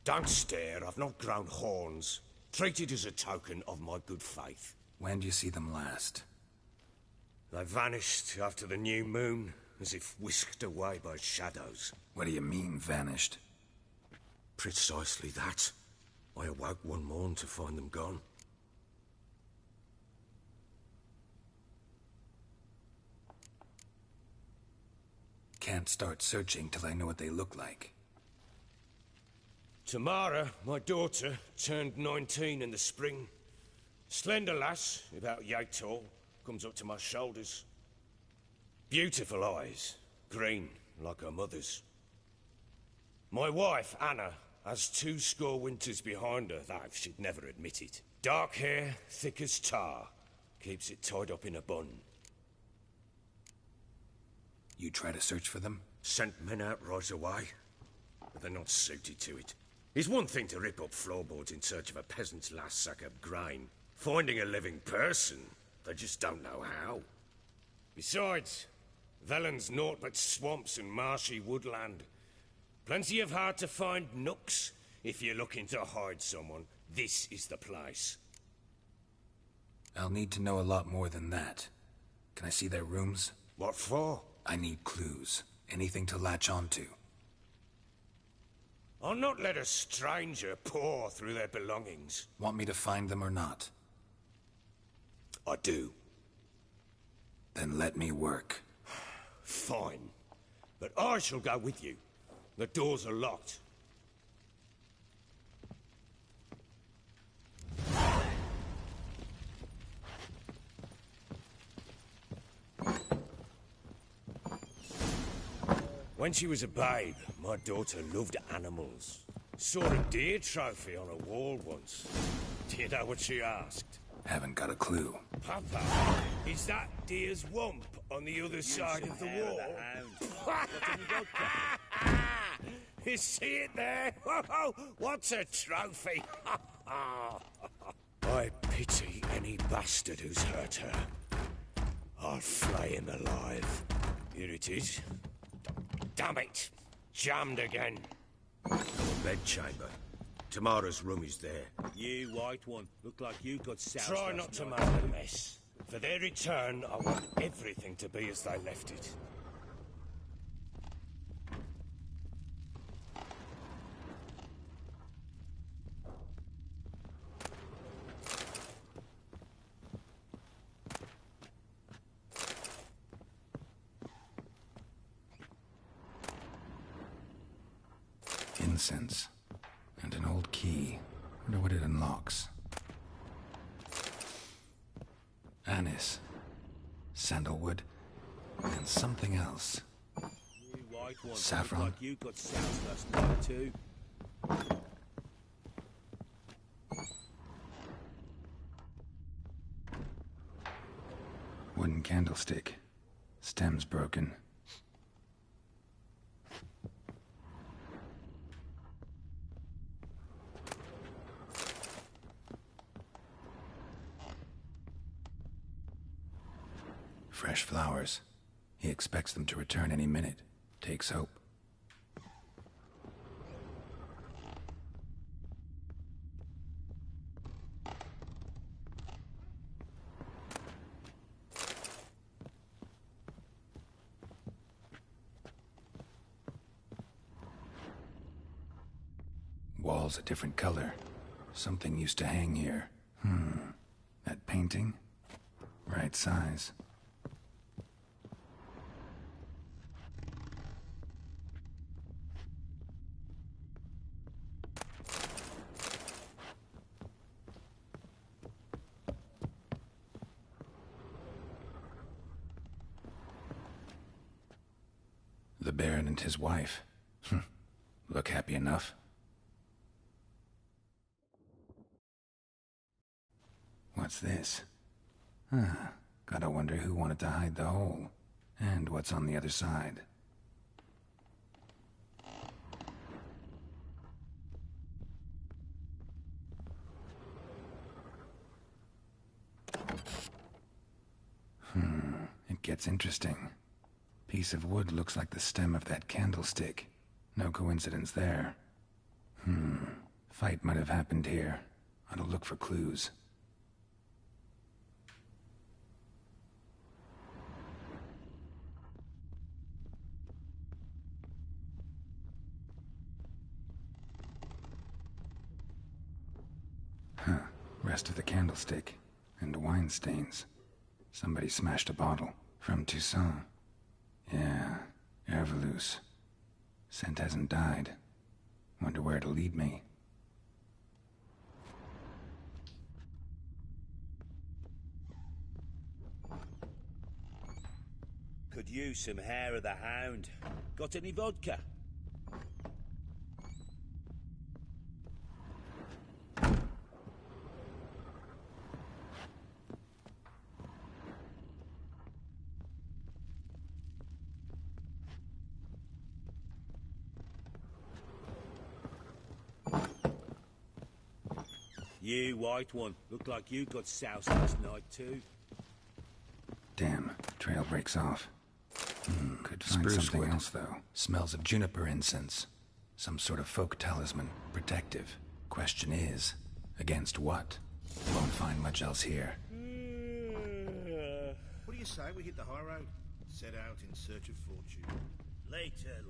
Don't stare, I've not grown horns. Treat it as a token of my good faith.
When do you see them last?
They vanished after the new moon, as if whisked away by shadows.
What do you mean, vanished?
Precisely that. I awoke one morn to find them gone.
Can't start searching till I know what they look like.
Tamara, my daughter, turned 19 in the spring. Slender lass, about yay tall, comes up to my shoulders. Beautiful eyes, green like her mother's. My wife, Anna, has 20 winters behind her, though she'd never admit it. Dark hair, thick as tar, keeps it tied up in a bun.
You try to search for them?
Sent men out right away, but they're not suited to it. It's one thing to rip up floorboards in search of a peasant's last sack of grain. Finding a living person, they just don't know how. Besides, Velen's naught but swamps and marshy woodland. Plenty of hard-to-find nooks. If you're looking to hide someone, this is the place.
I'll need to know a lot more than that. Can I see their rooms?
What for?
I need clues. Anything to latch onto.
I'll not let a stranger pore through their belongings.
Want me to find them or not?
I do.
Then let me work.
Fine. But I shall go with you. The doors are locked. When she was a babe, my daughter loved animals. Saw a deer trophy on a wall once. Do you know what she asked?
Haven't got a clue.
Papa, is that deer's wump on the other side of the wall? You see it there? Whoa, what's a trophy? I pity any bastard who's hurt her. I'll flay him alive. Here it is. Damn it! Jammed again. Our bedchamber. Tamara's room is there.
You white one, look like you got soused.
Try not to make a mess. For their return, I want everything to be as they left it.
Incense. And an old key. Wonder what it unlocks. Anise. Sandalwood. And something else.
You white one.
Saffron.
Look like you got soused last night too.
Wooden candlestick. Stem's broken. Fresh flowers. He expects them to return any minute. Takes hope. Walls a different color. Something used to hang here. That painting? Right size. The Baron and his wife. Look happy enough. What's this? Gotta wonder who wanted to hide the hole. And what's on the other side. It gets interesting. Piece of wood looks like the stem of that candlestick. No coincidence there. Fight might have happened here. Ought to look for clues. Rest of the candlestick. And wine stains. Somebody smashed a bottle. From Toussaint. Yeah, Herveloos. Scent hasn't died. Wonder where it'll lead me.
Could use some hair of the hound. Got any vodka? You white one. Look like you got soused last night too.
Damn, trail breaks off. Could find
Spruce
something
wood.
else, though. Smells of juniper incense. Some sort of folk talisman. Protective. Question is, against what? Won't find much else here.
What do you say we hit the high road? Set out in search of fortune.
Later.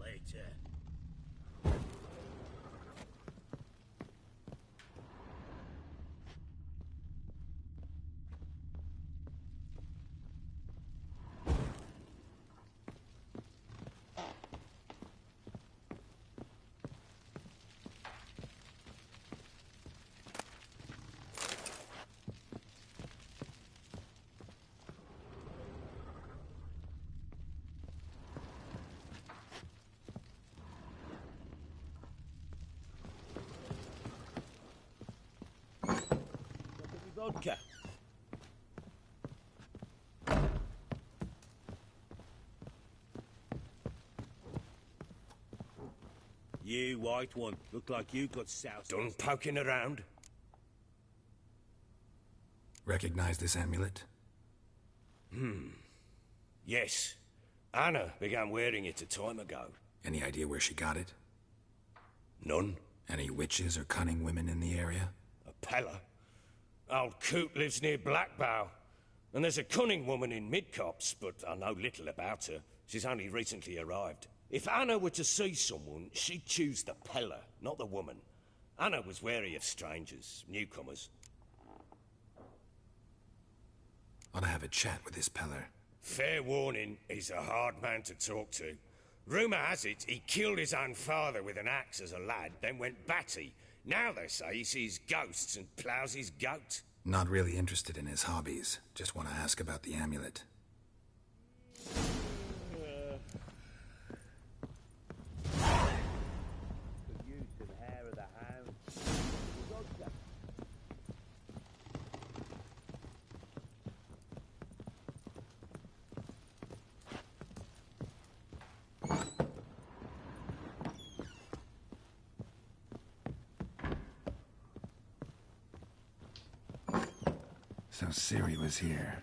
Vodka. You white one. Look like you got soused.
Done poking around?
Recognize this amulet?
Yes. Anna began wearing it a time ago.
Any idea where she got it?
None.
Any witches or cunning women in the area?
A Pella. Old Coot lives near Blackbow. And there's a cunning woman in Midcopse, but I know little about her. She's only recently arrived. If Anna were to see someone, she'd choose the Pella, not the woman. Anna was wary of strangers, newcomers.
Ought to have a chat with this Peller.
Fair warning, he's a hard man to talk to. Rumour has it he killed his own father with an axe as a lad, then went batty. Now they say he sees ghosts and ploughs his goat.
Not really interested in his hobbies. Just want to ask about the amulet. So Ciri was here.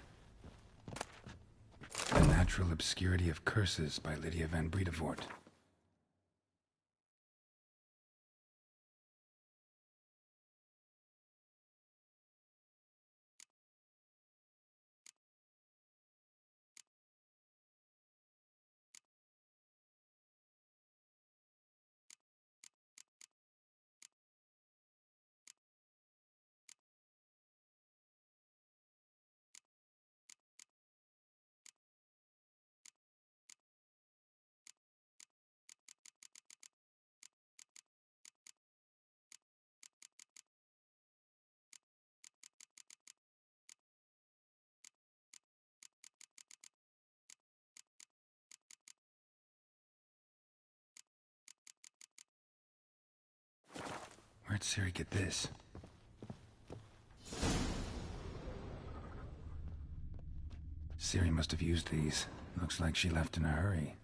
The Natural Obscurity of Curses by Lydia van Bredevoort. Where'd Ciri get this? Ciri must have used these. Looks like she left in a hurry.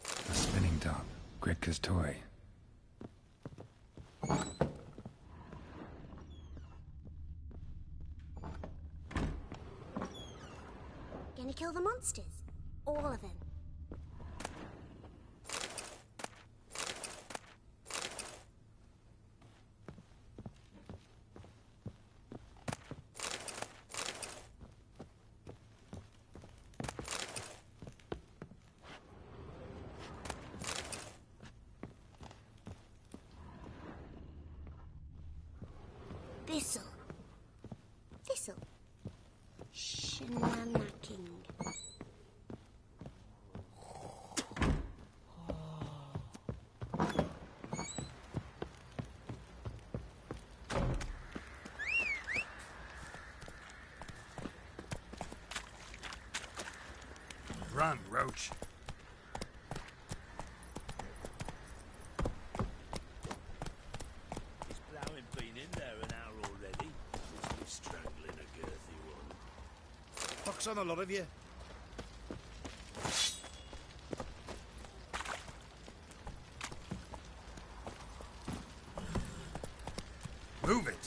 A spinning top. Gretka's toy.
Gonna kill the monsters? All of them. Thistle. Thistle. Shenanacking.
Run, Roach.
His ploughing been in there an hour already. Must be strangling a girthy one.
Pox on a lot of you. Move it!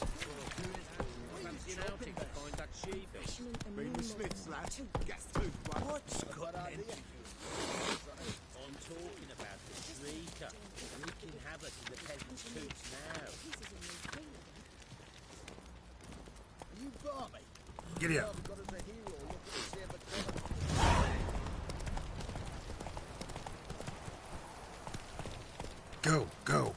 Fancy an outing to find that sheep.
Bring the Smiths, lads. Get to
What's got I'm talking about the shrieker. Wreaking havoc in the peasants' coops now.
You barmy.
Giddy up.
Got us a hero. Look at us here, but
Go, go.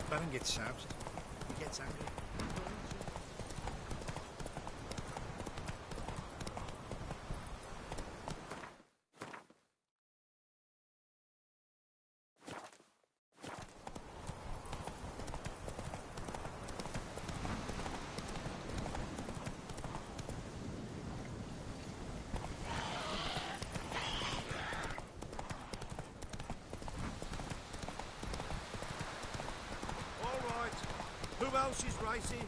Baron gets soused. He gets angry.
Who else is racing?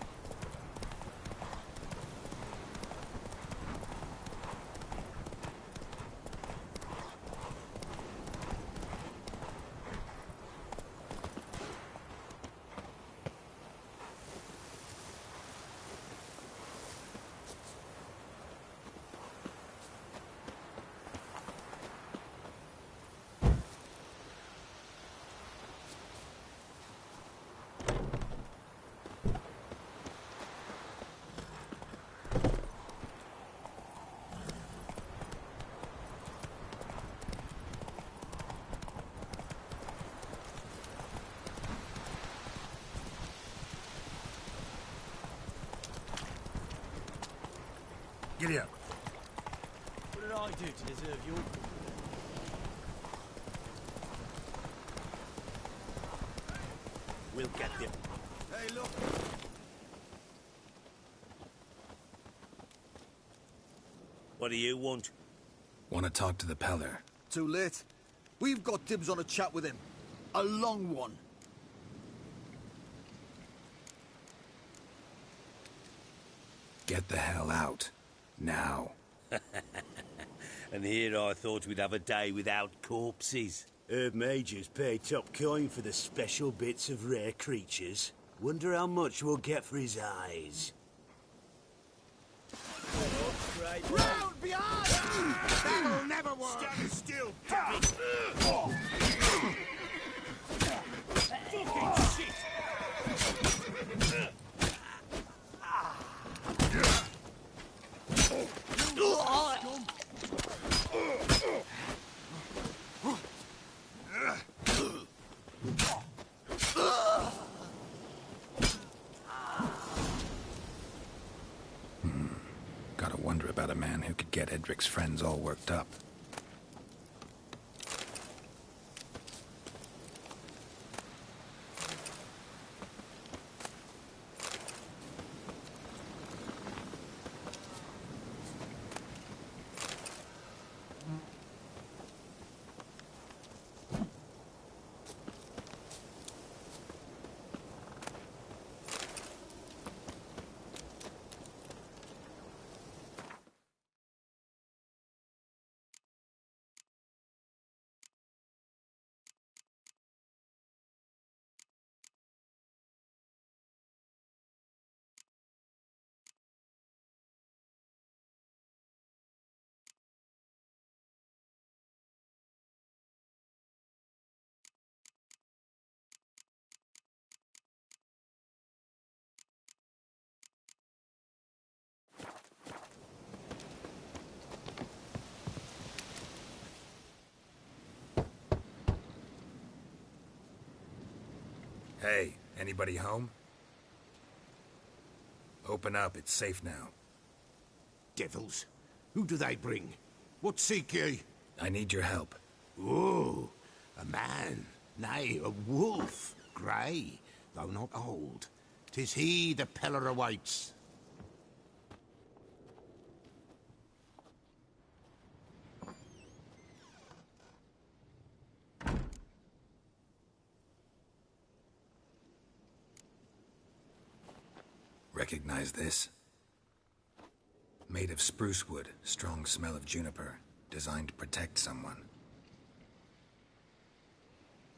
Giddy up.
What did I do to deserve your...
We'll get them.
Hey, look!
What do you want?
Want to talk to the Peller.
Too late. We've got dibs on a chat with him. A long one.
Get the hell out. Now.
And here I thought we'd have a day without corpses. Herb Majors pay top coin for the special bits of rare creatures. Wonder how much we'll get for his eyes.
Round behind!
That'll never work!
Stand still, damn it! Fucking shit!
Gotta wonder about a man who could get Edric's friends all worked up. Hey, anybody home? Open up, it's safe now.
Devils. Who do they bring? What seek ye?
I need your help.
Oh, a man. Nay, a wolf. Grey, though not old. 'Tis he the Peller awaits.
Recognize this? Made of spruce wood, strong smell of juniper, designed to protect someone.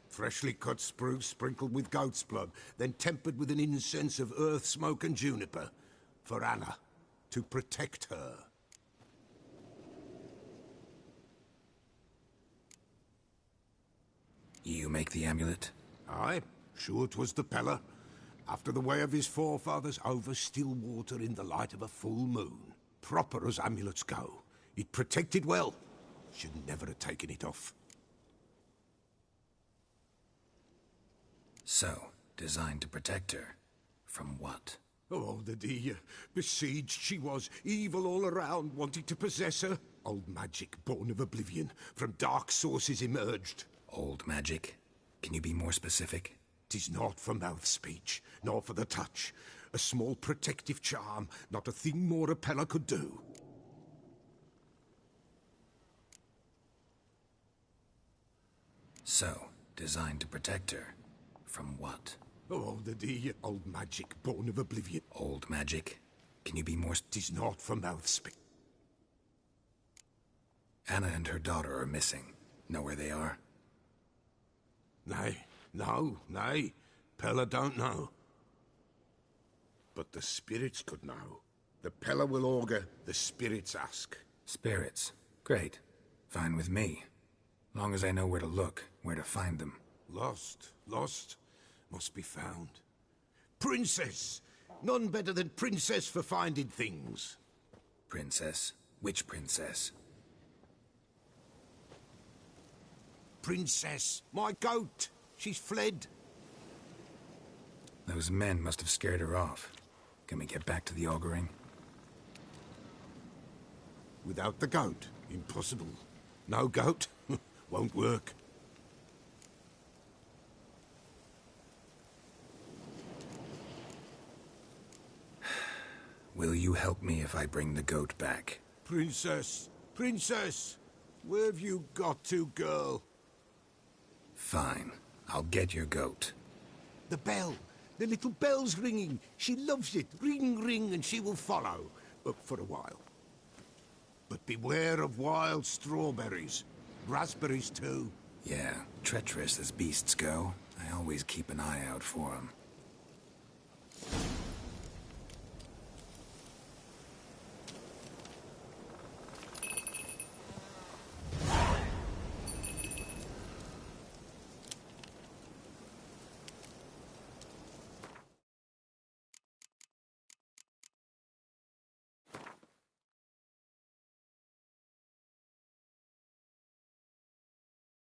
Freshly cut spruce sprinkled with goat's blood, then tempered with an incense of earth, smoke and juniper. For Anna, to protect her.
You make the amulet?
Aye, sure 'twas the Peller. After the way of his forefathers, over still water in the light of a full moon. Proper as amulets go. It protected well. Should never have taken it off.
So, designed to protect her. From what?
Oh, the dear. Besieged she was, evil all around, wanting to possess her. Old magic, born of oblivion, from dark sources emerged.
Old magic? Can you be more specific?
'Tis not for mouth speech, nor for the touch. A small protective charm, not a thing more a Peller could do.
So, designed to protect her. From what?
Oh, the dear old magic, born of oblivion.
Old magic? Can you be more...
'Tis not for mouth speech.
Anna and her daughter are missing. Know where they are?
Nay, no, nay. Peller don't know. But the spirits could know. The Peller will augur, the spirits ask.
Spirits? Great. Fine with me. Long as I know where to look, where to find them.
Lost, lost, must be found. Princess! None better than Princess for finding things.
Princess? Which princess?
Princess, my goat. She's fled.
Those men must have scared her off. Can we get back to the auguring?
Without the goat, impossible. No goat, won't work.
Will you help me if I bring the goat back?
Princess! Princess! Where have you got to, girl?
Fine. I'll get your goat.
The bell! The little bell's ringing. She loves it. Ring, ring, and she will follow. For a while. But beware of wild strawberries. Raspberries, too.
Yeah, treacherous as beasts go. I always keep an eye out for them.